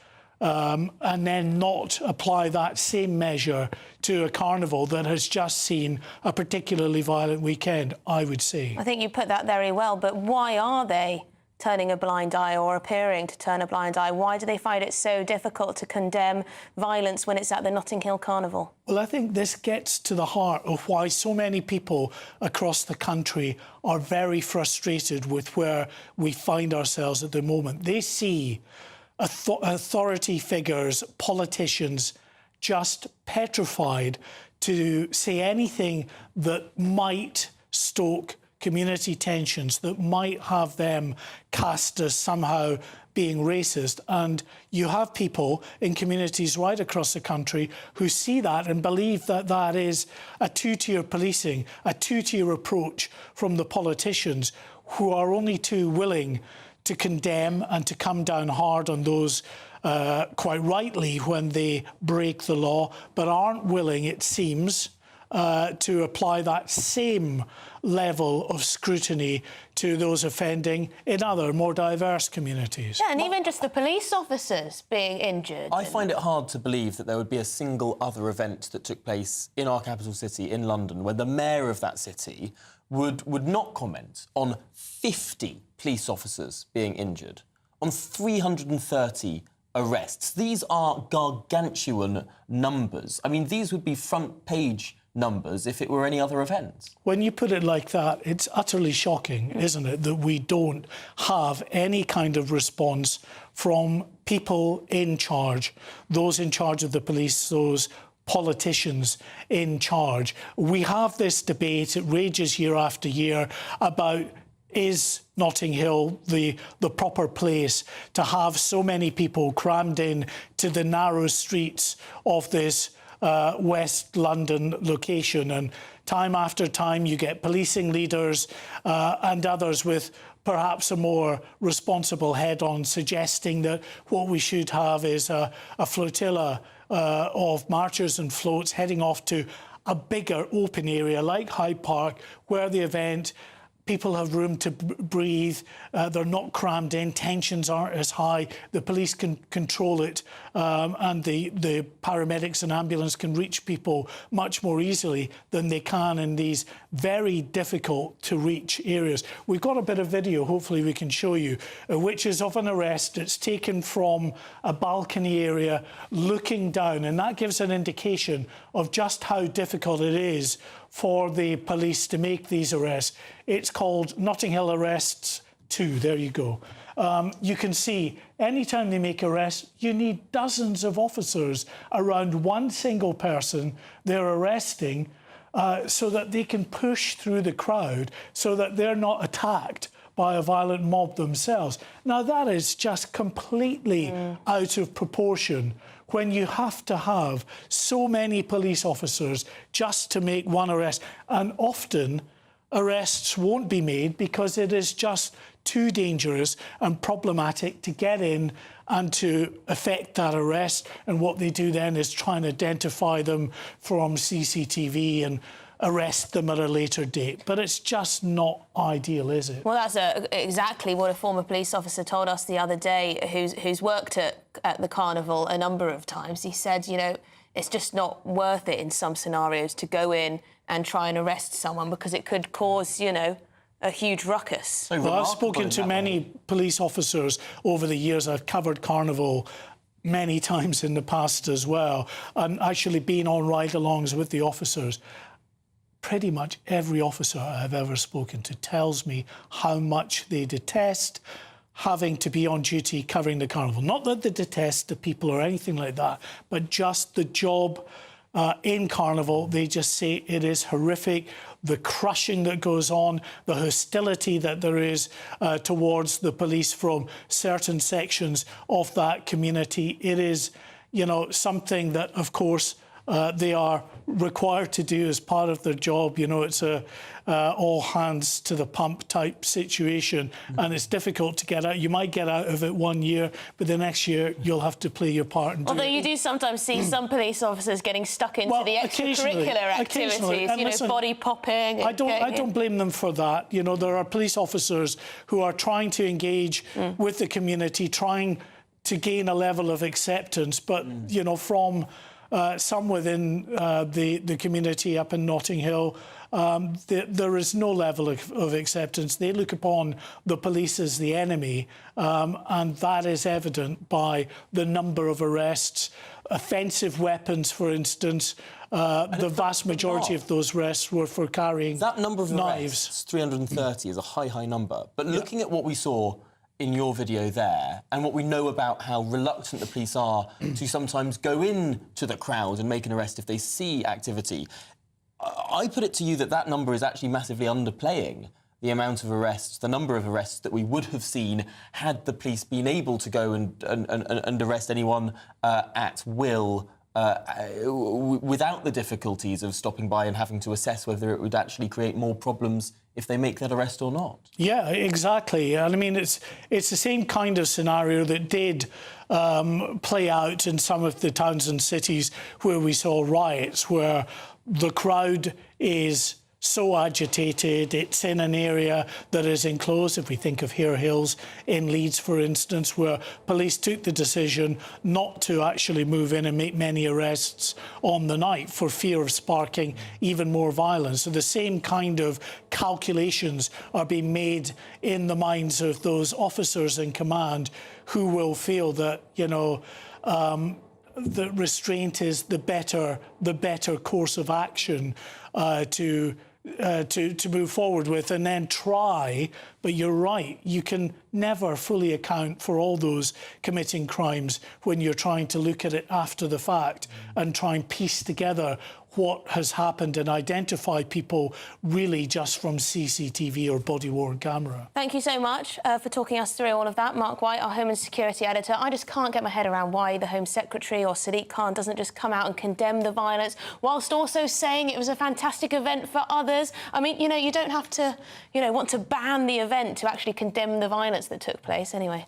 and then not apply that same measure to a carnival that has just seen a particularly violent weekend, I would say. I think you put that very well, but why are they turning a blind eye or appearing to turn a blind eye? Why do they find it so difficult to condemn violence when it's at the Notting Hill Carnival? Well, I think this gets to the heart of why so many people across the country are very frustrated with where we find ourselves at the moment. They see authority figures, politicians, just petrified to say anything that might stoke community tensions, that might have them cast as somehow being racist. And you have people in communities right across the country who see that and believe that that is a two-tier policing, a two-tier approach from the politicians, who are only too willing to condemn and to come down hard on those quite rightly when they break the law, but aren't willing, it seems, to apply that same level of scrutiny to those offending in other, more diverse communities. Yeah, and even just the police officers being injured. I find it hard to believe that there would be a single other event that took place in our capital city, in London, where the mayor of that city would not comment on 50 police officers being injured, on 330 arrests. These are gargantuan numbers. I mean, these would be front-page numbers if it were any other event. When you put it like that, it's utterly shocking, isn't it, that we don't have any kind of response from people in charge, those in charge of the police, those politicians in charge. We have this debate, it rages year after year, about is Notting Hill the proper place to have so many people crammed in to the narrow streets of this West London location. And time after time you get policing leaders and others with perhaps a more responsible head on suggesting that what we should have is a flotilla of marchers and floats heading off to a bigger open area like Hyde Park, where the event, people have room to breathe, they're not crammed in, tensions aren't as high, the police can control it, and the paramedics and ambulance can reach people much more easily than they can in these very difficult to reach areas. We've got a bit of video, hopefully we can show you, which is of an arrest. It's taken from a balcony area looking down, and that gives an indication of just how difficult it is for the police to make these arrests. It's called Notting Hill Arrests 2. There you go. You can see anytime they make arrests, you need dozens of officers around one single person they're arresting, so that they can push through the crowd so that they're not attacked by a violent mob themselves. Now, that is just completely out of proportion when you have to have so many police officers just to make one arrest. And often arrests won't be made because it is just too dangerous and problematic to get in and to effect that arrest. And what they do then is try and identify them from CCTV and arrest them at a later date. But it's just not ideal, is it? Well, that's exactly what a former police officer told us the other day, who's worked at the Carnival a number of times. He said, you know, it's just not worth it in some scenarios to go in and try and arrest someone because it could cause, you know, a huge ruckus. Well, I've spoken to many police officers over the years. I've covered Carnival many times in the past as well, and actually been on ride-alongs with the officers. Pretty much every officer I've ever spoken to tells me how much they detest having to be on duty covering the Carnival. Not that they detest the people or anything like that, but just the job in Carnival. They just say it is horrific. The crushing that goes on, the hostility that there is towards the police from certain sections of that community. It is, you know, something that, of course, they are required to do as part of their job. You know, it's a all hands to the pump type situation, and it's difficult to get out. You might get out of it 1 year, but the next year you'll have to play your part. And Although you do sometimes see some police officers getting stuck into the extracurricular activities, you know, body popping. I don't blame them for that. You know, there are police officers who are trying to engage with the community, trying to gain a level of acceptance, but you know, from some within the community up in Notting Hill, there is no level of acceptance. They look upon the police as the enemy, and that is evident by the number of arrests. Offensive weapons, for instance, the vast majority of those arrests were for carrying that number of knives. Arrests, 330, is a high number. But looking at what we saw in your video there, and what we know about how reluctant the police are to sometimes go in to the crowd and make an arrest if they see activity, I put it to you that that number is actually massively underplaying the amount of arrests, the number of arrests that we would have seen had the police been able to go and arrest anyone at will, without the difficulties of stopping by and having to assess whether it would actually create more problems if they make that arrest or not. Yeah, exactly. And I mean, it's the same kind of scenario that did play out in some of the towns and cities where we saw riots, where the crowd is so agitated, it's in an area that is enclosed. If we think of Hare Hills in Leeds, for instance, where police took the decision not to actually move in and make many arrests on the night for fear of sparking even more violence. So the same kind of calculations are being made in the minds of those officers in command who will feel that, you know, the restraint is the better course of action to move forward with, and then try. But you're right, you can never fully account for all those committing crimes when you're trying to look at it after the fact and try and piece together what has happened and identify people really just from CCTV or body-worn camera. Thank you so much for talking us through all of that. Mark White, our Home and Security Editor. I just can't get my head around why the Home Secretary or Sadiq Khan doesn't just come out and condemn the violence whilst also saying it was a fantastic event for others. I mean, you know, you don't have to, you know, want to ban the event to actually condemn the violence that took place anyway.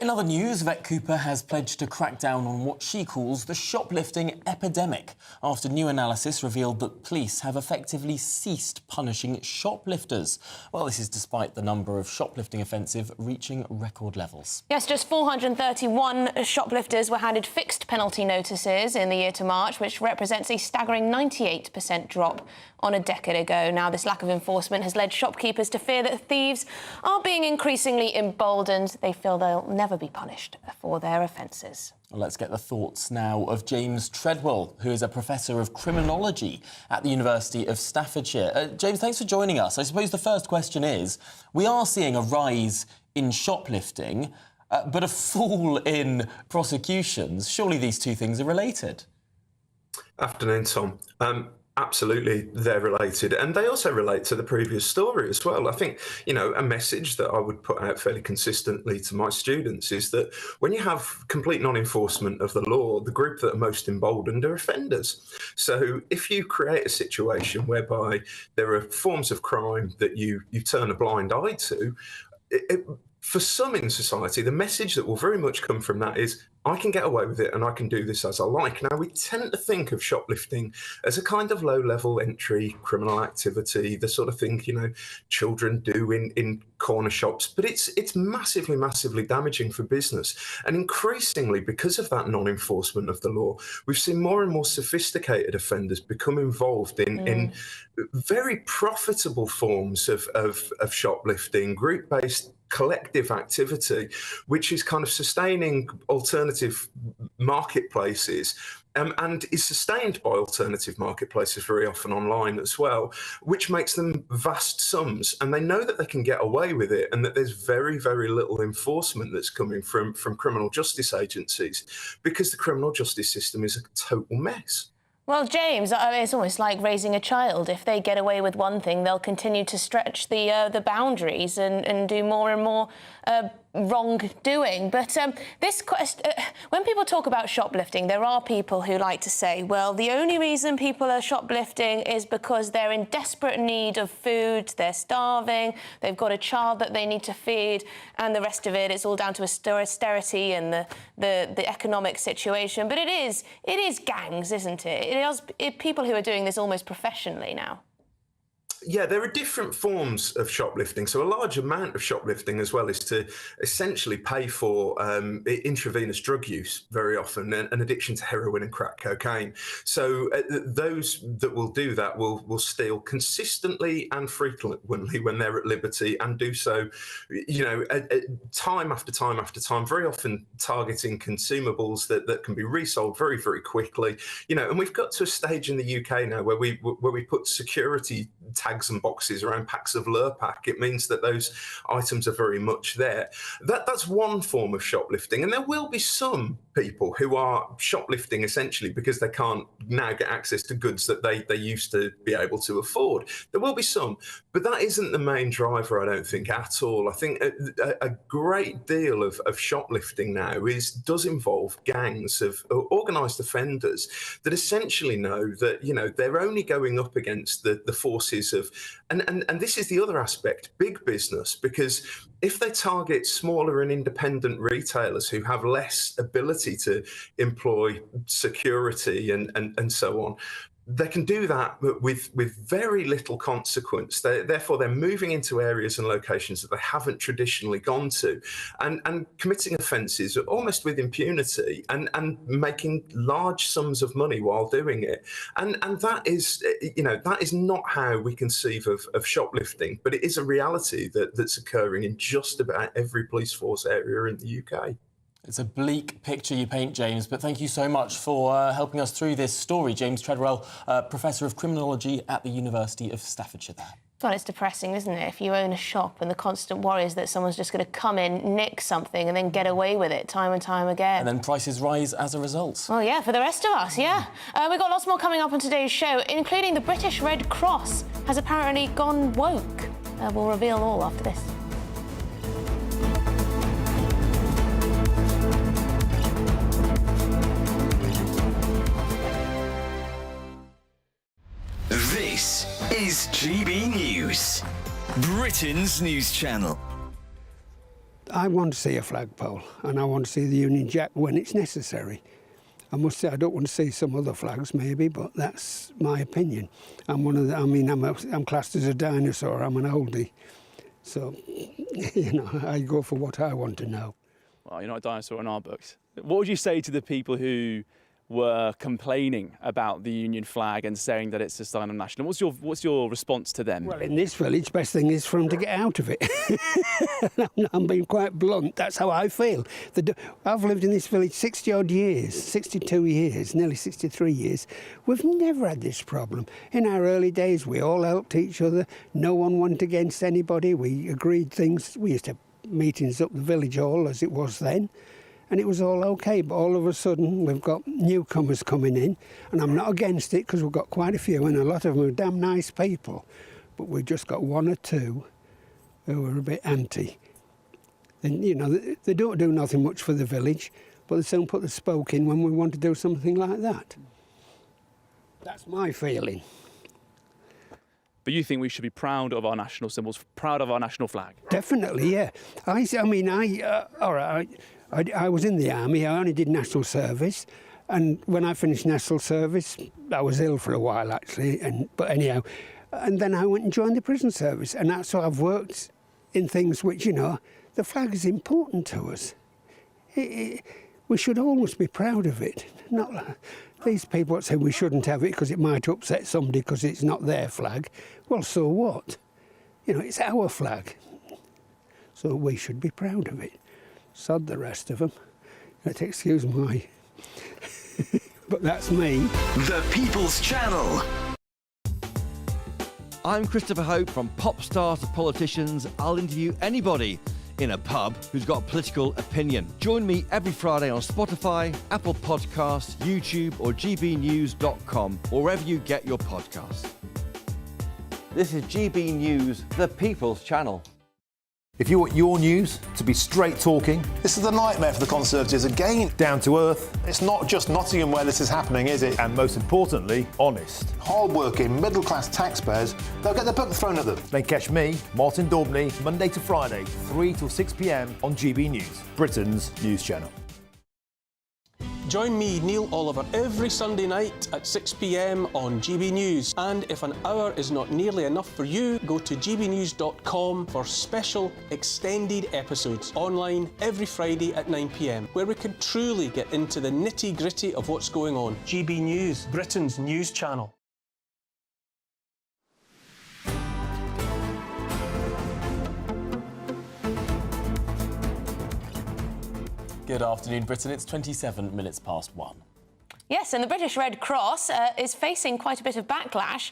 In other news, Vet Cooper has pledged to crack down on what she calls the shoplifting epidemic after new analysis revealed that police have effectively ceased punishing shoplifters. Well, this is despite the number of shoplifting offences reaching record levels. Yes, just 431 shoplifters were handed fixed penalty notices in the year to March, which represents a staggering 98% drop on a decade ago. Now, this lack of enforcement has led shopkeepers to fear that thieves are being increasingly emboldened. They feel they'll never be punished for their offences. Well, let's get the thoughts now of James Treadwell, who is a professor of criminology at the University of Staffordshire. James, thanks for joining us. I suppose the first question is, we are seeing a rise in shoplifting, but a fall in prosecutions. Surely these two things are related? Afternoon, Tom. Absolutely, they're related. And they also relate to the previous story as well. I think, you know, a message that I would put out fairly consistently to my students is that when you have complete non-enforcement of the law, the group that are most emboldened are offenders. So if you create a situation whereby there are forms of crime that you turn a blind eye to, for some in society, the message that will very much come from that is, I can get away with it and I can do this as I like. Now, we tend to think of shoplifting as a kind of low-level entry criminal activity, the sort of thing, you know, children do in corner shops. But it's massively, massively damaging for business. And increasingly, because of that non-enforcement of the law, we've seen more and more sophisticated offenders become involved in very profitable forms of shoplifting, group-based collective activity, which is kind of sustaining alternative marketplaces and is sustained by alternative marketplaces very often online as well, which makes them vast sums. And they know that they can get away with it and that there's very, very little enforcement that's coming from criminal justice agencies because the criminal justice system is a total mess. Well, James, it's almost like raising a child. If they get away with one thing, they'll continue to stretch the boundaries and do more and more wrongdoing. But when people talk about shoplifting, there are people who like to say, well, the only reason people are shoplifting is because they're in desperate need of food, they're starving, they've got a child that they need to feed, and the rest of it is all down to austerity and the economic situation. But it is gangs, isn't it? It is people who are doing this almost professionally now. Yeah, there are different forms of shoplifting. So a large amount of shoplifting as well is to essentially pay for intravenous drug use very often, and addiction to heroin and crack cocaine. So those that will do that will steal consistently and frequently when they're at liberty, and do so, you know, time after time after time, very often targeting consumables that can be resold very, very quickly. You know, and we've got to a stage in the UK now where we put security tags and boxes around packs of Lurpak. It means that those items are very much there. That's one form of shoplifting, and there will be some people who are shoplifting essentially because they can't now get access to goods that they used to be able to afford. There will be some, but that isn't the main driver, I don't think, at all. I think a great deal of shoplifting now does involve gangs of organised offenders that essentially know that, you know, they're only going up against the forces of, and this is the other aspect, big business, because if they target smaller and independent retailers who have less ability to employ security and so on, they can do that with very little consequence. Therefore, they're moving into areas and locations that they haven't traditionally gone to, and committing offences almost with impunity, and making large sums of money while doing it. And that is, you know, that is not how we conceive of shoplifting, but it is a reality that's occurring in just about every police force area in the UK. It's a bleak picture you paint, James, but thank you so much for helping us through this story. James Treadwell, Professor of Criminology at the University of Staffordshire there. Well, it's depressing, isn't it? If you own a shop and the constant worry is that someone's just going to come in, nick something and then get away with it time and time again. And then prices rise as a result. Well, yeah, for the rest of us, yeah. We've got lots more coming up on today's show, including the British Red Cross has apparently gone woke. We'll reveal all after this. This is GB News, Britain's news channel. I want to see a flagpole, and I want to see the Union Jack when it's necessary. I must say I don't want to see some other flags, maybe, but that's my opinion. I'm one of the. I mean, I'm classed as a dinosaur. I'm an oldie, so you know, I go for what I want to know. Well, you're not a dinosaur in our books. What would you say to the people who were complaining about the Union flag and saying that it's a sign of national? What's your response to them? Well, in this village, best thing is for them to get out of it. I'm being quite blunt. That's how I feel. I've lived in this village 60-odd years, 62 years, nearly 63 years. We've never had this problem. In our early days, we all helped each other. No one went against anybody. We agreed things. We used to have meetings up the village hall, as it was then. And it was all okay, but all of a sudden we've got newcomers coming in, and I'm not against it because we've got quite a few, and a lot of them are damn nice people, but we've just got one or two who are a bit anti. And you know, they don't do nothing much for the village, but they soon put the spoke in when we want to do something like that. That's my feeling. But you think we should be proud of our national symbols, proud of our national flag? Definitely, yeah. I was in the army. I only did national service, and when I finished national service, I was ill for a while actually. But anyhow, and then I went and joined the prison service, and that's so I've worked in things which, you know, the flag is important to us. We should always be proud of it. Not like these people that say we shouldn't have it because it might upset somebody because it's not their flag. Well, so what? You know, it's our flag, so we should be proud of it. Sod the rest of them. Excuse my... but that's me. The People's Channel. I'm Christopher Hope. From pop stars to politicians, I'll interview anybody in a pub who's got a political opinion. Join me every Friday on Spotify, Apple Podcasts, YouTube or gbnews.com, or wherever you get your podcasts. This is GB News, the People's Channel. If you want your news to be straight talking, this is a nightmare for the Conservatives again. Down to earth. It's not just Nottingham where this is happening, is it? And most importantly, honest. Hard-working, middle-class taxpayers, they'll get their book thrown at them. Then catch me, Martin Daubney, Monday to Friday, 3 till 6 p.m. on GB News, Britain's news channel. Join me, Neil Oliver, every Sunday night at 6 p.m. on GB News. And if an hour is not nearly enough for you, go to gbnews.com for special extended episodes online every Friday at 9 p.m, where we can truly get into the nitty-gritty of what's going on. GB News, Britain's news channel. Good afternoon, Britain. It's 27 minutes past 1. Yes, and the British Red Cross is facing quite a bit of backlash.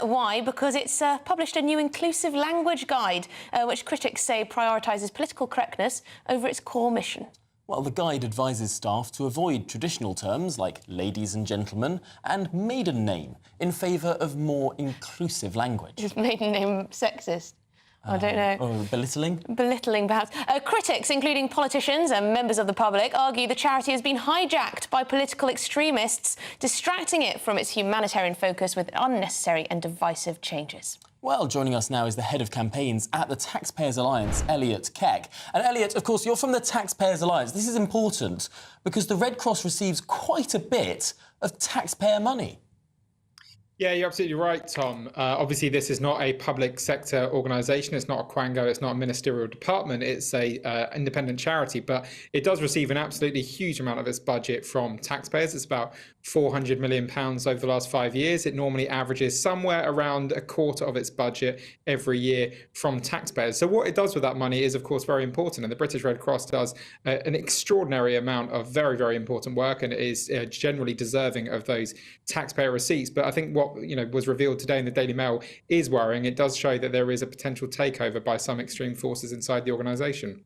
Why? Because it's published a new inclusive language guide, which critics say prioritises political correctness over its core mission. Well, the guide advises staff to avoid traditional terms like ladies and gentlemen and maiden name in favour of more inclusive language. Is maiden name sexist? I don't know. Or belittling? Belittling, perhaps. Critics, including politicians and members of the public, argue the charity has been hijacked by political extremists, distracting it from its humanitarian focus with unnecessary and divisive changes. Well, joining us now is the head of campaigns at the Taxpayers Alliance, Elliot Keck. And Elliot, of course, you're from the Taxpayers Alliance. This is important because the Red Cross receives quite a bit of taxpayer money. Yeah, you're absolutely right, Tom. Obviously, this is not a public sector organisation. It's not a quango. It's not a ministerial department. It's a independent charity, but it does receive an absolutely huge amount of its budget from taxpayers. It's about £400 million over the last 5 years. It normally averages somewhere around a quarter of its budget every year from taxpayers. So what it does with that money is, of course, very important. And the British Red Cross does an extraordinary amount of very, very important work, and it is generally deserving of those taxpayer receipts. But I think what was revealed today in the Daily Mail is worrying. It does show that there is a potential takeover by some extreme forces inside the organisation.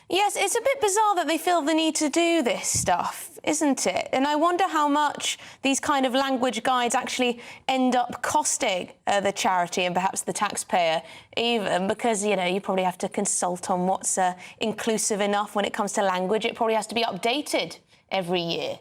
Yes, it's a bit bizarre that they feel the need to do this stuff, isn't it? And I wonder how much these kind of language guides actually end up costing the charity and perhaps the taxpayer even, because, you probably have to consult on what's inclusive enough when it comes to language. It probably has to be updated every year.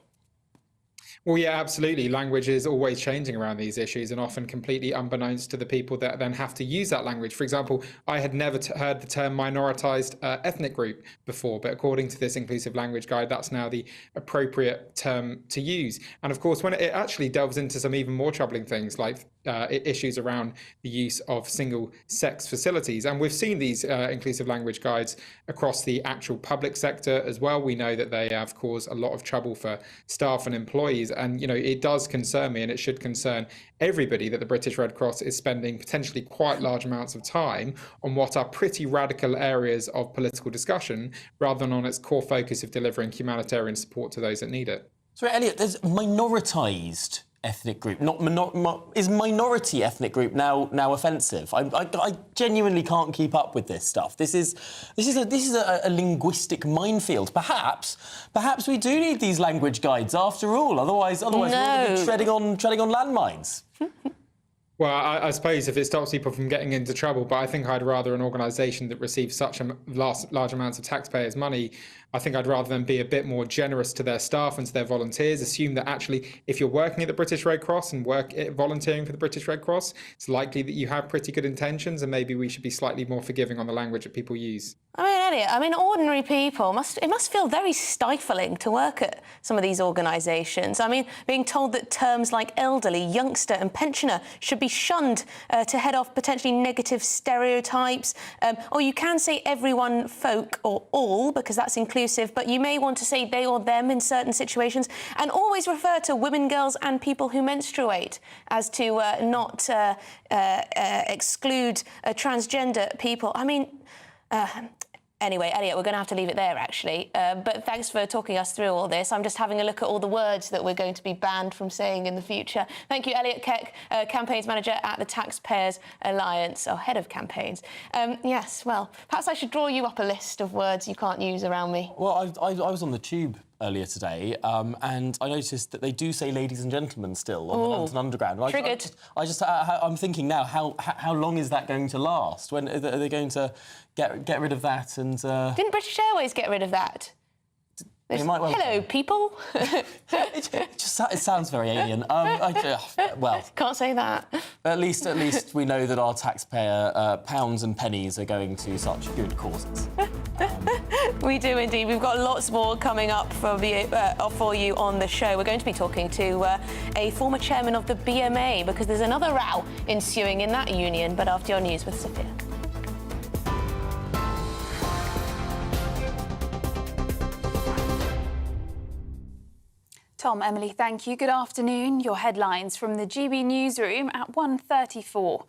Well, yeah, absolutely. Language is always changing around these issues and often completely unbeknownst to the people that then have to use that language. For example, I had never heard the term minoritized ethnic group before, but according to this inclusive language guide, that's now the appropriate term to use. And of course, when it actually delves into some even more troubling things like issues around the use of single-sex facilities. And we've seen these inclusive language guides across the actual public sector as well. We know that they have caused a lot of trouble for staff and employees. And, you know, it does concern me, and it should concern everybody, that the British Red Cross is spending potentially quite large amounts of time on what are pretty radical areas of political discussion, rather than on its core focus of delivering humanitarian support to those that need it. So, Elliot, there's minoritised ethnic group. Is minority ethnic group now offensive? I genuinely can't keep up with this stuff. This is a linguistic minefield. Perhaps we do need these language guides after all. Otherwise we're going to be treading on landmines. Well, I suppose if it stops people from getting into trouble, but I think I'd rather an organisation that receives such a large amounts of taxpayers' money, I think I'd rather them be a bit more generous to their staff and to their volunteers. Assume that actually, if you're working at the British Red Cross and volunteering for the British Red Cross, it's likely that you have pretty good intentions, and maybe we should be slightly more forgiving on the language that people use. I mean, Elliot, ordinary people, it must feel very stifling to work at some of these organisations. I mean, being told that terms like elderly, youngster and pensioner should be shunned to head off potentially negative stereotypes. Or you can say everyone, folk or all, because that's inclusive, but you may want to say they or them in certain situations, and always refer to women, girls and people who menstruate, as to not exclude transgender people. I mean... Anyway, Elliot, we're going to have to leave it there, actually. But thanks for talking us through all this. I'm just having a look at all the words that we're going to be banned from saying in the future. Thank you, Elliot Keck, Campaigns Manager at the Taxpayers Alliance, or Head of Campaigns. Yes, well, perhaps I should draw you up a list of words you can't use around me. Well, I was on the tube earlier today, and I noticed that they do say ladies and gentlemen still on the London Underground. Triggered. I'm thinking now, how long is that going to last? When are they going to get rid of that? And didn't British Airways get rid of that? Hello, people. it sounds very alien. Well, can't say that. At least we know that our taxpayer pounds and pennies are going to such good causes. We do indeed. We've got lots more coming up for you on the show. We're going to be talking to a former chairman of the BMA, because there's another row ensuing in that union. But after your news with Sophia. Tom, Emily, thank you. Good afternoon. Your headlines from the GB newsroom at 1:34.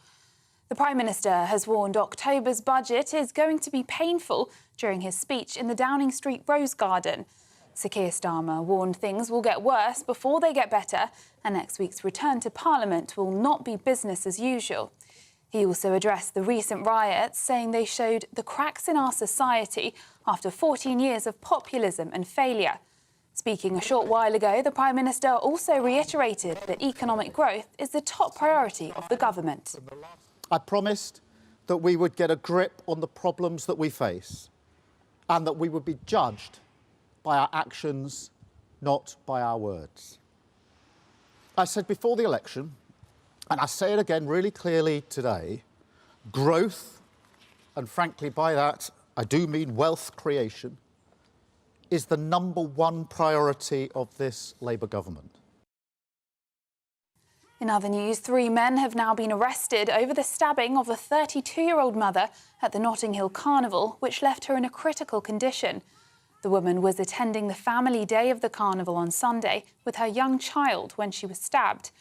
The Prime Minister has warned October's budget is going to be painful during his speech in the Downing Street Rose Garden. Sir Keir Starmer warned things will get worse before they get better, and next week's return to Parliament will not be business as usual. He also addressed the recent riots, saying they showed the cracks in our society after 14 years of populism and failure. Speaking a short while ago, the Prime Minister also reiterated that economic growth is the top priority of the government. I promised that we would get a grip on the problems that we face, and that we would be judged by our actions, not by our words. I said before the election, and I say it again really clearly today, growth, and frankly by that I do mean wealth creation, is the #1 priority of this Labour government. In other news, 3 men have now been arrested over the stabbing of a 32-year-old mother at the Notting Hill Carnival, which left her in a critical condition. The woman was attending the family day of the carnival on Sunday with her young child when she was stabbed.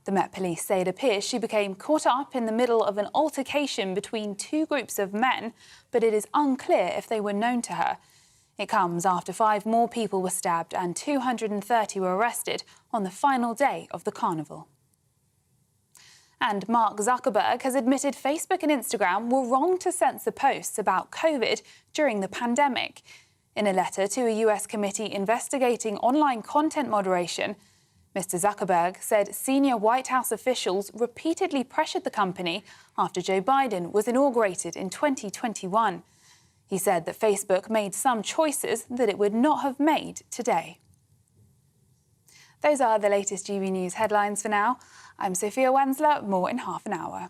The Met Police say it appears she became caught up in the middle of an altercation between 2 groups of men, but it is unclear if they were known to her. It comes after 5 more people were stabbed and 230 were arrested on the final day of the carnival. And Mark Zuckerberg has admitted Facebook and Instagram were wrong to censor posts about COVID during the pandemic. In a letter to a US committee investigating online content moderation, Mr. Zuckerberg said senior White House officials repeatedly pressured the company after Joe Biden was inaugurated in 2021. He said that Facebook made some choices that it would not have made today. Those are the latest GB News headlines for now. I'm Sophia Wensler, more in half an hour.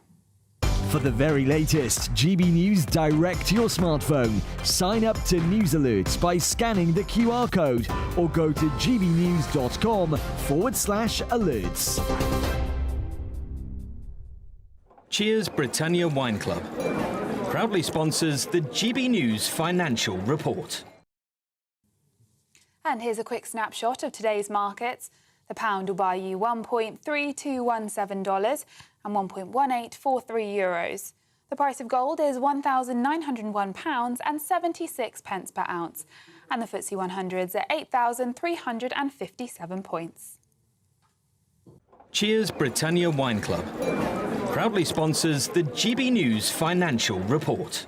For the very latest GB News direct to your smartphone, sign up to News Alerts by scanning the QR code or go to gbnews.com/alerts. Cheers Britannia Wine Club proudly sponsors the GB News Financial Report. And here's a quick snapshot of today's markets. The pound will buy you $1.3217 and €1.1843. The price of gold is £1,901 and 76 pence per ounce. And the FTSE 100's at 8,357 points. Cheers Britannia Wine Club proudly sponsors the GB News Financial Report.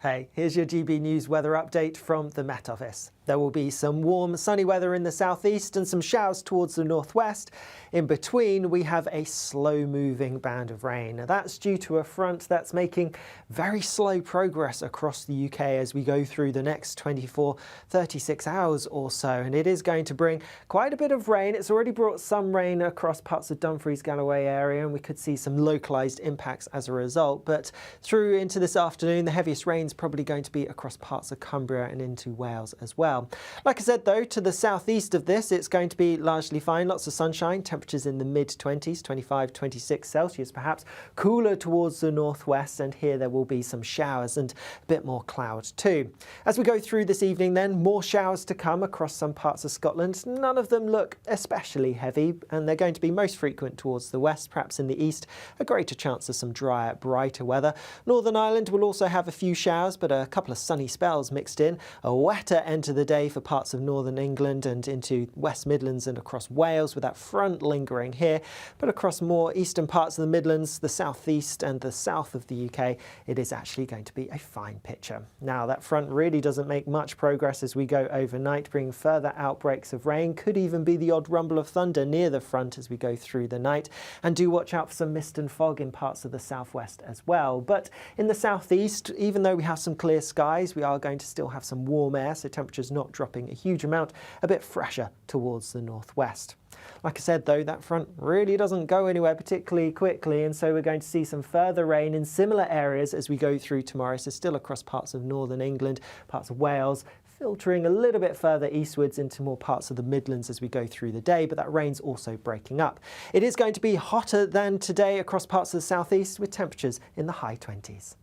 Hey, here's your GB News weather update from the Met Office. There will be some warm, sunny weather in the southeast and some showers towards the northwest. In between, we have a slow-moving band of rain. Now, that's due to a front that's making very slow progress across the UK as we go through the next 24, 36 hours or so. And it is going to bring quite a bit of rain. It's already brought some rain across parts of Dumfries, Galloway area, and we could see some localised impacts as a result. But through into this afternoon, the heaviest rain's probably going to be across parts of Cumbria and into Wales as well. Like I said, though, to the southeast of this, it's going to be largely fine. Lots of sunshine, temperatures in the mid-20s, 25, 26 Celsius, perhaps cooler towards the northwest. And here there will be some showers and a bit more cloud too. As we go through this evening, then, more showers to come across some parts of Scotland. None of them look especially heavy, and they're going to be most frequent towards the west, perhaps in the east. A greater chance of some drier, brighter weather. Northern Ireland will also have a few showers, but a couple of sunny spells mixed in. A wetter end to the day for parts of northern England and into West Midlands and across Wales, with that front lingering here. But across more eastern parts of the Midlands, the southeast and the south of the UK, it is actually going to be a fine picture. Now, that front really doesn't make much progress as we go overnight, bringing further outbreaks of rain. Could even be the odd rumble of thunder near the front as we go through the night. And do watch out for some mist and fog in parts of the southwest as well. But in the southeast, even though we have some clear skies, we are going to still have some warm air, so temperatures not dropping a huge amount, a bit fresher towards the northwest. Like I said, though, that front really doesn't go anywhere particularly quickly, and so we're going to see some further rain in similar areas as we go through tomorrow. So still across parts of northern England, parts of Wales, filtering a little bit further eastwards into more parts of the Midlands as we go through the day, but that rain's also breaking up. It is going to be hotter than today across parts of the southeast, with temperatures in the high 20s.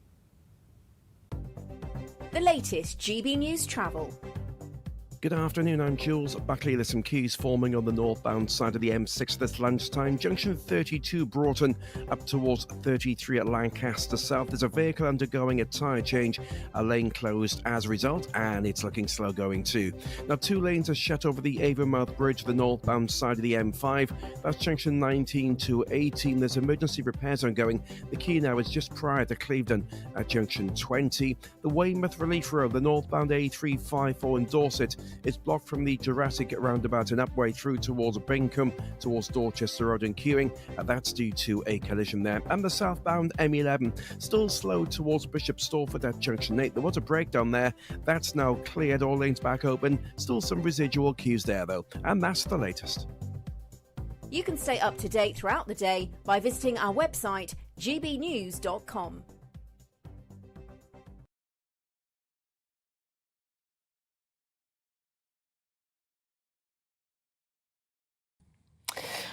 The latest GB News travel. Good afternoon, I'm Jules Buckley. There's some queues forming on the northbound side of the M6 this lunchtime. Junction 32 Broughton up towards 33 at Lancaster South. There's a vehicle undergoing a tyre change, a lane closed as a result, and it's looking slow going too. Now, 2 lanes are shut over the Avonmouth Bridge, the northbound side of the M5. That's junction 19 to 18. There's emergency repairs ongoing. The queue now is just prior to Clevedon at junction 20. The Weymouth Relief Road, the northbound A354 in Dorset, it's blocked from the Jurassic roundabout and upway through towards Bingham, towards Dorchester Road and queuing. That's due to a collision there. And the southbound M11 still slow towards Bishop Stortford at junction 8. There was a breakdown there. That's now cleared. All lanes back open. Still some residual queues there, though. And that's the latest. You can stay up to date throughout the day by visiting our website, gbnews.com.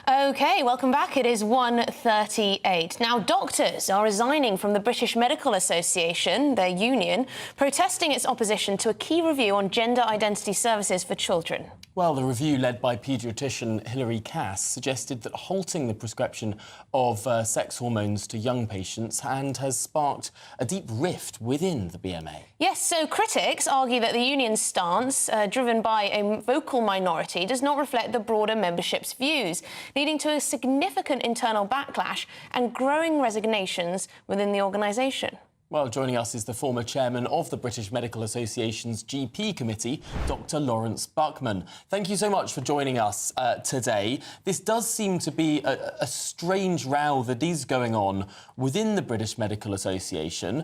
OK, welcome back. It is 1:38. Now, doctors are resigning from the British Medical Association, their union, protesting its opposition to a key review on gender identity services for children. Well, the review led by paediatrician Hilary Cass suggested that halting the prescription of sex hormones to young patients has sparked a deep rift within the BMA. Yes, so critics argue that the union's stance, driven by a vocal minority, does not reflect the broader membership's views, leading to a significant internal backlash and growing resignations within the organisation. Well, joining us is the former chairman of the British Medical Association's GP Committee, Dr. Lawrence Buckman. Thank you so much for joining us today. This does seem to be a strange row that is going on within the British Medical Association.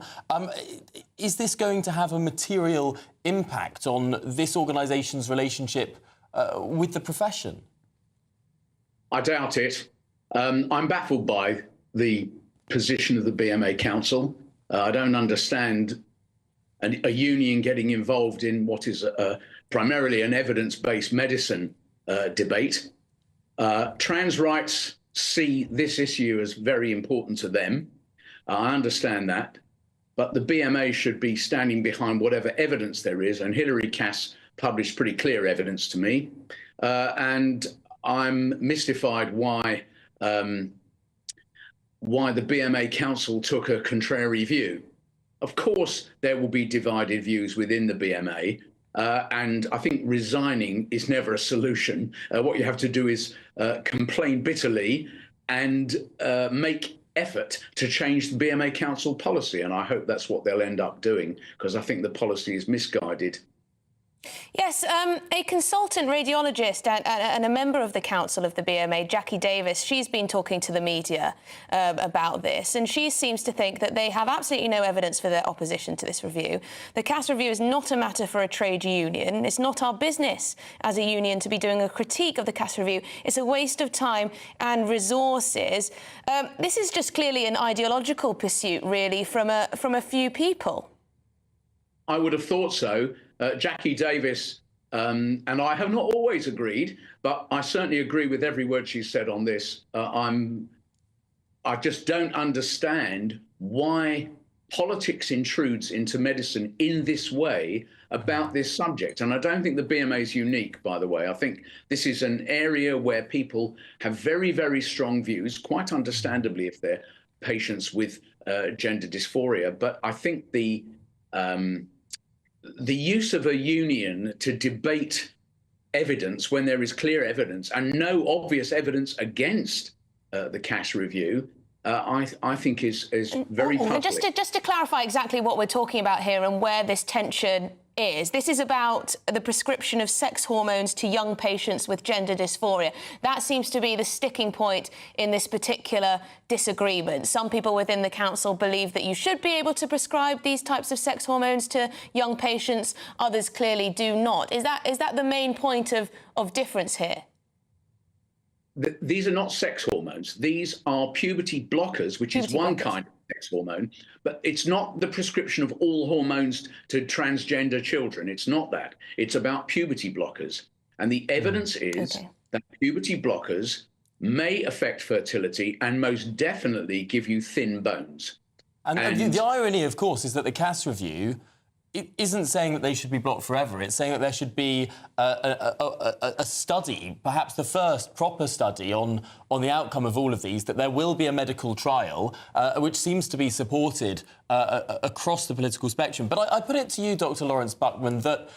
Is this going to have a material impact on this organisation's relationship with the profession? I doubt it. I'm baffled by the position of the BMA Council. I don't understand a union getting involved in what is primarily an evidence-based medicine debate. Trans rights see this issue as very important to them. I understand that. But the BMA should be standing behind whatever evidence there is. And Hilary Cass published pretty clear evidence to me. And I'm mystified why the BMA Council took a contrary view. Of course, there will be divided views within the BMA, and I think resigning is never a solution. What you have to do is complain bitterly and make effort to change the BMA Council policy, and I hope that's what they'll end up doing, because I think the policy is misguided. Yes, a consultant radiologist and a member of the council of the BMA, Jackie Davis, she's been talking to the media about this, and she seems to think that they have absolutely no evidence for their opposition to this review. The Cass review is not a matter for a trade union. It's not our business as a union to be doing a critique of the Cass review. It's a waste of time and resources. This is just clearly an ideological pursuit, really, from a few people. I would have thought so. Jackie Davis and I have not always agreed, but I certainly agree with every word she said on this. I just don't understand why politics intrudes into medicine in this way about this subject. And I don't think the BMA is unique, by the way. I think this is an area where people have very, very strong views, quite understandably if they're patients with gender dysphoria. But I think the use of a union to debate evidence when there is clear evidence and no obvious evidence against the Cass review, I think is very public. Just to clarify exactly what we're talking about here and where this tension is, this is about the prescription of sex hormones to young patients with gender dysphoria. That seems to be the sticking point in this particular disagreement. Some people within the council believe that you should be able to prescribe these types of sex hormones to young patients. Others clearly do not. Is that the main point of difference here? These are not sex hormones. These are puberty blockers, which is one kind of sex hormone, but it's not the prescription of all hormones to transgender children. It's not that. It's about puberty blockers. And the evidence is that puberty blockers may affect fertility and most definitely give you thin bones. And the irony, of course, is that the Cass review it isn't saying that they should be blocked forever. It's saying that there should be a study, perhaps the first proper study on the outcome of all of these, that there will be a medical trial, which seems to be supported across the political spectrum. But I put it to you, Dr. Lawrence Buckman, that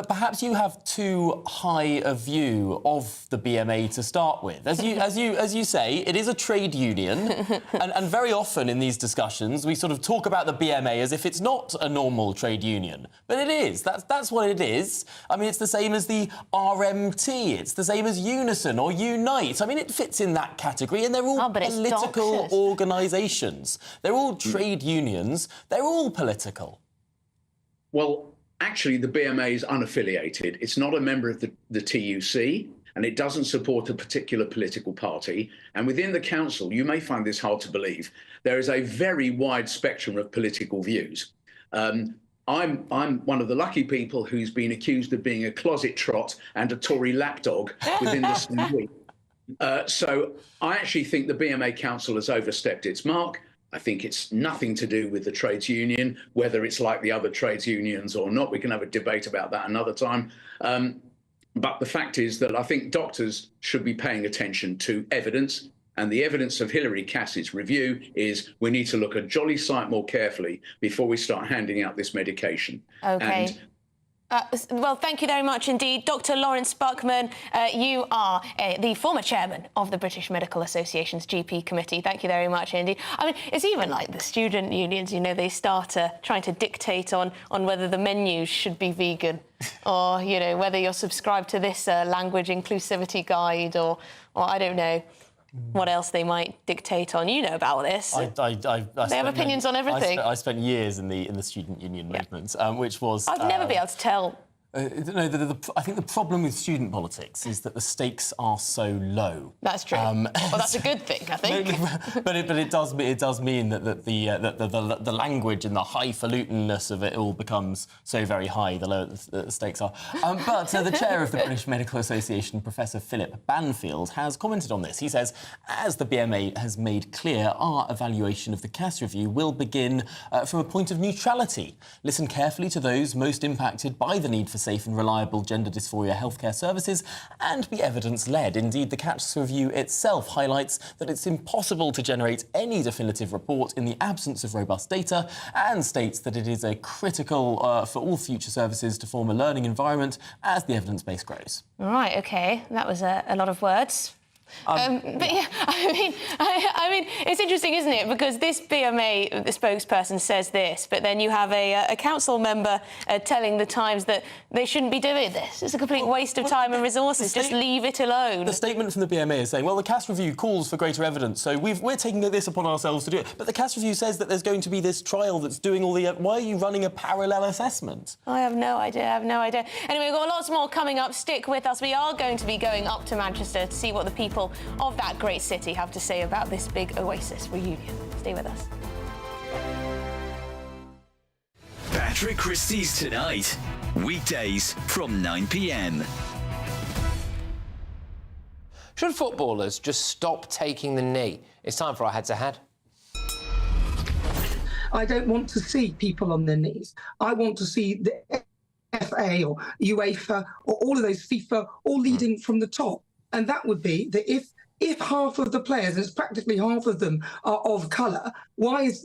perhaps you have too high a view of the BMA to start with. As you say, it is a trade union, and very often in these discussions we sort of talk about the BMA as if it's not a normal trade union, but it is. That's what it is. I mean, it's the same as the RMT. It's the same as Unison or Unite. I mean, it fits in that category, and they're all political organisations. They're all trade unions. They're all political. Well, actually, the BMA is unaffiliated. It's not a member of the TUC, and it doesn't support a particular political party. And within the council, you may find this hard to believe, there is a very wide spectrum of political views. I'm one of the lucky people who's been accused of being a closet trot and a Tory lapdog within the same week. So I actually think the BMA council has overstepped its mark. I think it's nothing to do with the trades union, whether it's like the other trades unions or not. We can have a debate about that another time. But the fact is that I think doctors should be paying attention to evidence. And the evidence of Hilary Cass's review is we need to look a jolly sight more carefully before we start handing out this medication. Okay. And Well, thank you very much indeed. Dr. Lawrence Buckman, you are the former chairman of the British Medical Association's GP committee. Thank you very much indeed. I mean, it's even like the student unions, you know, they start trying to dictate on whether the menus should be vegan or, you know, whether you're subscribed to this language inclusivity guide or I don't know what else they might dictate on. You know about this. They have opinions on everything. I spent years in the student union movement, which was... I'd never be able to tell. No, I think the problem with student politics is that the stakes are so low. That's true. Well, that's a good thing, I think. but it does mean that the language and the highfalutenness of it all becomes so very high, the lower the stakes are. But the chair of the British Medical Association, Professor Philip Banfield, has commented on this. He says, as the BMA has made clear, our evaluation of the CAS review will begin from a point of neutrality. Listen carefully to those most impacted by the need for safe and reliable gender dysphoria healthcare services and be evidence-led. Indeed, the CAS review itself highlights that it's impossible to generate any definitive report in the absence of robust data and states that it is a critical for all future services to form a learning environment as the evidence base grows. Right, OK, that was a lot of words. But yeah, I mean, it's interesting, isn't it? Because this BMA spokesperson says this, but then you have a council member telling the Times that they shouldn't be doing this. It's a complete waste of time and resources. Just leave it alone. The statement from the BMA is saying, well, the CAS review calls for greater evidence, so we're taking this upon ourselves to do it. But the CAS review says that there's going to be this trial that's doing all the... Why are you running a parallel assessment? I have no idea. Anyway, we've got lots more coming up. Stick with us. We are going to be going up to Manchester to see what the people of that great city have to say about this big Oasis reunion. Stay with us. Patrick Christie's Tonight, weekdays from 9 p.m. Should footballers just stop taking the knee? It's time for our head-to-head. I don't want to see people on their knees. I want to see the FA or UEFA or all of those FIFA all leading from the top. And that would be that if half of the players, and it's practically half of them, are of colour, why is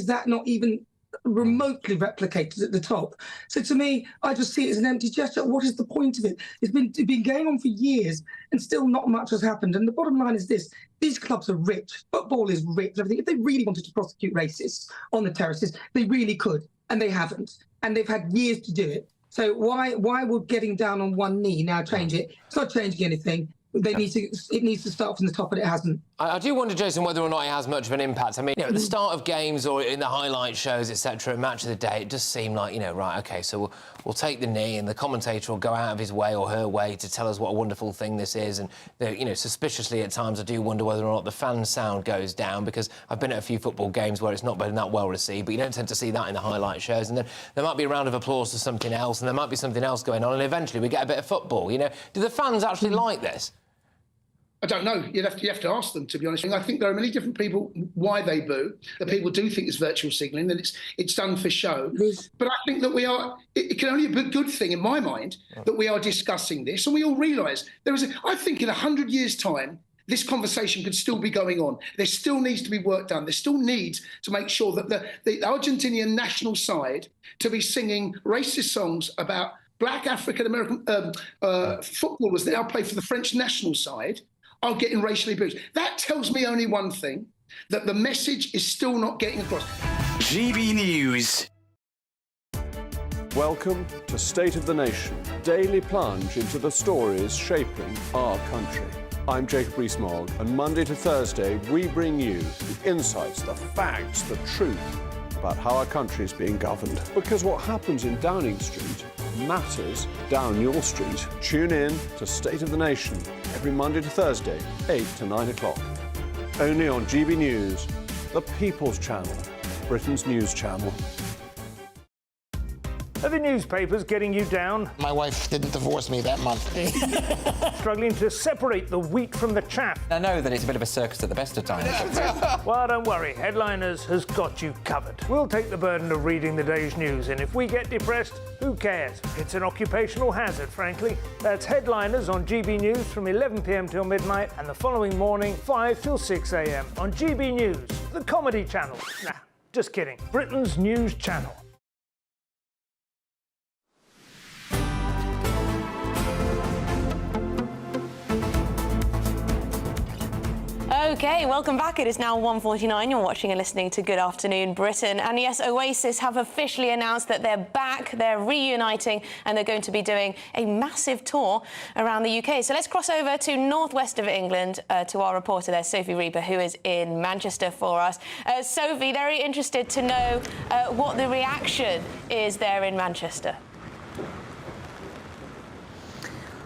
that not even remotely replicated at the top? So to me, I just see it as an empty gesture. What is the point of it? It's been going on for years and still not much has happened. And the bottom line is this: these clubs are rich. Football is rich. Everything. If they really wanted to prosecute racists on the terraces, they really could, and they haven't. And they've had years to do it. So why would getting down on one knee now change it? It's not changing anything. It needs to start from the top, and it hasn't. I do wonder, Jason, whether or not it has much of an impact. I mean, at the start of games or in the highlight shows, etc., match of the day, it just seemed like, right, OK, so we'll take the knee and the commentator will go out of his way or her way to tell us what a wonderful thing this is. And, suspiciously at times I do wonder whether or not the fan sound goes down, because I've been at a few football games where it's not been that well received, but you don't tend to see that in the highlight shows. And then there might be a round of applause to something else, and there might be something else going on, and eventually we get a bit of football. Do the fans actually like this? I don't know. You have to ask them, to be honest. I think there are many different people why they boo. That people do think it's virtual signalling, that it's done for show. But I think that it can only be a good thing in my mind that we are discussing this, and we all realise I think in 100 years' time, this conversation could still be going on. There still needs to be work done. There still needs to make sure that the Argentinian national side to be singing racist songs about black African-American footballers that now play for the French national side are getting racially abused. That tells me only one thing, that the message is still not getting across. GB News. Welcome to State of the Nation, daily plunge into the stories shaping our country. I'm Jacob Rees-Mogg, and Monday to Thursday we bring you the insights, the facts, the truth about how our country is being governed. Because what happens in Downing Street matters down your street. Tune in to State of the Nation every Monday to Thursday, 8 to 9 o'clock. Only on GB News, the People's Channel, Britain's news channel. Are the newspapers getting you down? My wife didn't divorce me that month. Struggling to separate the wheat from the chaff? I know that it's a bit of a circus at the best of times. Well, don't worry. Headliners has got you covered. We'll take the burden of reading the day's news, and if we get depressed, who cares? It's an occupational hazard, frankly. That's Headliners on GB News from 11 p.m. till midnight, and the following morning, 5 till 6 a.m. on GB News, the comedy channel. Nah, just kidding. Britain's news channel. OK, welcome back. It is now 1:49. You're watching and listening to Good Afternoon Britain. And yes, Oasis have officially announced that they're back, they're reuniting, and they're going to be doing a massive tour around the UK. So let's cross over to northwest of England to our reporter there, Sophie Reaper, who is in Manchester for us. Sophie, very interested to know what the reaction is there in Manchester.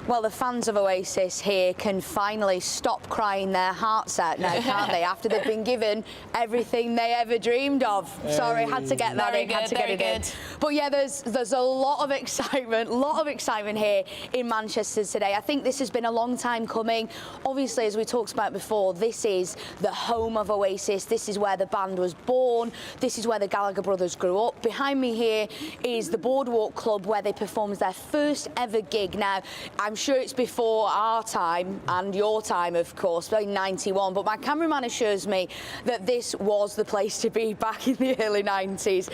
Well, the fans of Oasis here can finally stop crying their hearts out now, can't they? After they've been given everything they ever dreamed of. Sorry, had to get that in, had to get it in. But yeah, there's a lot of excitement here in Manchester today. I think this has been a long time coming. Obviously, as we talked about before, this is the home of Oasis. This is where the band was born. This is where the Gallagher brothers grew up. Behind me here is the Boardwalk Club, where they performed their first ever gig. Now, I'm sure it's before our time and your time, of course, in '91, but my cameraman assures me that this was the place to be back in the early '90s.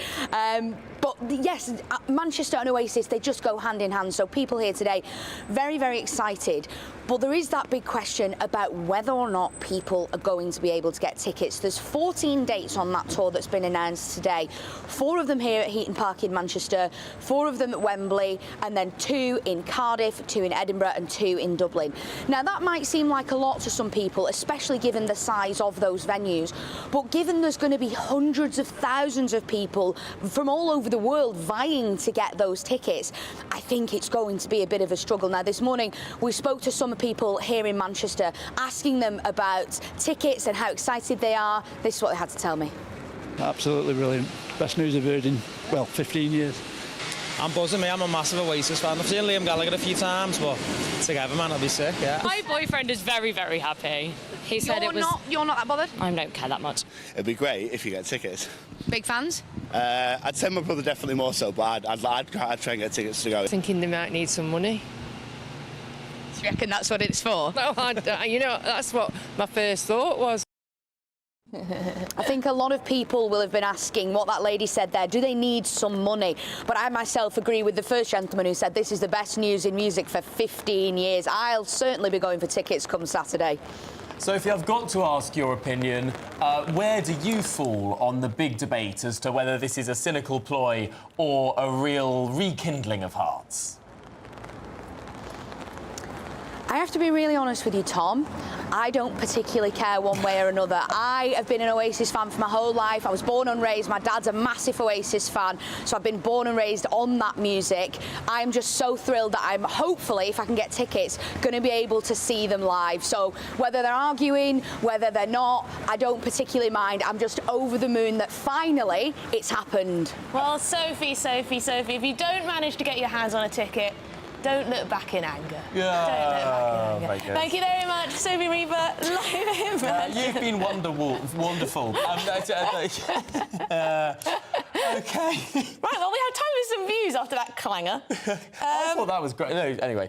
But yes, Manchester and Oasis, they just go hand in hand. So people here today, very, very excited. But there is that big question about whether or not people are going to be able to get tickets. There's 14 dates on that tour that's been announced today. 4 of them here at Heaton Park in Manchester, 4 of them at Wembley, and then 2 in Cardiff, 2 in Edinburgh and 2 in Dublin. Now, that might seem like a lot to some people, especially given the size of those venues. But given there's going to be hundreds of thousands of people from all over the world vying to get those tickets, I think it's going to be a bit of a struggle. Now, this morning we spoke to some people here in Manchester, asking them about tickets and how excited they are. This is what they had to tell me. Absolutely brilliant. Best news I've heard in, well, 15 years. I'm buzzing, me. I'm a massive Oasis fan. I've seen Liam Gallagher a few times, but together, man, I'll be sick, yeah. My boyfriend is very, very happy. He said it was... You're not that bothered? I don't care that much. It'd be great if you get tickets. Big fans? I'd say my brother definitely more so, but I'd try and get tickets to go. Thinking they might need some money. Do you reckon that's what it's for? No, you know, that's what my first thought was. I think a lot of people will have been asking what that lady said there. Do they need some money? But I myself agree with the first gentleman who said this is the best news in music for 15 years. I'll certainly be going for tickets come Saturday. Sophie, I've got to ask your opinion. Where do you fall on the big debate as to whether this is a cynical ploy or a real rekindling of hearts? I have to be really honest with you, Tom. I don't particularly care one way or another. I have been an Oasis fan for my whole life. I was born and raised. My dad's a massive Oasis fan, so I've been born and raised on that music. I'm just so thrilled that I'm hopefully, if I can get tickets, going to be able to see them live. So whether they're arguing, whether they're not, I don't particularly mind. I'm just over the moon that finally it's happened. Well, Sophie, if you don't manage to get your hands on a ticket, don't look back in anger. Yeah. Don't look back in anger. Very Thank you very much, Sophie Reaper, live in Manchester. You've been wonderful. OK. Right, well, we have time for some views after that clanger. I thought that was great. No, anyway.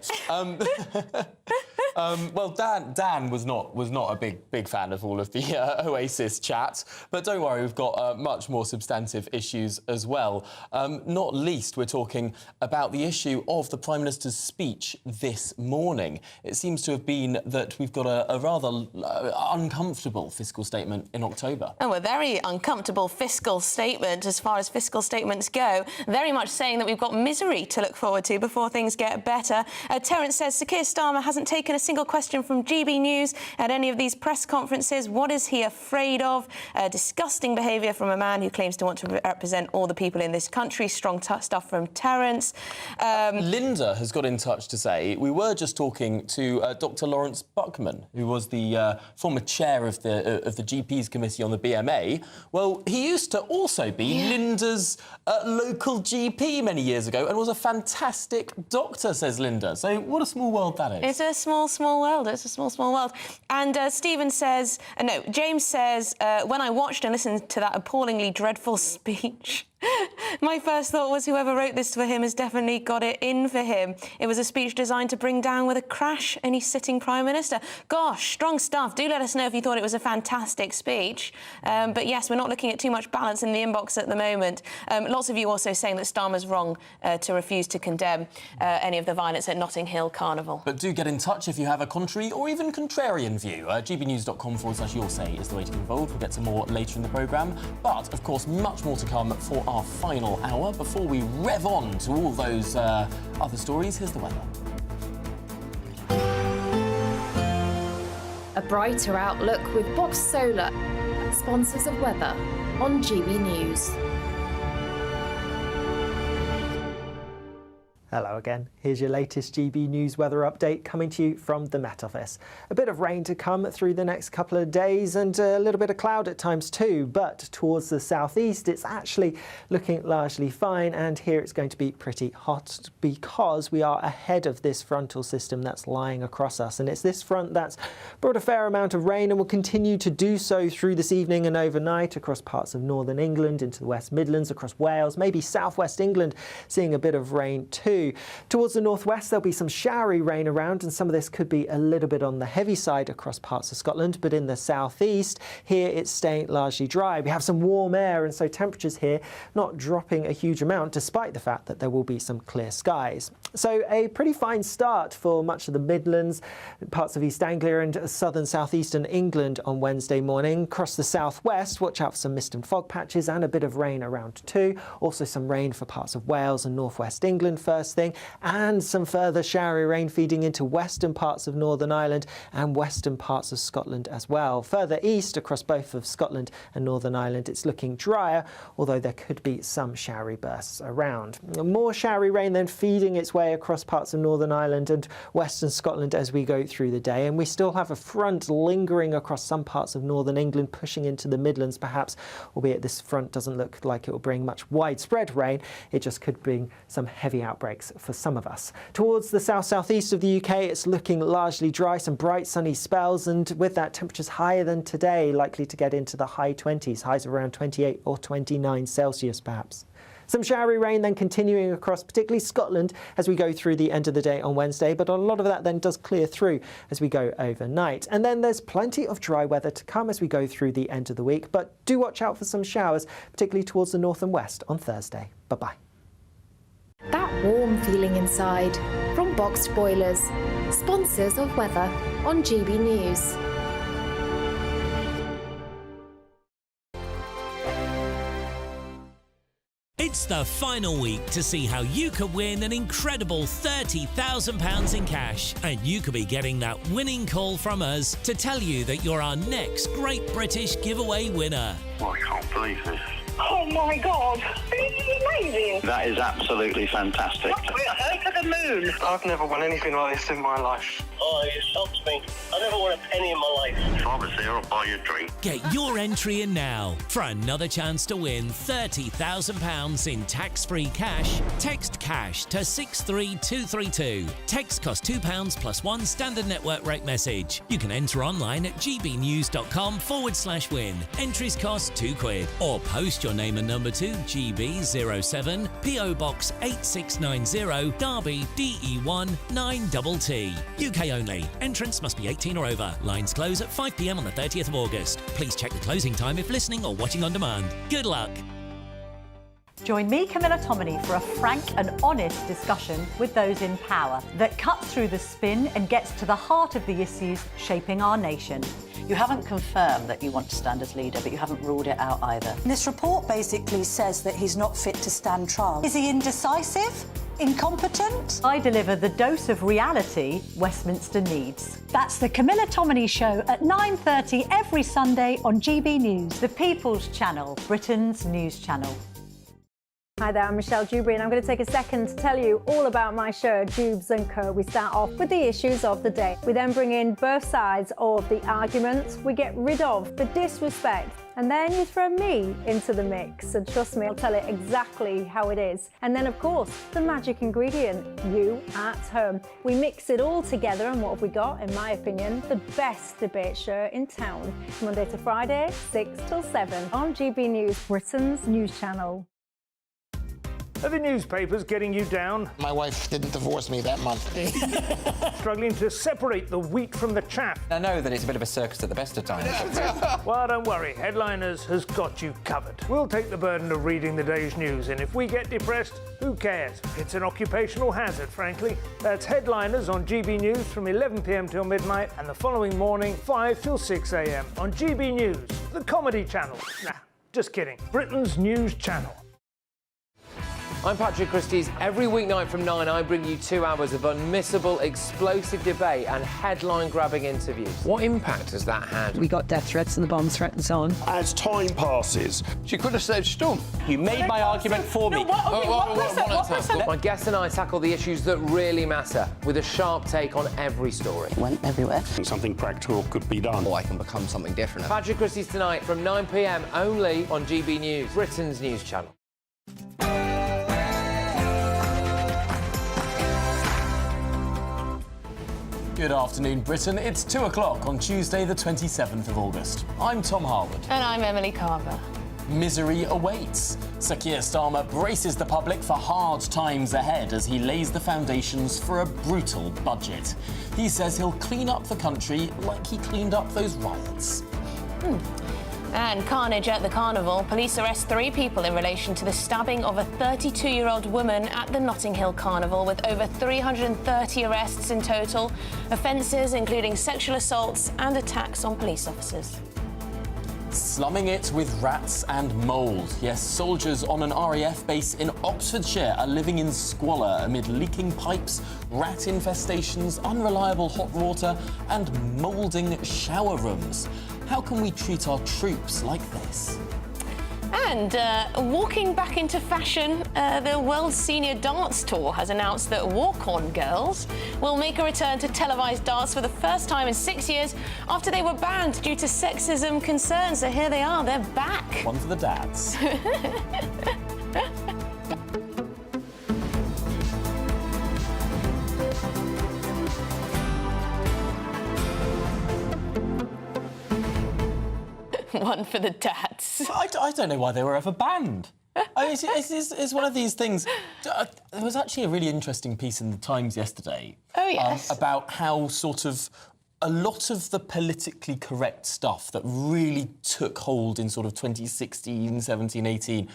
Well, Dan was not a big fan of all of the Oasis chat, but don't worry, we've got much more substantive issues as well. Not least, we're talking about the issue of the Prime Minister's speech this morning. It seems to have been that we've got a rather uncomfortable fiscal statement in October. Oh, a very uncomfortable fiscal statement as far as fiscal statements go. Very much saying that we've got misery to look forward to before things get better. Terence says Sir Keir Starmer hasn't taken a single question from GB News at any of these press conferences. What is he afraid of? Disgusting behaviour from a man who claims to want to represent all the people in this country. Strong stuff from Terence. Linda has got in touch to say we were just talking to Dr. Lawrence Buckman, who was the former chair of the GPs committee on the BMA. Well, he used to also be Linda's local GP many years ago and was a fantastic doctor, says Linda. So what a small world that is. It's a small world. It's a small world. And Stephen says, James says, when I watched and listened to that appallingly dreadful speech, My first thought was whoever wrote this for him has definitely got it in for him. It was a speech designed to bring down with a crash any sitting Prime Minister. Gosh, strong stuff. Do let us know if you thought it was a fantastic speech. But yes, we're not looking at too much balance in the inbox at the moment. Lots of you also saying that Starmer's wrong to refuse to condemn any of the violence at Notting Hill Carnival. But do get in touch if you have a contrary or even contrarian view. gbnews.com/your say is the way to get involved. We'll get to more later in the programme. But, of course, much more to come for our final hour. Before we rev on to all those other stories, here's the weather. A brighter outlook with Box Solar, sponsors of weather on GB News. Hello again. Here's your latest GB News weather update coming to you from the Met Office. A bit of rain to come through the next couple of days and a little bit of cloud at times too, but towards the southeast it's actually looking largely fine, and here it's going to be pretty hot because we are ahead of this frontal system that's lying across us, and it's this front that's brought a fair amount of rain and will continue to do so through this evening and overnight across parts of northern England, into the West Midlands, across Wales, maybe southwest England seeing a bit of rain too. Towards the northwest there'll be some showery rain around, and some of this could be a little bit on the heavy side across parts of Scotland, but in the southeast here it's staying largely dry. We have some warm air, and so temperatures here not dropping a huge amount despite the fact that there will be some clear skies. So a pretty fine start for much of the Midlands, parts of East Anglia and southern southeastern England on Wednesday morning. Across the southwest, watch out for some mist and fog patches and a bit of rain around too. Also some rain for parts of Wales and northwest England first thing, and some further showery rain feeding into western parts of Northern Ireland and western parts of Scotland as well. Further east across both of Scotland and Northern Ireland it's looking drier, although there could be some showery bursts around. More showery rain then feeding its way across parts of Northern Ireland and western Scotland as we go through the day, and we still have a front lingering across some parts of northern England, pushing into the Midlands perhaps, albeit this front doesn't look like it will bring much widespread rain. It just could bring some heavy outbreaks for some of us. Towards the south-southeast of the UK it's looking largely dry, some bright sunny spells, and with that temperatures higher than today, likely to get into the high 20s, highs around 28 or 29 Celsius perhaps. Some showery rain then continuing across particularly Scotland as we go through the end of the day on Wednesday, but a lot of that then does clear through as we go overnight. And then there's plenty of dry weather to come as we go through the end of the week, but do watch out for some showers, particularly towards the north and west on Thursday. Bye-bye. That warm feeling inside from Boxed Boilers, sponsors of weather on GB News. It's the final week to see how you could win an incredible £30,000 in cash, and you could be getting that winning call from us to tell you that you're our next Great British Giveaway winner. I can't believe this. Oh my God, this is amazing. That is absolutely fantastic. We're over the moon. I've never won anything like this in my life. Oh, you shocked me. I never won a penny in my life. If I was there, I'd buy you a drink. Get your entry in now for another chance to win £30,000 in tax-free cash. Text cash to 63232. Text costs £2 plus one standard network rate message. You can enter online at gbnews.com/win. Entries cost £2, or post your name and number to GB07 PO Box 8690 Derby DE1 9TT. UK only. Entrance must be 18 or over. Lines close at 5 p.m. on the 30th of August. Please check the closing time if listening or watching on demand. Good luck. Join me, Camilla Tominey, for a frank and honest discussion with those in power that cuts through the spin and gets to the heart of the issues shaping our nation. You haven't confirmed that you want to stand as leader, but you haven't ruled it out either. This report basically says that he's not fit to stand trial. Is he indecisive? Incompetent? I deliver the dose of reality Westminster needs. That's the Camilla Tominey Show at 9:30 every Sunday on GB News. The People's Channel, Britain's news channel. Hi there, I'm Michelle Dewberry, and I'm going to take a second to tell you all about my show, Dubes & Co. We start off with the issues of the day. We then bring in both sides of the arguments. We get rid of the disrespect, and then you throw me into the mix. And trust me, I'll tell it exactly how it is. And then, of course, the magic ingredient, you at home. We mix it all together, and what have we got? In my opinion, the best debate show in town. Monday to Friday, 6 till 7 on GB News, Britain's news channel. Are the newspapers getting you down? My wife didn't divorce me that month. Struggling to separate the wheat from the chaff? I know that it's a bit of a circus at the best of times. Well, don't worry, Headliners has got you covered. We'll take the burden of reading the day's news, and if we get depressed, who cares? It's an occupational hazard, frankly. That's Headliners on GB News from 11 p.m. till midnight, and the following morning, 5 till 6 a.m. on GB News, the comedy channel. Nah, just kidding. Britain's news channel. I'm Patrick Christie's. Every weeknight from 9, I bring you 2 hours of unmissable, explosive debate and headline-grabbing interviews. What impact has that had? We got death threats and the bomb threat and so on. As time passes, She could have said stump. You made my argument for me. My guest and I tackle the issues that really matter with a sharp take on every story. Went everywhere. something practical could be done. Or I can become something different. Patrick Christie's tonight from 9 p.m. only on GB News, Britain's news channel. Good afternoon, Britain. It's 2 o'clock on Tuesday, the 27th of August. I'm Tom Harwood. And I'm Emily Carver. Misery awaits. Sir Keir Starmer braces the public for hard times ahead as he lays the foundations for a brutal budget. He says he'll clean up the country like he cleaned up those riots. And carnage at the Carnival. Police arrest 3 people in relation to the stabbing of a 32-year-old woman at the Notting Hill Carnival, with over 330 arrests in total. Offences including sexual assaults and attacks on police officers. Slumming it with rats and mould. Yes, soldiers on an RAF base in Oxfordshire are living in squalor amid leaking pipes, rat infestations, unreliable hot water and moulding shower rooms. How can we treat our troops like this? And walking back into fashion, the World Senior Darts Tour has announced that walk-on girls will make a return to televised darts for the first time in 6 years after they were banned due to sexism concerns. So here they are, they're back. One for the dads. One for the dads. I don't know why they were ever banned. It's one of these things. There was actually a really interesting piece in the Times yesterday. Oh, yes. About how sort of a lot of the politically correct stuff that really took hold in sort of 2016, 17, 18,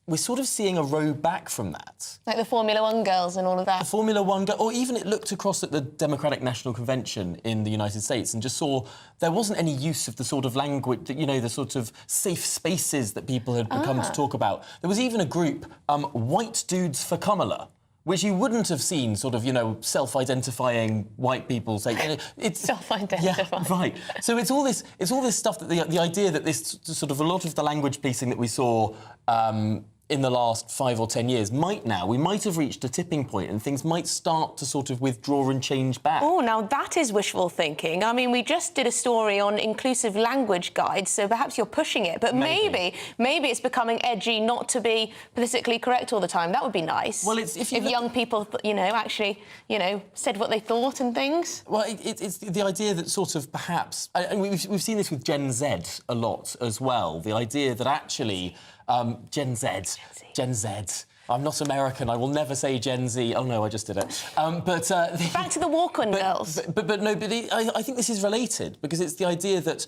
we're sort of seeing a row back from that. Like the Formula 1 girls and all of that. The Formula 1 girl, or even it looked across at the Democratic National Convention in the United States and just saw there wasn't any use of the sort of language, that, you know, the sort of safe spaces that people had become to talk about. There was even a group, White Dudes for Kamala, which you wouldn't have seen sort of, you know, self-identifying white people say. You know, it's self-identifying. Yeah, right. So it's all this stuff that the idea that this sort of a lot of the language policing that we saw in the last 5 or 10 years we might have reached a tipping point and things might start to sort of withdraw and change back. Oh, now that is wishful thinking. I mean, we just did a story on inclusive language guides, so perhaps you're pushing it, but maybe it's becoming edgy not to be politically correct all the time. That would be nice. Well, it's if young people, actually, said what they thought and things. Well, it's the idea that sort of perhaps, and we've seen this with Gen Z a lot as well, the idea that actually Gen Z. I'm not American. I will never say Gen Z. Oh no, I just did it. Back to the walk-on girls. I think this is related because it's the idea that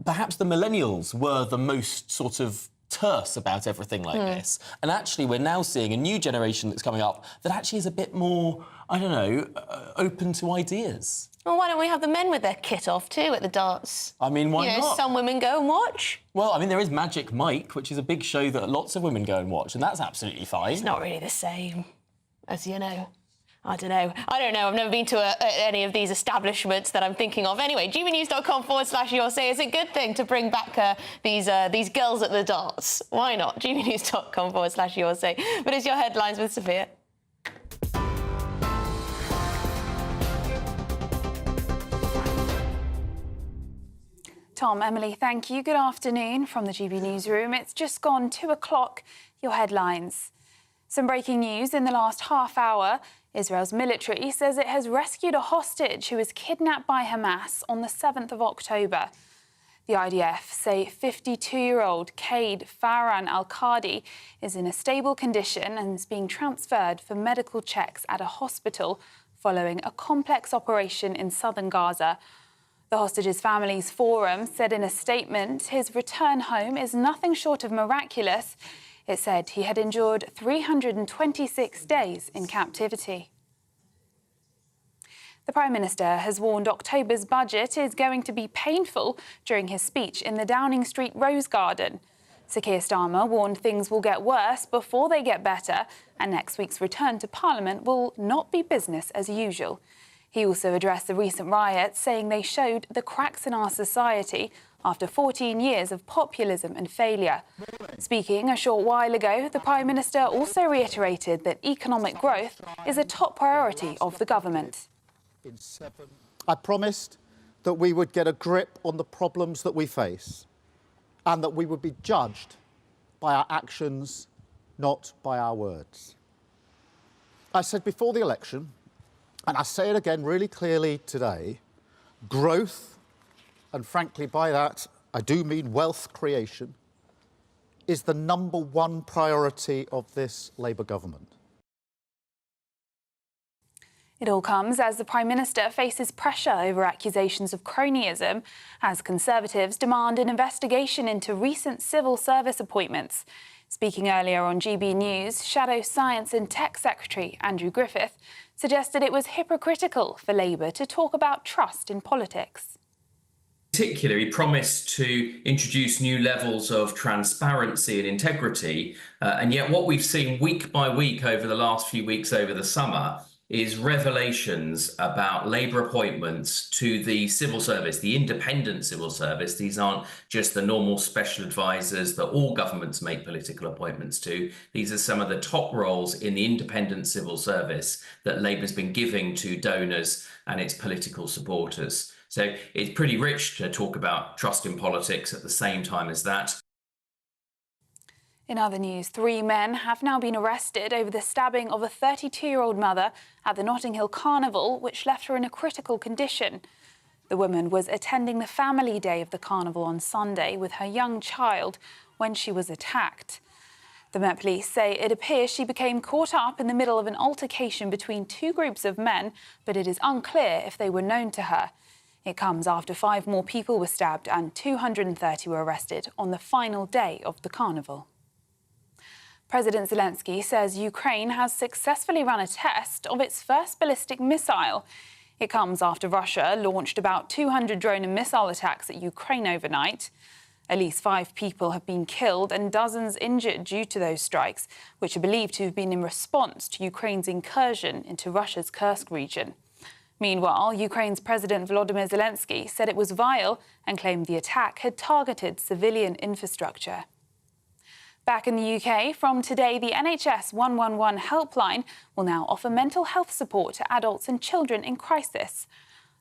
perhaps the millennials were the most sort of terse about everything like this, and actually we're now seeing a new generation that's coming up that actually is a bit more, I don't know, open to ideas. Well, why don't we have the men with their kit off too at the darts? I mean, why not? Some women go and watch. Well, I mean, there is Magic Mike, which is a big show that lots of women go and watch, and that's absolutely fine. It's not really the same as, I don't know. I've never been to any of these establishments that I'm thinking of. Anyway, gbnews.com/your say is a good thing to bring back these girls at the darts. Why not? gbnews.com/your say. But it's your headlines with Sophia. Tom, Emily, thank you. Good afternoon from the GB newsroom. It's just gone 2 o'clock. Your headlines. Some breaking news in the last half hour. Israel's military says it has rescued a hostage who was kidnapped by Hamas on the 7th of October. The IDF say 52-year-old Cade Farhan Al-Qadi is in a stable condition and is being transferred for medical checks at a hospital following a complex operation in southern Gaza. The hostages' families forum said in a statement his return home is nothing short of miraculous. It said he had endured 326 days in captivity. The Prime Minister has warned October's budget is going to be painful during his speech in the Downing Street Rose Garden. Sir Keir Starmer warned things will get worse before they get better, and next week's return to Parliament will not be business as usual. He also addressed the recent riots, saying they showed the cracks in our society after 14 years of populism and failure. Speaking a short while ago, the Prime Minister also reiterated that economic growth is a top priority of the government. I promised that we would get a grip on the problems that we face and that we would be judged by our actions, not by our words. I said before the election, and I say it again really clearly today, growth, and frankly by that I do mean wealth creation, is the #1 priority of this Labour government. It all comes as the Prime Minister faces pressure over accusations of cronyism as Conservatives demand an investigation into recent civil service appointments. Speaking earlier on GB News, Shadow Science and Tech Secretary Andrew Griffith suggested it was hypocritical for Labour to talk about trust in politics. In particular, he promised to introduce new levels of transparency and integrity, and yet what we've seen week by week over the last few weeks over the summer is revelations about Labour appointments to the civil service, the independent civil service. These aren't just the normal special advisors that all governments make political appointments to. These are some of the top roles in the independent civil service that Labour's been giving to donors and its political supporters. So it's pretty rich to talk about trust in politics at the same time as that. In other news, 3 men have now been arrested over the stabbing of a 32-year-old mother at the Notting Hill Carnival, which left her in a critical condition. The woman was attending the family day of the carnival on Sunday with her young child when she was attacked. The Met Police say it appears she became caught up in the middle of an altercation between 2 groups of men, but it is unclear if they were known to her. It comes after 5 more people were stabbed and 230 were arrested on the final day of the carnival. President Zelensky says Ukraine has successfully run a test of its first ballistic missile. It comes after Russia launched about 200 drone and missile attacks at Ukraine overnight. At least 5 people have been killed and dozens injured due to those strikes, which are believed to have been in response to Ukraine's incursion into Russia's Kursk region. Meanwhile, Ukraine's President Volodymyr Zelensky said it was vile and claimed the attack had targeted civilian infrastructure. Back in the UK, from today, the NHS 111 helpline will now offer mental health support to adults and children in crisis.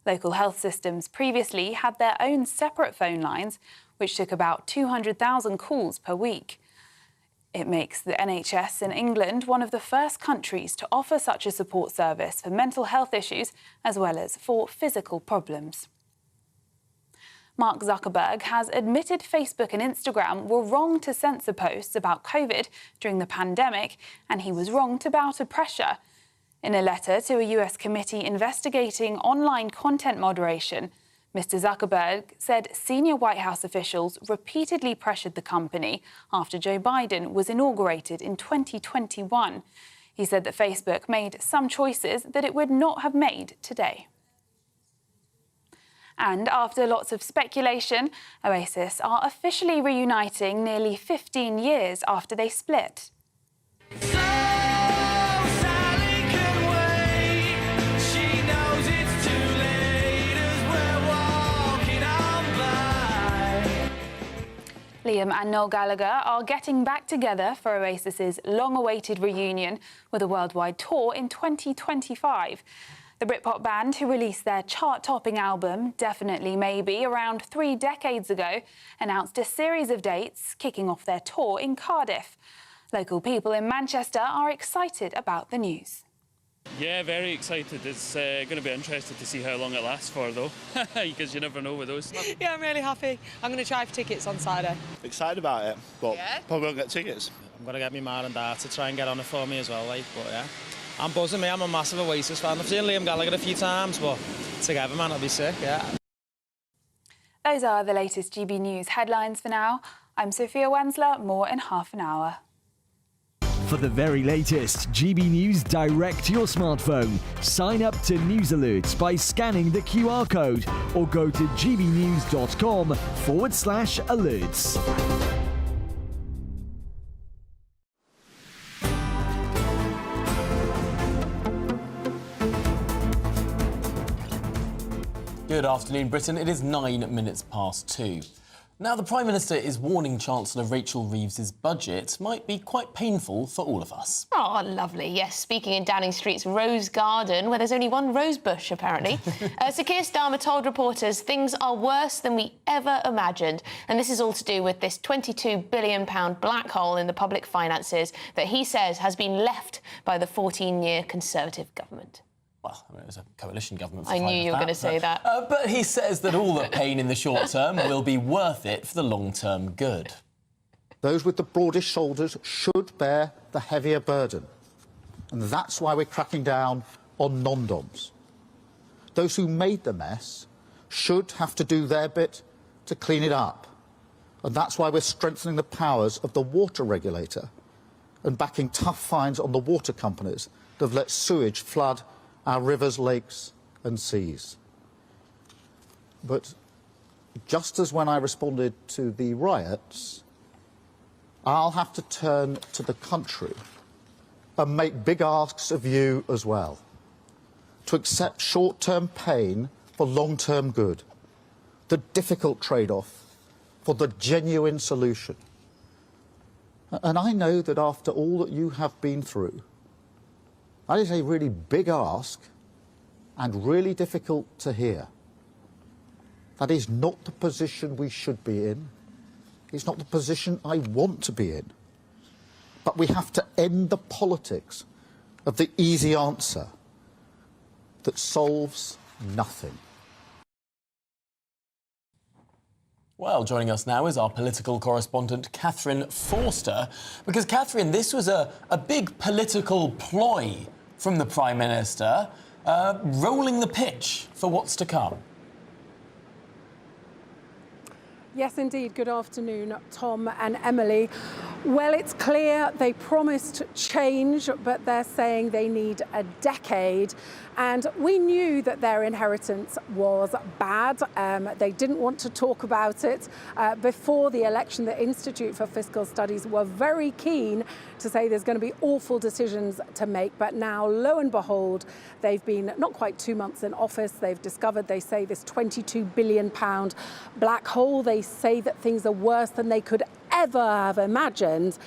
Local health systems previously had their own separate phone lines, which took about 200,000 calls per week. It makes the NHS in England one of the first countries to offer such a support service for mental health issues as well as for physical problems. Mark Zuckerberg has admitted Facebook and Instagram were wrong to censor posts about COVID during the pandemic, and he was wrong to bow to pressure. In a letter to a US committee investigating online content moderation, Mr. Zuckerberg said senior White House officials repeatedly pressured the company after Joe Biden was inaugurated in 2021. He said that Facebook made some choices that it would not have made today. And after lots of speculation, Oasis are officially reuniting nearly 15 years after they split. Liam and Noel Gallagher are getting back together for Oasis's long-awaited reunion with a worldwide tour in 2025. The Britpop band, who released their chart-topping album, Definitely Maybe, around 3 decades ago, announced a series of dates, kicking off their tour in Cardiff. Local people in Manchester are excited about the news. Yeah, very excited. It's going to be interesting to see how long it lasts for, though, because you never know with those. Yeah, I'm really happy. I'm going to try for tickets on Saturday. Excited about it, but probably won't get tickets. I'm going to get my mum and dad to try and get on it for me as well, like, but yeah. I'm buzzing, me. I'm a massive Oasis fan. I've seen Liam Gallagher a few times, but together, man, it'll be sick, yeah. Those are the latest GB News headlines for now. I'm Sophia Wensler, more in half an hour. For the very latest GB News direct to your smartphone, sign up to News Alerts by scanning the QR code or go to gbnews.com/alerts. Good afternoon, Britain. It is 9 minutes past 2. Now, the Prime Minister is warning Chancellor Rachel Reeves's budget might be quite painful for all of us. Oh, lovely. Yes, speaking in Downing Street's Rose Garden, where there's only one rose bush, apparently. Sir Keir Starmer told reporters things are worse than we ever imagined. And this is all to do with this £22 billion black hole in the public finances that he says has been left by the 14-year Conservative government. Well, I mean, it was a coalition government. I knew you were going to say that. But he says that all the pain in the short term will be worth it for the long-term good. Those with the broadest shoulders should bear the heavier burden. And that's why we're cracking down on non-doms. Those who made the mess should have to do their bit to clean it up. And that's why we're strengthening the powers of the water regulator and backing tough fines on the water companies that have let sewage flood our rivers, lakes and seas. But just as when I responded to the riots, I'll have to turn to the country and make big asks of you as well, to accept short-term pain for long-term good, the difficult trade-off for the genuine solution. And I know that after all that you have been through, that is a really big ask and really difficult to hear. That is not the position we should be in. It's not the position I want to be in. But we have to end the politics of the easy answer that solves nothing. Well, joining us now is our political correspondent, Catherine Forster. Because, Catherine, this was a big political ploy from the Prime Minister, rolling the pitch for what's to come. Yes, indeed. Good afternoon, Tom and Emily. Well, it's clear they promised change, but they're saying they need a decade. And we knew that their inheritance was bad. They didn't want to talk about it. Before the election, the Institute for Fiscal Studies were very keen to say there's going to be awful decisions to make. But now, lo and behold, they've been not quite 2 months in office. They've discovered, they say, this £22 billion black hole. They say that things are worse than they could ever have imagined.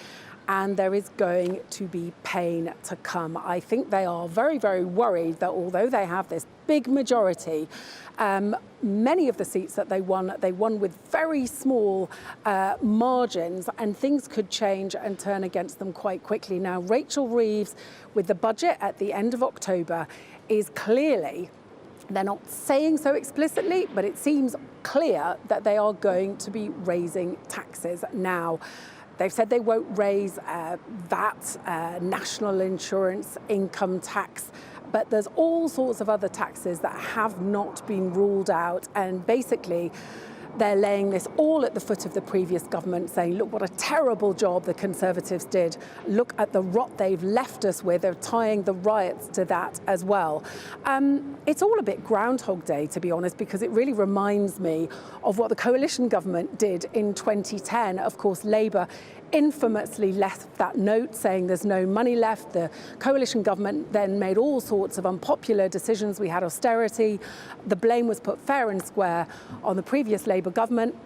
And there is going to be pain to come. I think they are very, very worried that although they have this big majority, many of the seats that they won with very small margins, and things could change and turn against them quite quickly. Now, Rachel Reeves, with the budget at the end of October, is clearly, they're not saying so explicitly, but it seems clear that they are going to be raising taxes now. They've said they won't raise VAT, national insurance, income tax, but there's all sorts of other taxes that have not been ruled out. And basically, they're laying this all at the foot of the previous government, saying, look, what a terrible job the Conservatives did. Look at the rot they've left us with. They're tying the riots to that as well. It's all a bit Groundhog Day, to be honest, because it really reminds me of what the coalition government did in 2010. Of course, Labour infamously left that note saying there's no money left. The coalition government then made all sorts of unpopular decisions. We had austerity. The blame was put fair and square on the previous Labour government.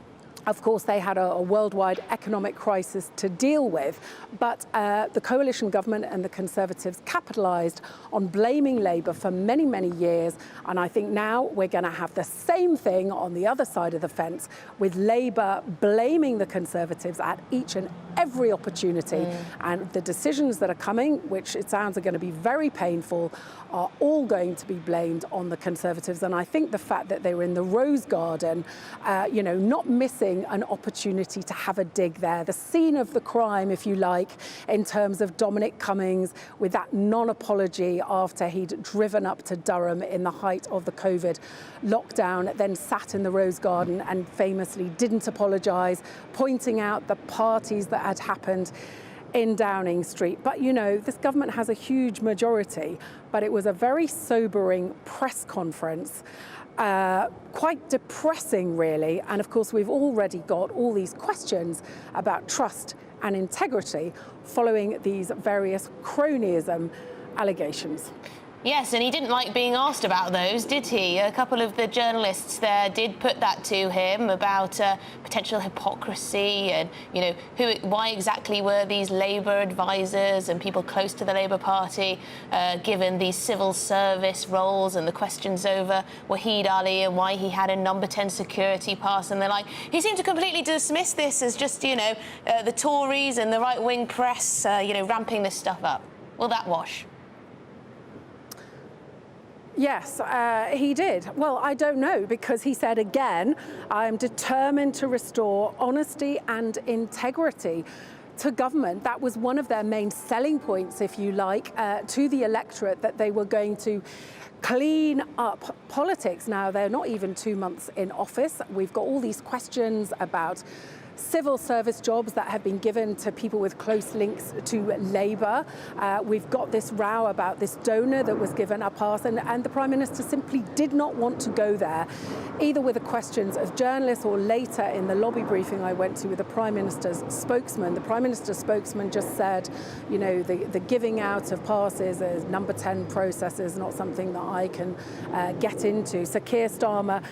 Of course, they had a worldwide economic crisis to deal with, but the coalition government and the Conservatives capitalised on blaming Labour for many, many years. And I think now we're going to have the same thing on the other side of the fence, with Labour blaming the Conservatives at each and every opportunity. And the decisions that are coming, which it sounds are going to be very painful, are all going to be blamed on the Conservatives. And I think the fact that they were in the Rose Garden, not missing an opportunity to have a dig there, the scene of the crime, if you like, in terms of Dominic Cummings with that non-apology after he'd driven up to Durham in the height of the COVID lockdown, then sat in the Rose Garden and famously didn't apologise, pointing out the parties that had happened in Downing Street. But, this government has a huge majority, but it was a very sobering press conference. Quite depressing, really. And of course, we've already got all these questions about trust and integrity following these various cronyism allegations. Yes, and he didn't like being asked about those, did he? A couple of the journalists there did put that to him about potential hypocrisy and, why exactly were these Labour advisors and people close to the Labour Party given these civil service roles, and the questions over Wahid Ali and why he had a number 10 security pass. And they're like, he seemed to completely dismiss this as just, the Tories and the right-wing press, ramping this stuff up. Will that wash? Yes, he did. Well, I don't know, because he said again, I'm determined to restore honesty and integrity to government. That was one of their main selling points, if you like, to the electorate, that they were going to clean up politics. Now, they're not even 2 months in office. We've got all these questions about civil service jobs that have been given to people with close links to Labour. We've got this row about this donor that was given a pass, and the Prime Minister simply did not want to go there, either with the questions of journalists or later in the lobby briefing I went to with the Prime Minister's spokesman. The Prime Minister's spokesman just said, the giving out of passes as number 10 process is not something that I can get into. So Keir Starmer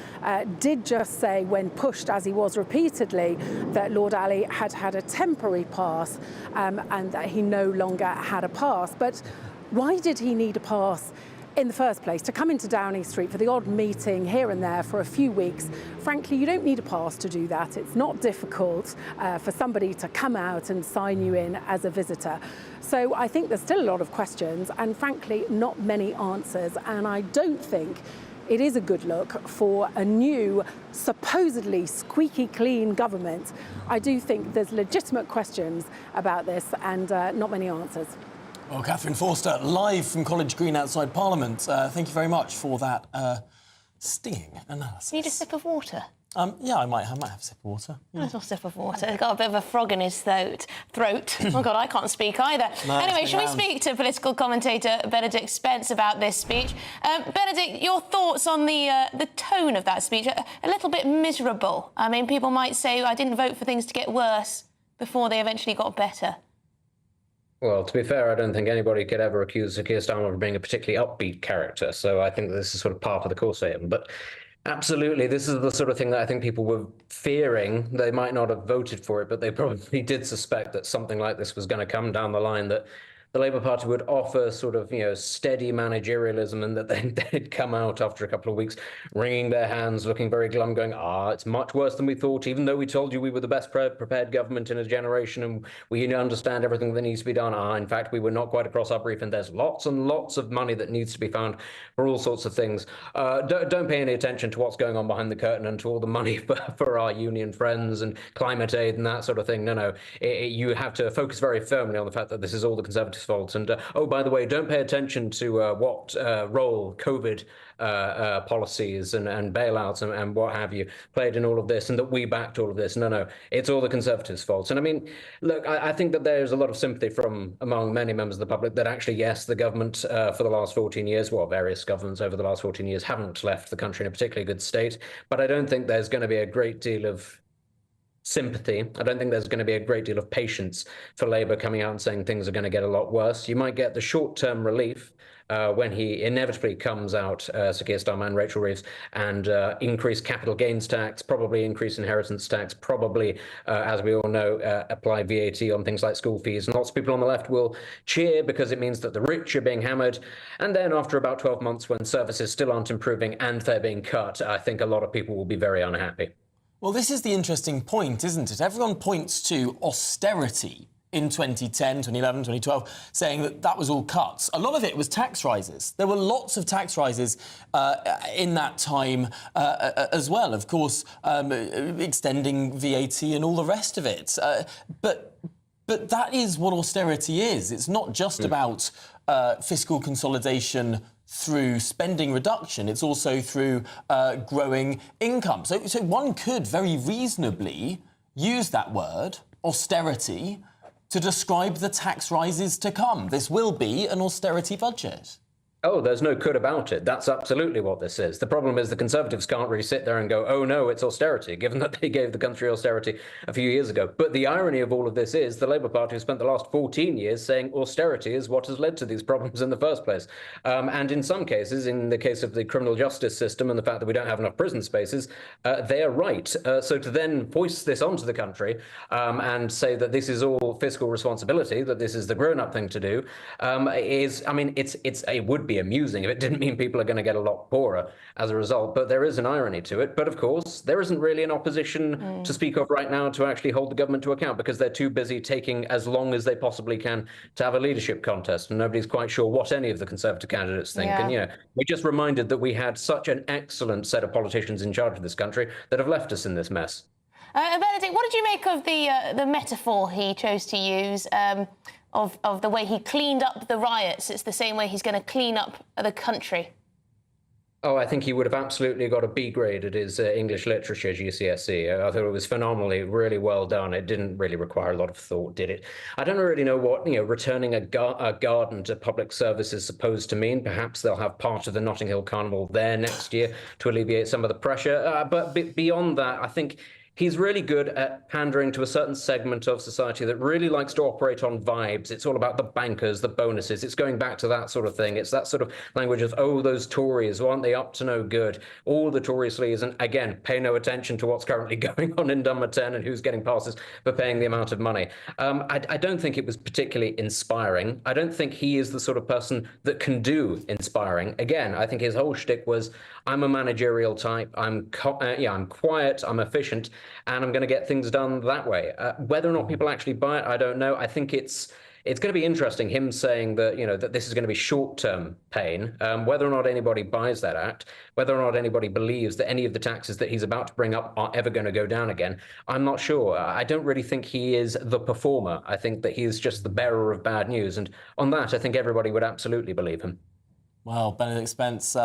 did just say, when pushed, as he was repeatedly, that Lord Ali had had a temporary pass and that he no longer had a pass. But why did he need a pass in the first place? To come into Downing Street for the odd meeting here and there for a few weeks, frankly, you don't need a pass to do that. It's not difficult for somebody to come out and sign you in as a visitor. So I think there's still a lot of questions and, frankly, not many answers. And I don't think it is a good look for a new, supposedly squeaky clean government. I do think there's legitimate questions about this and not many answers. Well, Catherine Forster, live from College Green outside Parliament. Thank you very much for that stinging analysis. Need a sip of water? Yeah, I might have a sip of water. A little sip of water. He's got a bit of a frog in his throat. Oh, God, I can't speak either. No, anyway, shall we speak to political commentator Benedict Spence about this speech? Benedict, your thoughts on the tone of that speech? A little bit miserable. I mean, people might say, I didn't vote for things to get worse before they eventually got better. Well, to be fair, I don't think anybody could ever accuse Keir Starmer of being a particularly upbeat character, so I think this is sort of par for the course for him. But absolutely, this is the sort of thing that I think people were fearing. They might not have voted for it, but they probably did suspect that something like this was going to come down the line, that the Labour Party would offer sort of, steady managerialism, and that they'd come out after a couple of weeks wringing their hands, looking very glum, going, it's much worse than we thought, even though we told you we were the best prepared government in a generation and we understand everything that needs to be done. In fact, we were not quite across our brief, and there's lots and lots of money that needs to be found for all sorts of things. Don't pay any attention to what's going on behind the curtain and to all the money for our union friends and climate aid and that sort of thing. No, you have to focus very firmly on the fact that this is all the Conservatives' fault. And by the way, don't pay attention to what role COVID policies and bailouts and what have you played in all of this, and that we backed all of this. No, it's all the Conservatives' fault. And I mean, look, I think that there's a lot of sympathy from among many members of the public that actually, yes, the government for the last 14 years, well, various governments over the last 14 years haven't left the country in a particularly good state. But I don't think there's going to be a great deal of sympathy. I don't think there's going to be a great deal of patience for Labour coming out and saying things are going to get a lot worse. You might get the short-term relief when he inevitably comes out, Sir Keir Starmer and Rachel Reeves, and increase capital gains tax, probably increase inheritance tax, probably, as we all know, apply VAT on things like school fees. And lots of people on the left will cheer because it means that the rich are being hammered. And then after about 12 months, when services still aren't improving and they're being cut, I think a lot of people will be very unhappy. Well, this is the interesting point, isn't it? Everyone points to austerity in 2010, 2011, 2012, saying that that was all cuts. A lot of it was tax rises. There were lots of tax rises in that time as well, of course, extending VAT and all the rest of it. But that is what austerity is. It's not just about fiscal consolidation through spending reduction. It's also through growing income. So one could very reasonably use that word, austerity, to describe the tax rises to come. This will be an austerity budget. Oh, there's no could about it. That's absolutely what this is. The problem is the Conservatives can't really sit there and go, oh no, it's austerity, given that they gave the country austerity a few years ago. But the irony of all of this is the Labour Party has spent the last 14 years saying austerity is what has led to these problems in the first place. And in some cases, in the case of the criminal justice system and the fact that we don't have enough prison spaces, they are right. So to then foist this onto the country and say that this is all fiscal responsibility, that this is the grown-up thing to do, is, I mean, it would be amusing if it didn't mean people are going to get a lot poorer as a result, but there is an irony to it. But of course, there isn't really an opposition to speak of right now to actually hold the government to account, because they're too busy taking as long as they possibly can to have a leadership contest, and nobody's quite sure what any of the Conservative candidates think. Yeah. And, you know, we're just reminded that we had such an excellent set of politicians in charge of this country that have left us in this mess. Benedict, what did you make of the metaphor he chose to use of the way he cleaned up the riots? It's the same way he's going to clean up the country. Oh, I think he would have absolutely got a B grade at his English literature GCSE. I thought it was phenomenally, really well done. It didn't really require a lot of thought, did it? I don't really know what, returning a garden to public service is supposed to mean. Perhaps they'll have part of the Notting Hill Carnival there next year to alleviate some of the pressure. But beyond that, I think he's really good at pandering to a certain segment of society that really likes to operate on vibes. It's all about the bankers, the bonuses. It's going back to that sort of thing. It's that sort of language of, oh, those Tories, aren't they up to no good? All the Tory sleaze, and again, pay no attention to what's currently going on in Number 10 and who's getting passes for paying the amount of money. I don't think it was particularly inspiring. I don't think he is the sort of person that can do inspiring. Again, I think his whole shtick was, I'm a managerial type. I'm quiet. I'm efficient. And I'm going to get things done that way. Whether or not people actually buy it, I don't know. I think it's going to be interesting, him saying that, that this is going to be short-term pain, whether or not anybody buys that act, whether or not anybody believes that any of the taxes that he's about to bring up are ever going to go down again. I'm not sure. I don't really think he is the performer. I think that he is just the bearer of bad news. And on that, I think everybody would absolutely believe him. Well, Benedict Spence,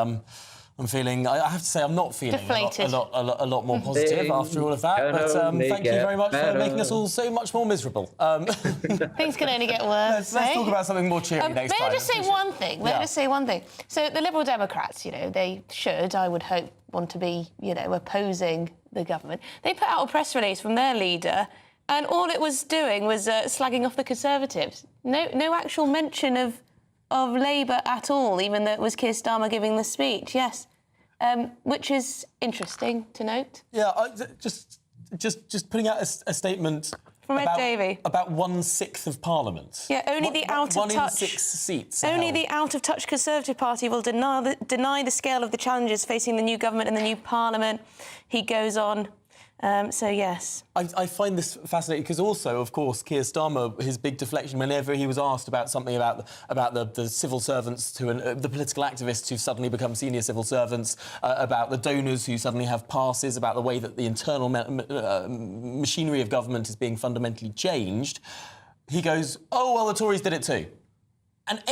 I'm feeling, I have to say, I'm not feeling a lot more positive after all of that. But thank you very much for making us all so much more miserable. Things can only get worse. Let's talk about something more cheery next time. May I just say one thing? May I just say one thing? So the Liberal Democrats, they should, I would hope, want to be, opposing the government. They put out a press release from their leader, and all it was doing was slagging off the Conservatives. No actual mention of Labour at all, even though it was Keir Starmer giving the speech, yes. Which is interesting to note. Yeah, just putting out a statement from Ed Davey about 1/6 of Parliament. Yeah, only the out of touch. 1 in 6 seats. Only the out of touch Conservative Party will deny the scale of the challenges facing the new government and the new Parliament. He goes on. So, yes. I find this fascinating because also, of course, Keir Starmer, his big deflection whenever he was asked about something about the civil servants, the political activists who've suddenly become senior civil servants, about the donors who suddenly have passes, about the way that the internal machinery of government is being fundamentally changed, he goes, oh, well, the Tories did it too. And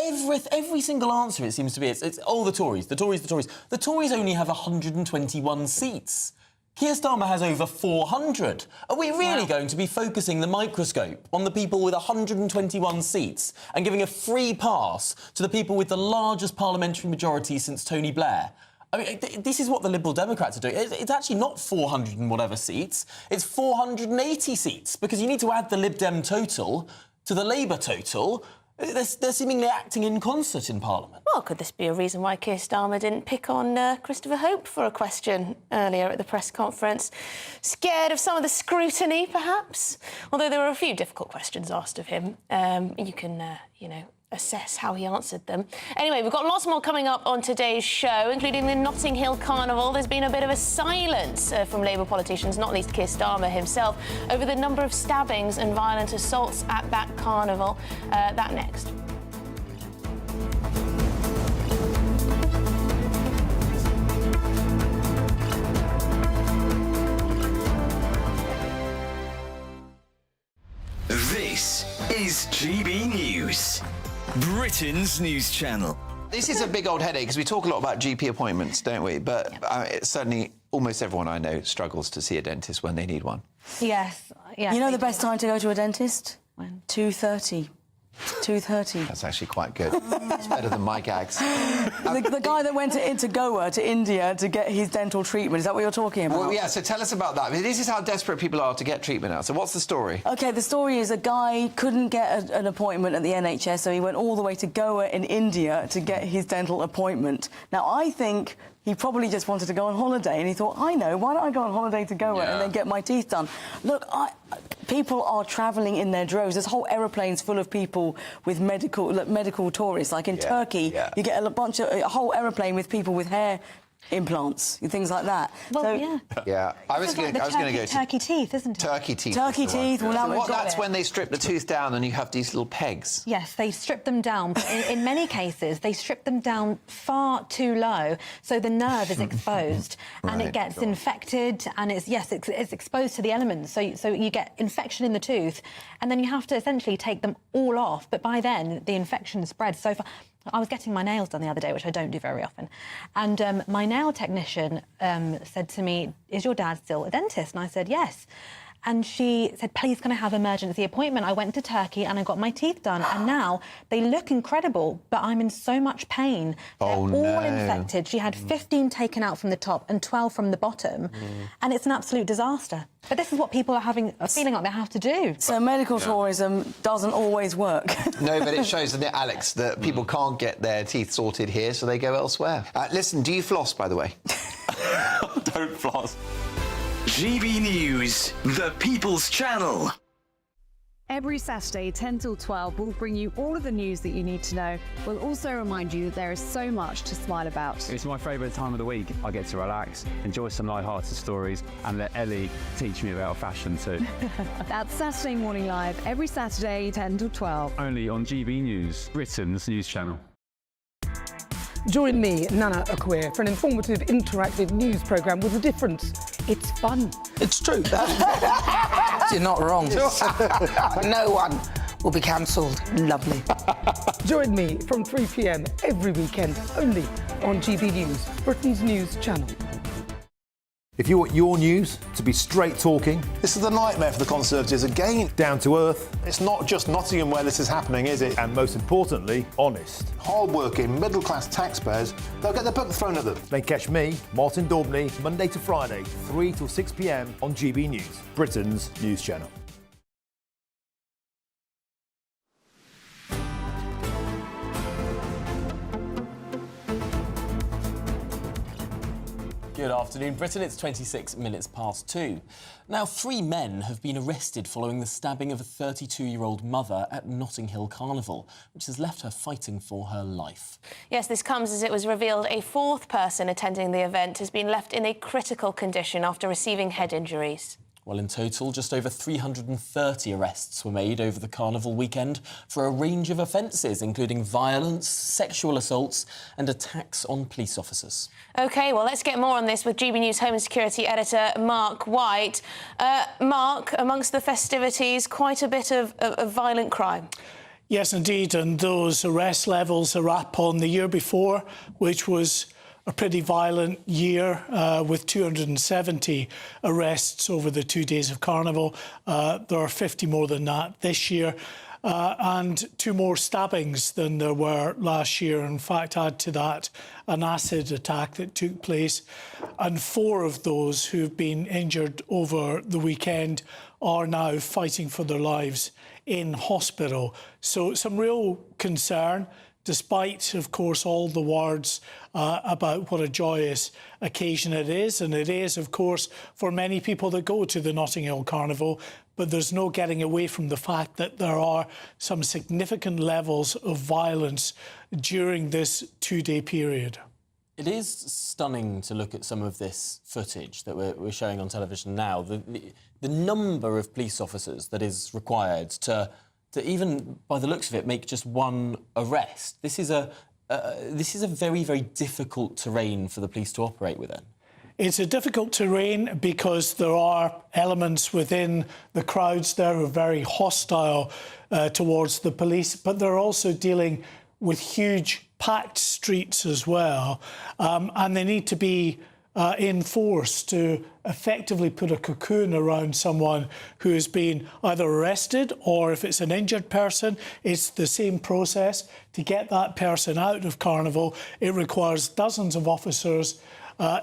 every single answer, it seems to be, it's the Tories, the Tories, the Tories. The Tories only have 121 seats. Keir Starmer has over 400. Are we really going to be focusing the microscope on the people with 121 seats and giving a free pass to the people with the largest parliamentary majority since Tony Blair? I mean, this is what the Liberal Democrats are doing. It's actually not 400 and whatever seats. It's 480 seats, because you need to add the Lib Dem total to the Labour total. They're seemingly acting in concert in Parliament. Well, could this be a reason why Keir Starmer didn't pick on Christopher Hope for a question earlier at the press conference? Scared of some of the scrutiny, perhaps? Although there were a few difficult questions asked of him. You can, you know, assess how he answered them. Anyway, we've got lots more coming up on today's show, including the Notting Hill Carnival. There's been a bit of a silence from Labour politicians, not least Keir Starmer himself, over the number of stabbings and violent assaults at that carnival. That next. This is GB News, Britain's news channel. This is a big old headache because we talk a lot about GP appointments, don't we? But certainly almost everyone I know struggles to see a dentist when they need one. Yes. You know the best time to go to a dentist? When? 2:30. 2:30. That's actually quite good. It's better than my gags. The guy that went to Goa, to India, to get his dental treatment, is that what you're talking about? Well, yeah, so tell us about that. This is how desperate people are to get treatment now. So what's the story? OK, the story is a guy couldn't get an appointment at the NHS, so he went all the way to Goa in India to get his dental appointment. Now, I think he probably just wanted to go on holiday, and he thought, I know, why don't I go on holiday to Goa and then get my teeth done? Look, people are travelling in their droves. There's whole aeroplanes full of people with medical tourists. Like in Turkey, you get a whole aeroplane with people with hair implants and things like that. Well, yeah. I was going to go to turkey teeth, isn't it? Turkey teeth. Turkey teeth. Well, now we've got that's when they strip the tooth down and you have these little pegs. Yes, they strip them down, but in many cases they strip them down far too low, so the nerve is exposed and it gets infected, and it's exposed to the elements. So you get infection in the tooth, and then you have to essentially take them all off. But by then the infection spreads so far. I was getting my nails done the other day, which I don't do very often, and my nail technician said to me, "Is your dad still a dentist?" And I said, "Yes." And she said, "Please, can I have an emergency appointment? I went to Turkey and I got my teeth done, and now they look incredible, but I'm in so much pain. They're all infected." She had 15 taken out from the top and 12 from the bottom, and it's an absolute disaster. But this is what people are feeling like they have to do. So medical tourism doesn't always work. No, but it shows, doesn't it, Alex, that people can't get their teeth sorted here, so they go elsewhere. Listen, do you floss, by the way? Don't floss. GB News, the People's Channel. Every Saturday, 10 till 12, we'll bring you all of the news that you need to know. We'll also remind you that there is so much to smile about. It's my favourite time of the week. I get to relax, enjoy some light-hearted stories, and let Ellie teach me about fashion too. That's Saturday Morning Live, every Saturday, 10 till 12. Only on GB News, Britain's news channel. Join me, Nana Okoye, for an informative, interactive news programme with a difference. It's fun. It's true. You're not wrong. No one will be cancelled. Lovely. Join me from 3 p.m. every weekend, only on GB News, Britain's news channel. If you want your news to be straight talking... This is a nightmare for the Conservatives again. Down to earth. It's not just Nottingham where this is happening, is it? And most importantly, honest. Hard-working, middle-class taxpayers, they'll get their book thrown at them. Then catch me, Martin Daubney, Monday to Friday, 3 till 6 p.m. on GB News, Britain's news channel. Good afternoon, Britain. It's 26 minutes past 2. Now, 3 men have been arrested following the stabbing of a 32-year-old mother at Notting Hill Carnival, which has left her fighting for her life. Yes, this comes as it was revealed a 4th person attending the event has been left in a critical condition after receiving head injuries. Well, in total, just over 330 arrests were made over the Carnival weekend for a range of offences, including violence, sexual assaults and attacks on police officers. OK, well, let's get more on this with GB News Home and Security editor Mark White. Mark, amongst the festivities, quite a bit of violent crime. Yes, indeed, and those arrest levels are up on the year before, which was a pretty violent year with 270 arrests over the 2 days of Carnival. There are 50 more than that this year. and 2 more stabbings than there were last year. In fact, add to that an acid attack that took place, and 4 of those who've been injured over the weekend are now fighting for their lives in hospital. So some real concern, despite, of course, all the words about what a joyous occasion it is. And it is, of course, for many people that go to the Notting Hill Carnival. But there's no getting away from the fact that there are some significant levels of violence during this 2-day period. It is stunning to look at some of this footage that we're showing on television now. The number of police officers that is required to even, by the looks of it, make just 1 arrest. This is a very, very difficult terrain for the police to operate within. It's a difficult terrain because there are elements within the crowds there who are very hostile towards the police, but they're also dealing with huge packed streets as well, and they need to be enforced to effectively put a cocoon around someone who has been either arrested, or if it's an injured person, it's the same process. To get that person out of Carnival, it requires dozens of officers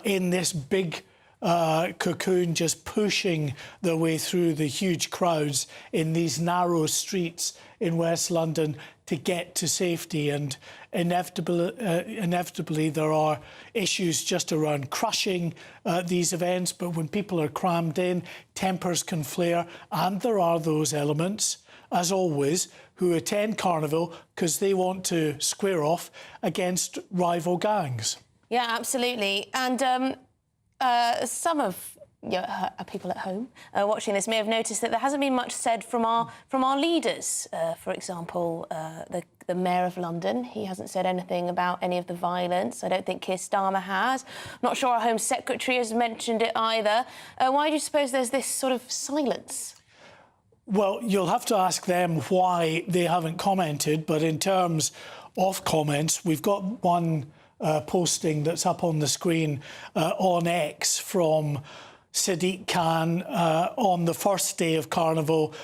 in this big cocoon, just pushing their way through the huge crowds in these narrow streets in West London to get to safety. And inevitably there are issues just around crushing these events, but when people are crammed in, tempers can flare, and there are those elements, as always, who attend Carnival because they want to square off against rival gangs. Yeah, absolutely. And some of people at home watching this may have noticed that there hasn't been much said from our leaders. For example, the Mayor of London, he hasn't said anything about any of the violence. I don't think Keir Starmer has. Not sure our Home Secretary has mentioned it either. Why do you suppose there's this sort of silence? Well, you'll have to ask them why they haven't commented, but in terms of comments, we've got one posting that's up on the screen on X from Sadiq Khan on the first day of Carnival,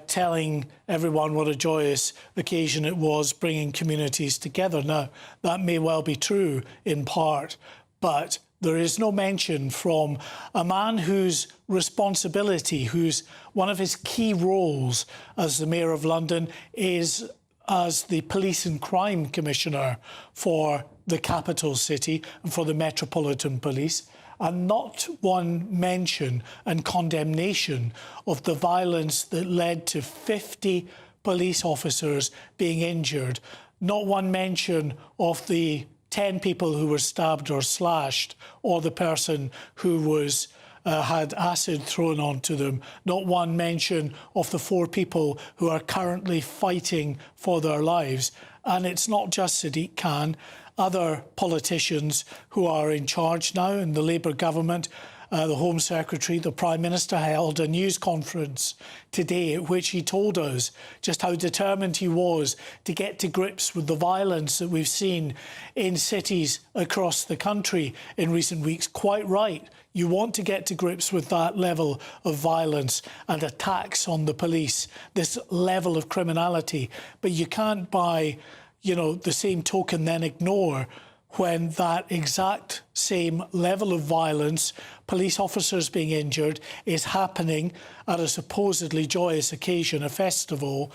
telling everyone what a joyous occasion it was, bringing communities together. Now, that may well be true in part, but there is no mention from a man whose responsibility, whose one of his key roles as the Mayor of London is as the Police and Crime Commissioner for the capital city and for the Metropolitan Police, and not one mention and condemnation of the violence that led to 50 police officers being injured, not one mention of the 10 people who were stabbed or slashed, or the person who was had acid thrown onto them, not one mention of the 4 people who are currently fighting for their lives. And it's not just Sadiq Khan. Other politicians who are in charge now in the Labour government, the Home Secretary, the Prime Minister held a news conference today at which he told us just how determined he was to get to grips with the violence that we've seen in cities across the country in recent weeks. Quite right. You want to get to grips with that level of violence and attacks on the police, this level of criminality. But you can't, by the same token, then ignore when that exact same level of violence, police officers being injured, is happening at a supposedly joyous occasion, a festival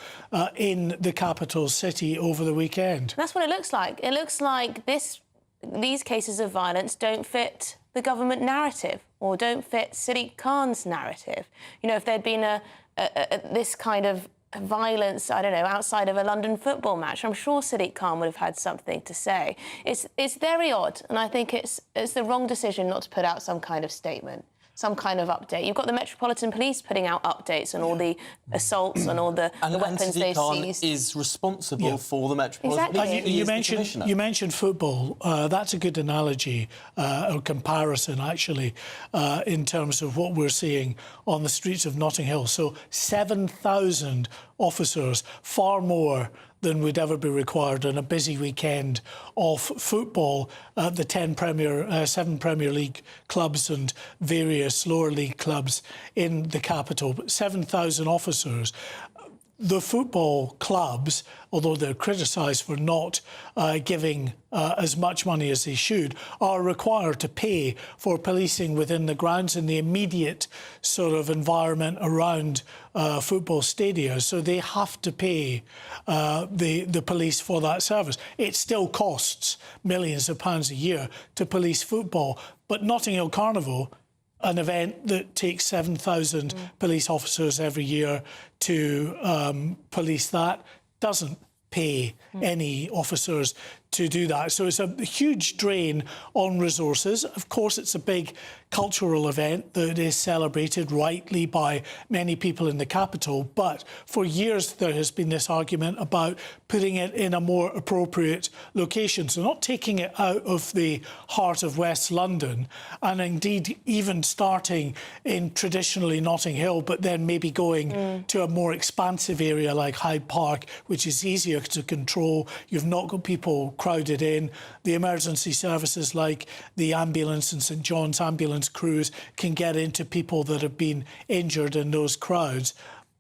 in the capital city over the weekend. That's what it looks like. It looks like these cases of violence don't fit the government narrative or don't fit Sadiq Khan's narrative. If there'd been this kind of violence, I don't know, outside of a London football match, I'm sure Sadiq Khan would have had something to say. It's very odd, and I think it's the wrong decision not to put out some kind of statement, some kind of update. You've got the Metropolitan Police putting out updates on all the assaults and all the weapons they've seized. And is responsible for the Metropolitan Police. Exactly. You mentioned football. That's a good analogy or comparison, actually, in terms of what we're seeing on the streets of Notting Hill. So 7,000 officers, far more than would ever be required on a busy weekend of football at the 7 Premier League clubs and various lower league clubs in the capital. But 7,000 officers. the football clubs, although they're criticised for not giving as much money as they should, are required to pay for policing within the grounds in the immediate sort of environment around football stadia. So they have to pay the police for that service. It still costs millions of pounds a year to police football, but Notting Hill Carnival, an event that takes 7,000 police officers every year to police that, doesn't pay any officers to do that. So it's a huge drain on resources. Of course, it's a big cultural event that is celebrated rightly by many people in the capital, but for years there has been this argument about putting it in a more appropriate location. So not taking it out of the heart of West London, and indeed even starting in traditionally Notting Hill, but then maybe going to a more expansive area like Hyde Park, which is easier to control. You've not got people crowded in. The emergency services like the ambulance and St John's ambulance crews can get into people that have been injured in those crowds.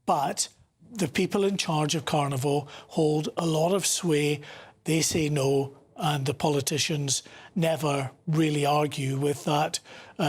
But the people in charge of Carnival hold a lot of sway. They say no, and the politicians never really argue with that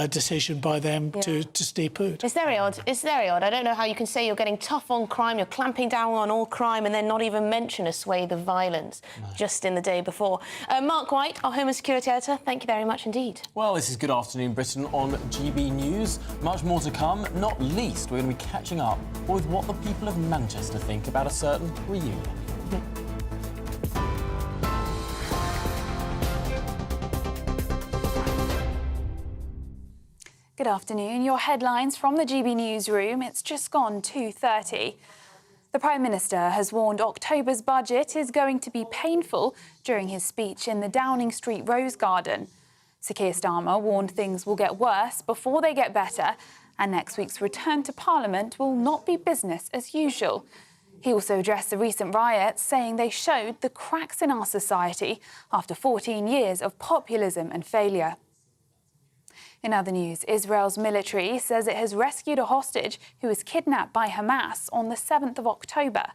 decision by them to stay put. It's very odd. It's very odd. I don't know how you can say you're getting tough on crime, you're clamping down on all crime, and then not even mention a swathe of violence just in the day before. Mark White, our Home and Security Editor, thank you very much indeed. Well, this is Good Afternoon Britain on GB News. Much more to come, not least we're going to be catching up with what the people of Manchester think about a certain reunion. Good afternoon. Your headlines from the GB newsroom. It's just gone 2:30. The Prime Minister has warned October's budget is going to be painful during his speech in the Downing Street Rose Garden. Sir Keir Starmer warned things will get worse before they get better, and next week's return to Parliament will not be business as usual. He also addressed the recent riots, saying they showed the cracks in our society after 14 years of populism and failure. In other news, Israel's military says it has rescued a hostage who was kidnapped by Hamas on the 7th of October.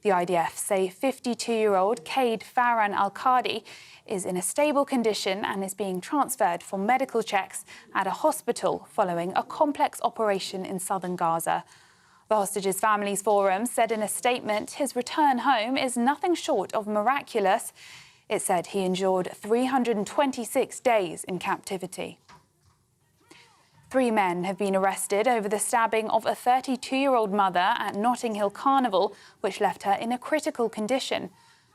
The IDF say 52-year-old Cade Farhan al-Qadi is in a stable condition and is being transferred for medical checks at a hospital following a complex operation in southern Gaza. The Hostages Families Forum said in a statement his return home is nothing short of miraculous. It said he endured 326 days in captivity. 3 men have been arrested over the stabbing of a 32-year-old mother at Notting Hill Carnival, which left her in a critical condition.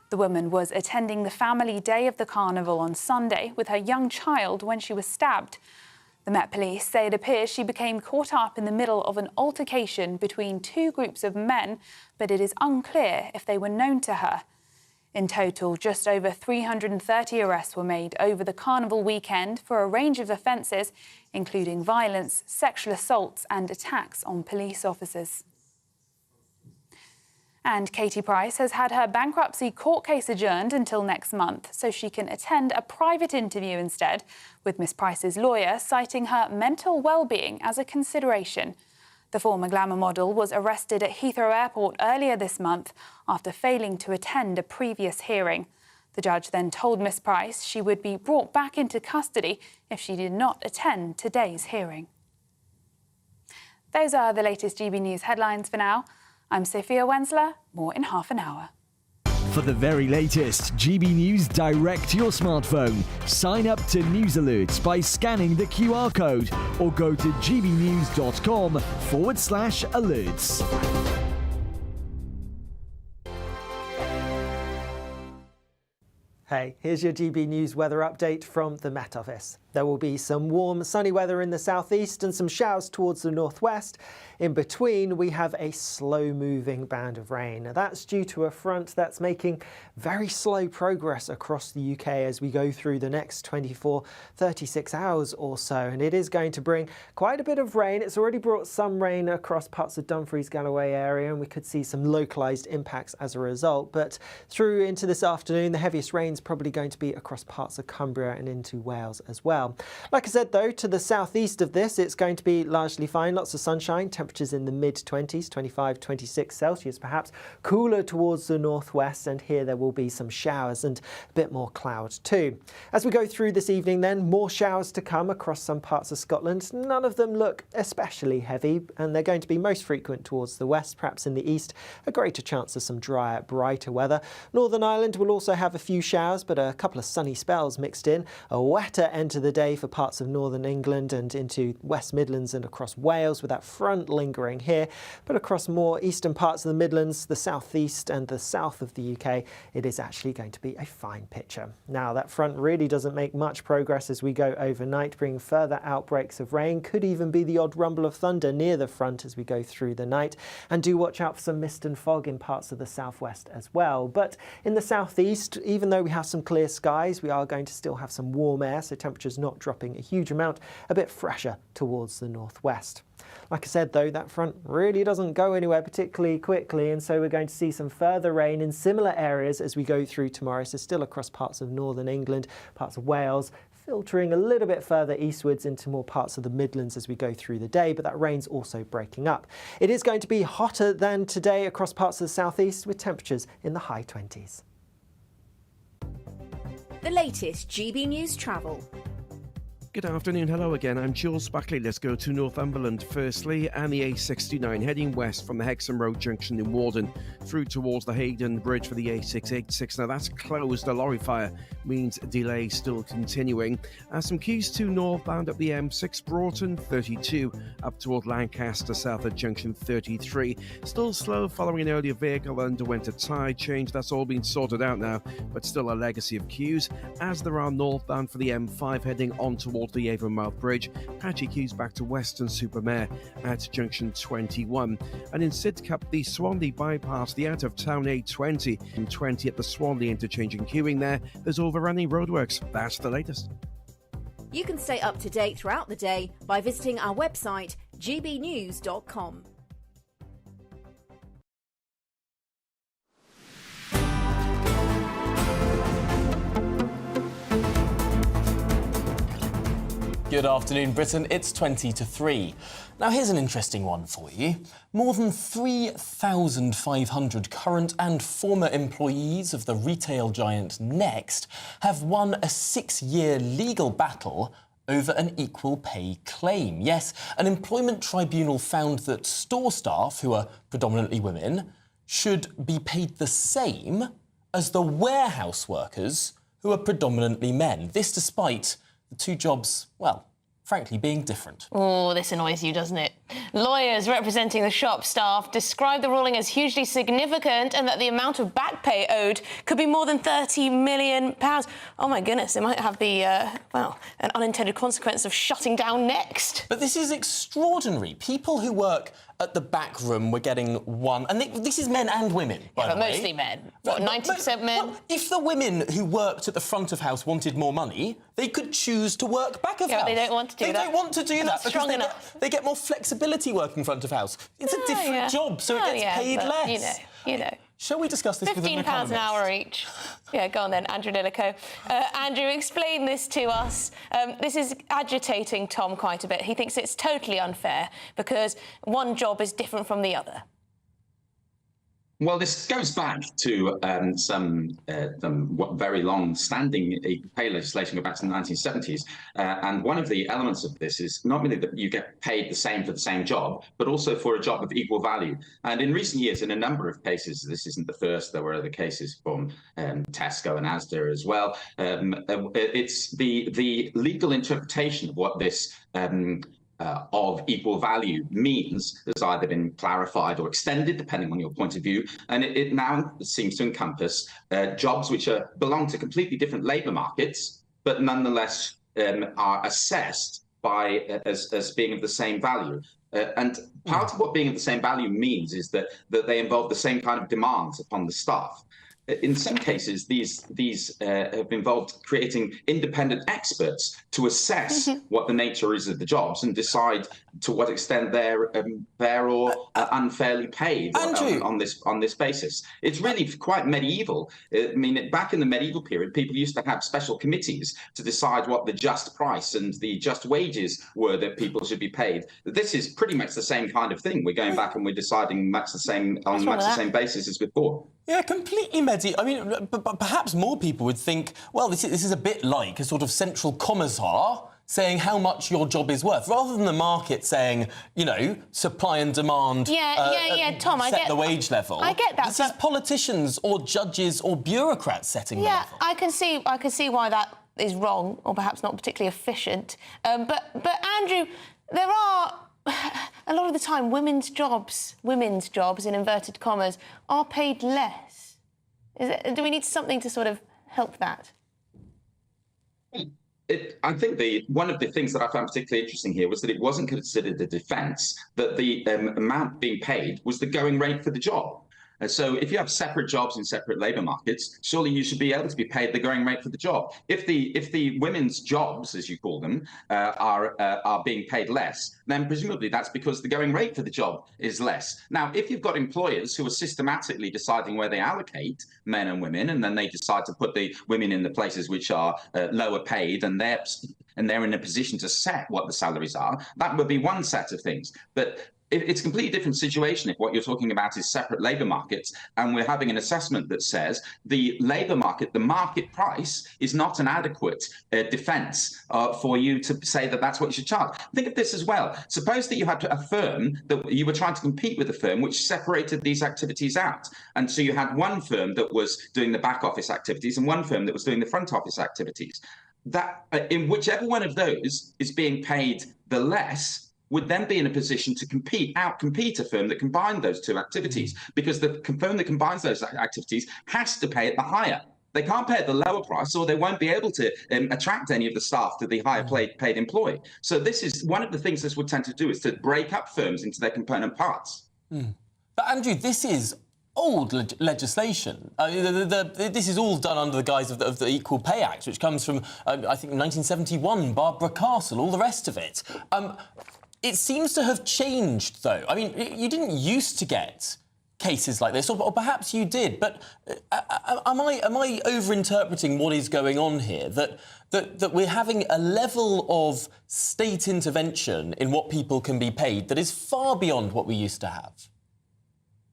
The woman was attending the family day of the carnival on Sunday with her young child when she was stabbed. The Met Police say it appears she became caught up in the middle of an altercation between 2 groups of men, but it is unclear if they were known to her. In total, just over 330 arrests were made over the carnival weekend for a range of offences, including violence, sexual assaults and attacks on police officers. And Katie Price has had her bankruptcy court case adjourned until next month so she can attend a private interview instead, with Miss Price's lawyer citing her mental well-being as a consideration. The former glamour model was arrested at Heathrow Airport earlier this month after failing to attend a previous hearing. The judge then told Miss Price she would be brought back into custody if she did not attend today's hearing. Those are the latest GB News headlines for now. I'm Sophia Wensler. More in half an hour. For the very latest GB News direct to your smartphone, sign up to News Alerts by scanning the QR code or go to gbnews.com/alerts. Hey, here's your GB News weather update from the Met Office. There will be some warm, sunny weather in the southeast and some showers towards the northwest. In between, we have a slow-moving band of rain. Now, that's due to a front that's making very slow progress across the UK as we go through the next 36 hours or so. And it is going to bring quite a bit of rain. It's already brought some rain across parts of Dumfries, Galloway area, and we could see some localised impacts as a result. But through into this afternoon, the heaviest rains rain's probably going to be across parts of Cumbria and into Wales as well. Like I said, though, to the southeast of this, it's going to be largely fine. Lots of sunshine, temperatures in the mid-20s, 25, 26 Celsius perhaps. Cooler towards the northwest, and here there will be some showers and a bit more cloud too. As we go through this evening then, more showers to come across some parts of Scotland. None of them look especially heavy, and they're going to be most frequent towards the west, perhaps in the east. A greater chance of some drier, brighter weather. Northern Ireland will also have a few showers, but a couple of sunny spells mixed in. A wetter end to the day for parts of northern England and into West Midlands and across Wales, with that front lingering here. But across more eastern parts of the Midlands, the southeast and the south of the UK, it is actually going to be a fine picture. Now, that front really doesn't make much progress as we go overnight, bringing further outbreaks of rain. Could even be the odd rumble of thunder near the front as we go through the night. And do watch out for some mist and fog in parts of the southwest as well. But in the southeast, even though we have some clear skies, we are going to still have some warm air, so temperatures not dropping a huge amount, a bit fresher towards the northwest. Like I said, though, that front really doesn't go anywhere particularly quickly, and so we're going to see some further rain in similar areas as we go through tomorrow, so still across parts of northern England, parts of Wales, filtering a little bit further eastwards into more parts of the Midlands as we go through the day, but that rain's also breaking up. It is going to be hotter than today across parts of the southeast, with temperatures in the high 20s. The latest GB News travel. Good afternoon, hello again, I'm Jules Buckley. Let's go to Northumberland firstly, and the A69 heading west from the Hexham Road junction in Warden through towards the Hayden Bridge for the A686. Now that's closed, a lorry fire means delay still continuing. Some queues to northbound up the M6, Broughton 32 up toward Lancaster south at junction 33. Still slow following an earlier vehicle that underwent a tyre change. That's all been sorted out now, but still a legacy of queues, as there are northbound for the M5 heading on towards the Avonmouth Bridge. Patchy queues back to Western-super-Mare at junction 21. And in Sidcup, the Swanley bypass, the out of town A20 and 20 at the Swanley interchange and queuing there. There's overrunning roadworks. That's the latest. You can stay up to date throughout the day by visiting our website gbnews.com. Good afternoon, Britain. It's 20 to 3. Now, here's an interesting one for you. More than 3,500 current and former employees of the retail giant Next have won a 6-year legal battle over an equal pay claim. Yes, an employment tribunal found that store staff, who are predominantly women, should be paid the same as the warehouse workers, who are predominantly men. This despite the two jobs, well, frankly, being different. Oh, this annoys you, doesn't it? Lawyers representing the shop staff describe the ruling as hugely significant and that the amount of back pay owed could be more than £30 million. Oh, my goodness, it might have the, well, an unintended consequence of shutting down Next. But this is extraordinary. People who work at the back room were getting one... And this is men and women, by the way. Mostly men. What, 90% men? Well, if the women who worked at the front of house wanted more money, they could choose to work back of house. But they don't want to do that. They don't want to do that because they get more flexibility working front of house. It's a different job, so it gets paid less. You know. Shall we discuss this with an economist? £15 an hour each. Yeah, go on then, Andrew Lillico. Andrew, explain this to us. This is agitating Tom quite a bit. He thinks it's totally unfair because one job is different from the other. Well, this goes back to some very long-standing pay legislation, go back to the 1970s. And one of the elements of this is not merely that you get paid the same for the same job, but also for a job of equal value. And in recent years, in a number of cases, this isn't the first, there were other cases from Tesco and Asda as well. It's the legal interpretation of what this of equal value means has either been clarified or extended, depending on your point of view. And it now seems to encompass jobs which belong to completely different labour markets, but nonetheless are assessed as being of the same value. And part of what being of the same value means is that they involve the same kind of demands upon the staff. in some cases, these have involved creating independent experts to assess what the nature is of the jobs and decide to what extent they're fair or unfairly paid on this basis. It's really quite medieval. I mean, back in the medieval period, people used to have special committees to decide what the just price and the just wages were that people should be paid. This is pretty much the same kind of thing. We're going back and we're deciding much the same basis as before. Yeah, completely medieval. I mean, but perhaps more people would think, well, this is a bit like a sort of central commissar saying how much your job is worth, rather than the market saying, you know, supply and demand. Tom, I get the wage level. I get that. This is politicians or judges or bureaucrats setting the level. I can see why that is wrong, or perhaps not particularly efficient. But Andrew, there are a lot of the time women's jobs in inverted commas are paid less. Do we need something to sort of help that? I think one of the things that I found particularly interesting here was that it wasn't considered a defence that the amount being paid was the going rate for the job. So if you have separate jobs in separate labour markets, surely you should be able to be paid the going rate for the job. If the women's jobs, as you call them, are being paid less, then presumably that's because the going rate for the job is less. Now, if you've got employers who are systematically deciding where they allocate men and women, and then they decide to put the women in the places which are lower paid, and they're in a position to set what the salaries are, that would be one set of things. But it's a completely different situation if what you're talking about is separate labour markets, and we're having an assessment that says the labour market, the market price, is not an adequate defence for you to say that that's what you should charge. Think of this as well. Suppose that you had a firm that you were trying to compete with a firm which separated these activities out. And so you had one firm that was doing the back office activities and one firm that was doing the front office activities. That in whichever one of those is being paid the less, would then be in a position to outcompete a firm that combined those two activities, because the firm that combines those activities has to pay at the higher. They can't pay at the lower price, or they won't be able to attract any of the staff to the higher paid employee. So this is one of the things this would tend to do, is to break up firms into their component parts. But Andrew, this is old legislation. This is all done under the guise of the Equal Pay Act, which comes from, I think, 1971, Barbara Castle, all the rest of it. It seems to have changed, though. I mean, you didn't used to get cases like this, or perhaps you did, but am I over-interpreting what is going on here? That we're having a level of state intervention in what people can be paid that is far beyond what we used to have?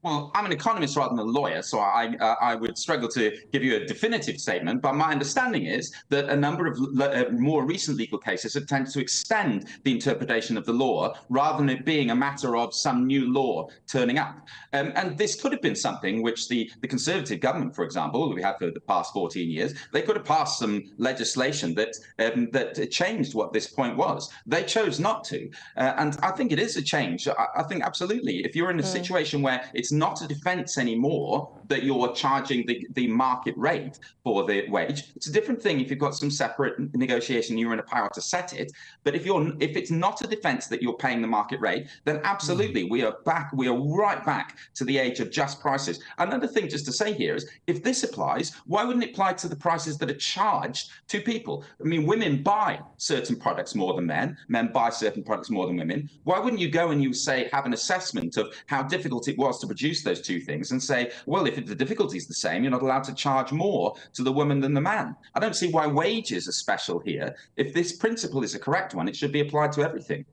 Well, I'm an economist rather than a lawyer, so I would struggle to give you a definitive statement, but my understanding is that a number of more recent legal cases have tended to extend the interpretation of the law rather than it being a matter of some new law turning up. And this could have been something which the Conservative government, for example, that we had for the past 14 years, they could have passed some legislation that changed what this point was. They chose not to. And I think it is a change. I think absolutely. If you're in a situation where it's not a defence anymore that you're charging the market rate for the wage, it's a different thing if you've got some separate negotiation, you're in a power to set it. But if it's not a defence that you're paying the market rate, then absolutely we are right back to the age of just prices. Another thing just to say here is, if this applies, why wouldn't it apply to the prices that are charged to people? I mean, women buy certain products more than men buy certain products more than women. Why wouldn't you go and have an assessment of how difficult it was to produce those two things and say, well, if the difficulty is the same, you're not allowed to charge more to the woman than the man? I don't see why wages are special here. If this principle is a correct one, it should be applied to everything.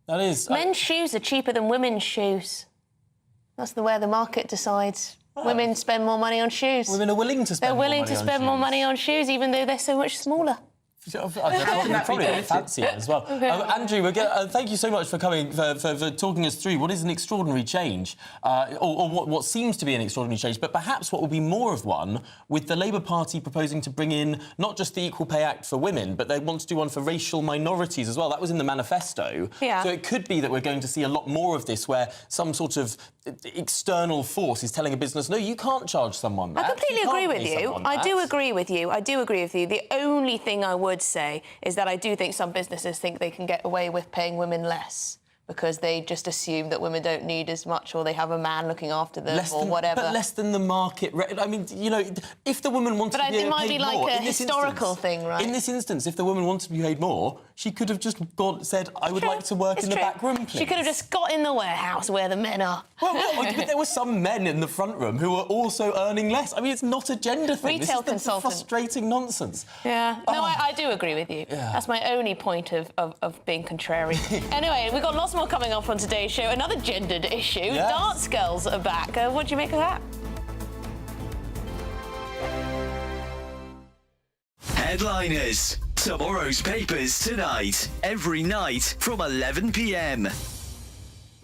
That is... Men's shoes are cheaper than women's shoes. That's the way the market decides. Women spend more money on shoes. Women are willing to spend more money on shoes. They're willing to spend more money on shoes, even though they're so much smaller. Probably fancier as well. Okay. Andrew, thank you so much for coming, for talking us through what is an extraordinary change, or what seems to be an extraordinary change, but perhaps what will be more of one, with the Labour Party proposing to bring in not just the Equal Pay Act for women, but they want to do one for racial minorities as well. That was in the manifesto. Yeah. So it could be that we're going to see a lot more of this, where some sort of external force is telling a business, no, you can't charge someone that. I completely agree with you. I do agree with you. The only thing I would say is that I do think some businesses think they can get away with paying women less. because they just assume that women don't need as much, or they have a man looking after them, or whatever. But less than the market rate. I mean, you know, if the woman wanted to be paid more... But I think it might be like a historical thing, right? In this instance, if the woman wanted to be paid more, she could have just said, I would like to work in the back room, please. She could have just got in the warehouse where the men are. Well, but there were some men in the front room who were also earning less. I mean, it's not a gender thing. Retail this is consultant. Frustrating nonsense. Yeah. No, I do agree with you. Yeah. That's my only point of being contrary. Anyway, we've got lots more coming up on today's show. Another gendered issue. Yes. Darts girls are back. What do you make of that? Headliners. Tomorrow's papers tonight. Every night from 11 p.m.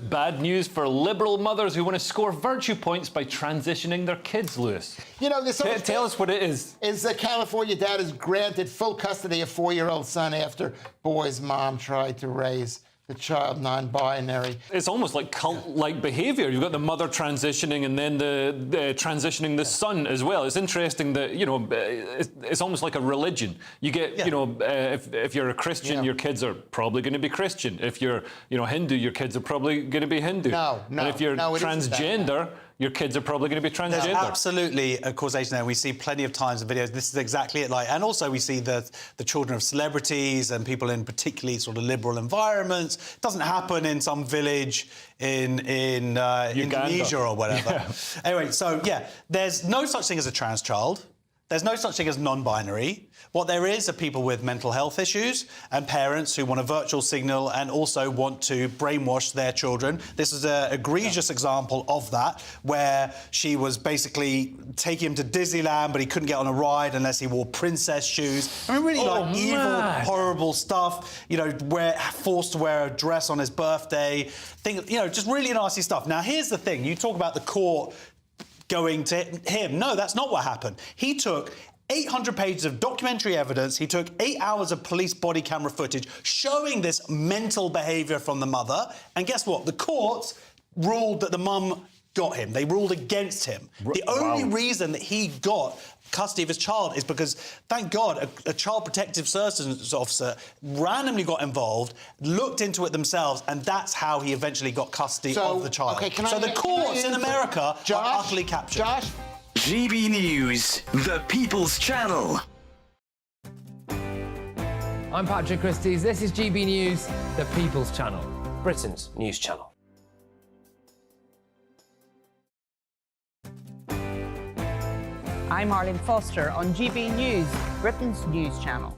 Bad news for Liberal mothers who want to score virtue points by transitioning their kids, Lewis. You know, this tell us what it is. Is a California dad is granted full custody of 4-year-old son after boy's mom tried to raise the child non-binary. It's almost like cult-like behaviour. You've got the mother transitioning and then the transitioning the son as well. It's interesting that, you know, it's almost like a religion. You get, you know, if you're a Christian, your kids are probably going to be Christian. If you're, you know, Hindu, your kids are probably going to be Hindu. And if you're transgender, your kids are probably going to be transgender. There's absolutely a causation there. We see plenty of times in videos. This is exactly it. Like, and also we see the children of celebrities and people in particularly sort of liberal environments. It doesn't happen in some village in Indonesia or whatever. Yeah. Anyway, so yeah, there's no such thing as a trans child. There's no such thing as non-binary. What there is are people with mental health issues and parents who want a virtual signal and also want to brainwash their children. This is an egregious example of that, where she was basically taking him to Disneyland, but he couldn't get on a ride unless he wore princess shoes. I mean, really evil, horrible stuff. You know, forced to wear a dress on his birthday. You know, just really nasty stuff. Now, here's the thing. You talk about the court going to him. No, that's not what happened. He took 800 pages of documentary evidence. He took 8 hours of police body camera footage showing this mental behaviour from the mother. And guess what? The courts ruled that the mum got him. They ruled against him. The only reason that he got custody of his child is because, thank God, a child protective services officer randomly got involved, looked into it themselves, and that's how he eventually got custody of the child. So the courts in America are utterly captured. GB News, the People's Channel. I'm Patrick Christie's. This is GB News, the People's Channel, Britain's news channel. I'm Arlene Foster on GB News, Britain's news channel.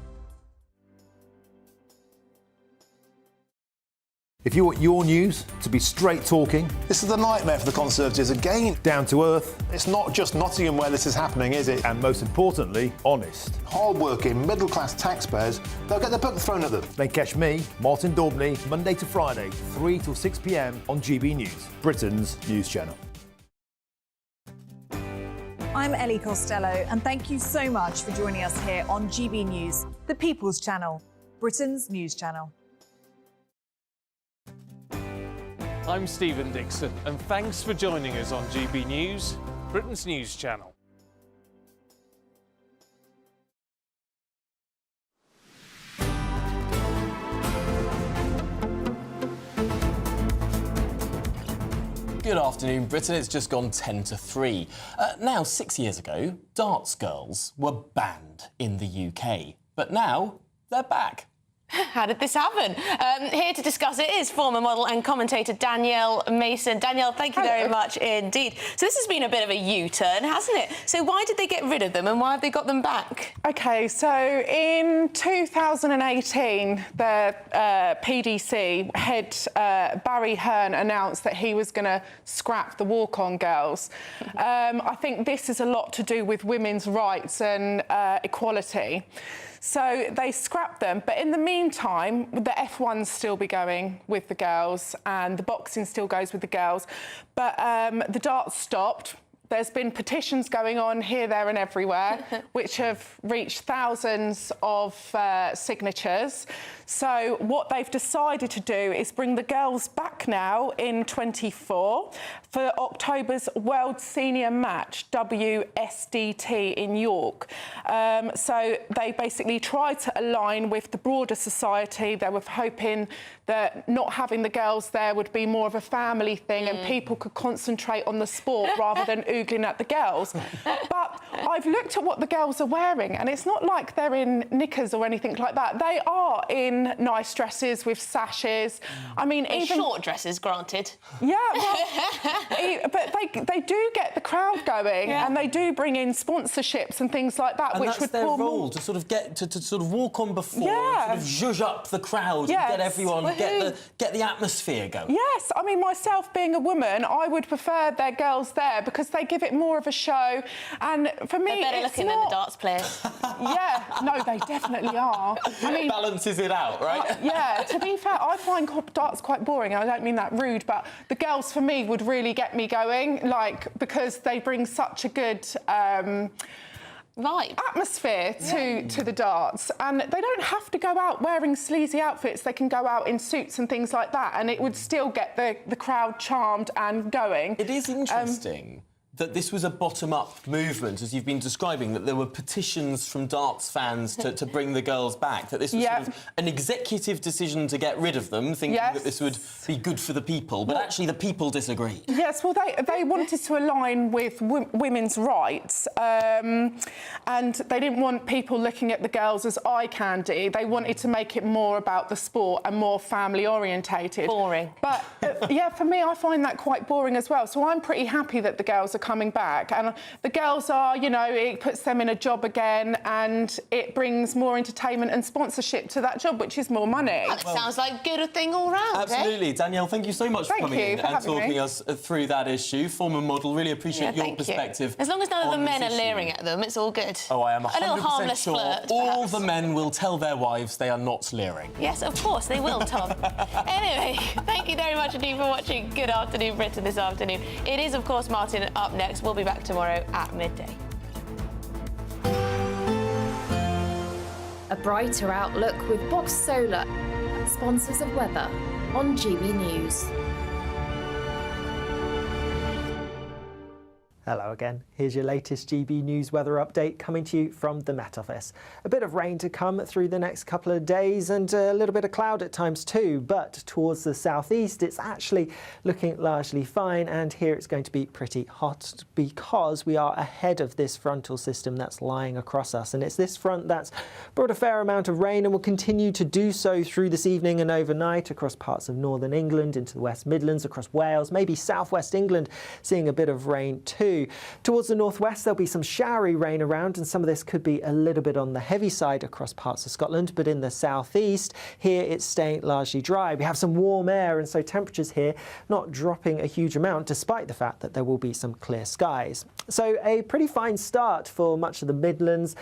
If you want your news to be straight talking... This is a nightmare for the Conservatives again. Down to earth. It's not just Nottingham where this is happening, is it? And most importantly, honest. Hard-working, middle-class taxpayers, they'll get their book thrown at them. Then catch me, Martin Daubney, Monday to Friday, 3 till 6 p.m. on GB News, Britain's news channel. I'm Ellie Costello, and thank you so much for joining us here on GB News, the People's Channel, Britain's news channel. I'm Stephen Dixon, and thanks for joining us on GB News, Britain's news channel. Good afternoon, Britain. It's just gone 10 to 3. Now, 6 years ago, darts girls were banned in the UK, but now they're back. How did this happen? Here to discuss it is former model and commentator Danielle Mason. Danielle, thank you very much indeed. So this has been a bit of a U-turn, hasn't it? So why did they get rid of them and why have they got them back? OK, so in 2018, the PDC head Barry Hearn announced that he was going to scrap the walk-on girls. I think this is a lot to do with women's rights and equality. So they scrapped them, but in the meantime, the F1s still be going with the girls and the boxing still goes with the girls. But the darts stopped There's been petitions going on here, there and everywhere, which have reached thousands of signatures. So what they've decided to do is bring the girls back now in 24 for October's World Senior Match, WSDT in York. So they basically tried to align with the broader society. They were hoping that not having the girls there would be more of a family thing and people could concentrate on the sport rather than oogling at the girls. But I've looked at what the girls are wearing and it's not like they're in knickers or anything like that. They are in nice dresses with sashes. I mean, And even short dresses, granted. Yeah, well, but they do get the crowd going and they do bring in sponsorships and things like that, And which that's would their pull role, more... to sort of get to sort of walk on before, Yeah. and sort of zhuzh up the crowd, Yes. and get everyone, Woohoo. get the atmosphere going. Yes, I mean, myself being a woman, I would prefer their girls there because they give it more of a show. And for me, They're better it's looking than the not... darts players. Yeah, no, they definitely are. I mean, balances it out, right? Yeah, to be fair, I find darts quite boring. I don't mean that rude, but the girls, for me, would really get me going, like, because they bring such a good... atmosphere to the darts, and they don't have to go out wearing sleazy outfits. They can go out in suits and things like that, and it would still get the crowd charmed and going. It is interesting that this was a bottom-up movement, as you've been describing, that there were petitions from darts fans to bring the girls back, that this was sort of an executive decision to get rid of them, thinking that this would be good for the people, but actually the people disagreed. Yes, well, they wanted to align with women's rights, and they didn't want people looking at the girls as eye candy. They wanted to make it more about the sport and more family-orientated. Boring. But, yeah, for me, I find that quite boring as well. So I'm pretty happy that the girls are coming back. And the girls are, you know, it puts them in a job again and it brings more entertainment and sponsorship to that job, which is more money. That sounds like a good thing all round, Absolutely. Danielle, thank you so much for coming in and talking us through that issue. Former model, really appreciate your perspective. As long as none of the on men this are issue. leering at them, it's all good. Oh, I am 100% a little harmless sure flirt, all perhaps. the men will tell their wives they are not leering. Yes, of course, they will, Tom. Anyway, thank you very much indeed for watching Good Afternoon Britain this afternoon. It is, of course, Martin up next. We'll be back tomorrow at midday. A brighter outlook with Box Solar, sponsors of weather on GB News. Hello again. Here's your latest GB News weather update coming to you from the Met Office. A bit of rain to come through the next couple of days and a little bit of cloud at times too, but towards the southeast it's actually looking largely fine, and here it's going to be pretty hot because we are ahead of this frontal system that's lying across us, and it's this front that's brought a fair amount of rain and will continue to do so through this evening and overnight across parts of northern England, into the West Midlands, across Wales, maybe southwest England seeing a bit of rain too. Towards the northwest there'll be some showery rain around, and some of this could be a little bit on the heavy side across parts of Scotland, but in the southeast here it's staying largely dry. We have some warm air, and so temperatures here not dropping a huge amount despite the fact that there will be some clear skies. So a pretty fine start for much of the Midlands,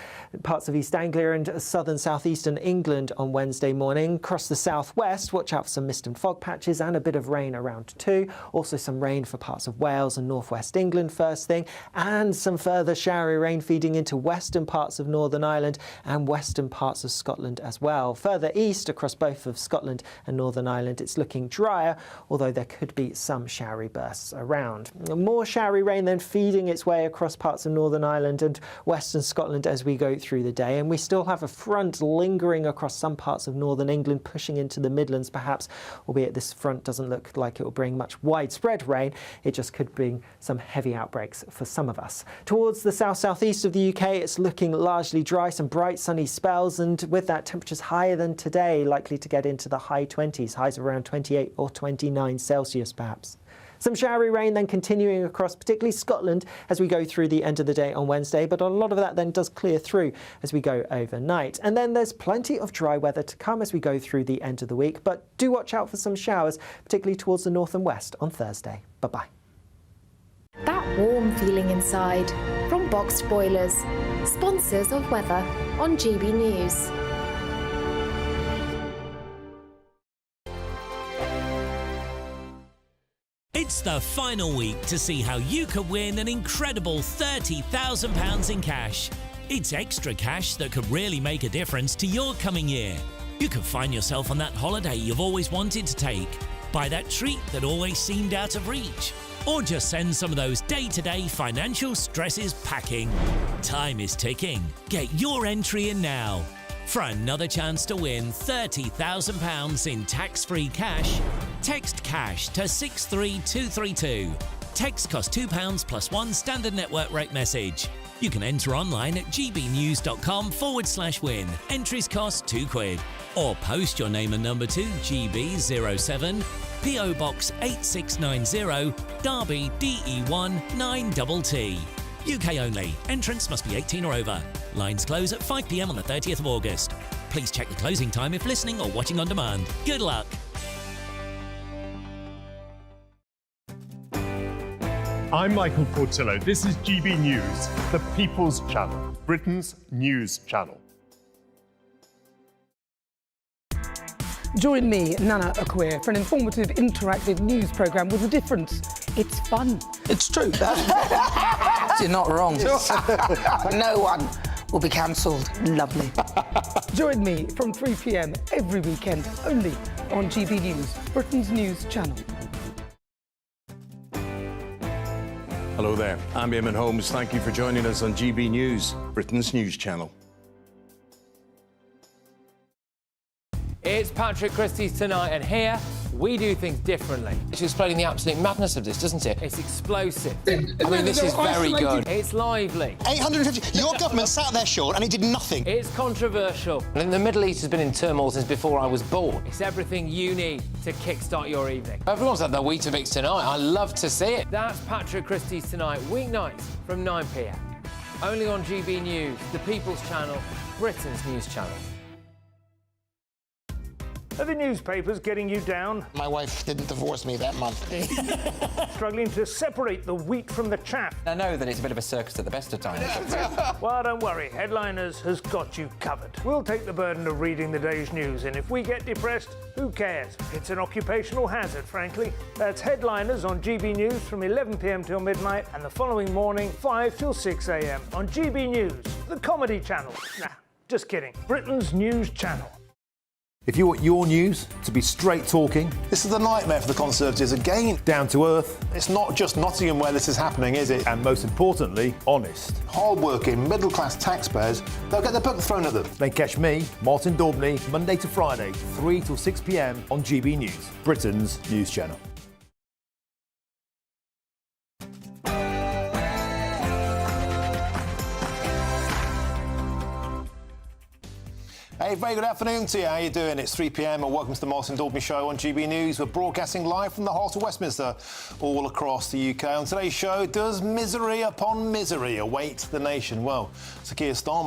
parts of East Anglia and southern southeastern England on Wednesday morning. Across the southwest, watch out for some mist and fog patches and a bit of rain around too. Also some rain for parts of Wales and northwest England first thing, and some further showery rain feeding into western parts of Northern Ireland and western parts of Scotland as well. Further east across both of Scotland and Northern Ireland it's looking drier, although there could be some showery bursts around. More showery rain then feeding its way across parts of Northern Ireland and western Scotland as we go through the day, and we still have a front lingering across some parts of northern England, pushing into the Midlands perhaps, albeit this front doesn't look like it will bring much widespread rain. It just could bring some heavy outbreaks for some of us. Towards the south-southeast of the UK it's looking largely dry, some bright sunny spells, and with that temperatures higher than today, likely to get into the high 20s, highs around 28 or 29 Celsius perhaps. Some showery rain then continuing across particularly Scotland as we go through the end of the day on Wednesday, but a lot of that then does clear through as we go overnight. And then there's plenty of dry weather to come as we go through the end of the week, but do watch out for some showers, particularly towards the north and west on Thursday. Bye-bye. That warm feeling inside from Boxed Boilers, sponsors of weather on GB News. It's the final week to see how you could win an incredible £30,000 in cash. It's extra cash that could really make a difference to your coming year. You could find yourself on that holiday you've always wanted to take, buy that treat that always seemed out of reach, or just send some of those day-to-day financial stresses packing. Time is ticking. Get your entry in now. For another chance to win £30,000 in tax-free cash, text CASH to 63232. Text costs £2 plus one standard network rate message. You can enter online at gbnews.com/win. Entries cost £2. Or post your name and number to GB07, PO Box 8690, Derby DE1 9TT. UK only. Entrance must be 18 or over. Lines close at 5 p.m. on the 30th of August. Please check the closing time if listening or watching on demand. Good luck. I'm Michael Portillo. This is GB News, the People's Channel, Britain's news channel. Join me, Nana Akwe, for an informative, interactive news programme with a difference. It's fun. It's true. You're not wrong. No one will be cancelled. Lovely. Join me from 3 p.m. every weekend, only on GB News, Britain's news channel. Hello there, I'm Eamon Holmes. Thank you for joining us on GB News, Britain's news channel. It's Patrick Christie's Tonight, and here we do things differently. It's explaining the absolute madness of this, doesn't it? It's explosive. I mean, this is very good. It's lively. 850. Your government sat there short and it did nothing. It's controversial. And the Middle East has been in turmoil since before I was born. It's everything you need to kickstart your evening. Everyone's had their Weetabix tonight. I love to see it. That's Patrick Christie's Tonight, weeknights from 9 p.m. Only on GB News, the People's Channel, Britain's news channel. Are the newspapers getting you down? My wife didn't divorce me that month. Struggling to separate the wheat from the chaff? I know that it's a bit of a circus at the best of times. Well, don't worry. Headliners has got you covered. We'll take the burden of reading the day's news, and if we get depressed, who cares? It's an occupational hazard, frankly. That's Headliners on GB News from 11 p.m. till midnight, and the following morning, 5 till 6 a.m. on GB News, the comedy channel. Nah, just kidding. Britain's news channel. If you want your news to be straight talking, this is a nightmare for the Conservatives again. Down to earth. It's not just Nottingham where this is happening, is it? And most importantly, honest. Hard-working, middle-class taxpayers, they'll get their book thrown at them. Then catch me, Martin Daubney, Monday to Friday, 3 till 6 p.m. on GB News, Britain's news channel. Hey, very good afternoon to you. How are you doing? It's 3 p.m. and welcome to the Martin Daubney Show on GB News. We're broadcasting live from the heart of Westminster, all across the UK. On today's show, does misery upon misery await the nation? Well, Sir Keir Starmer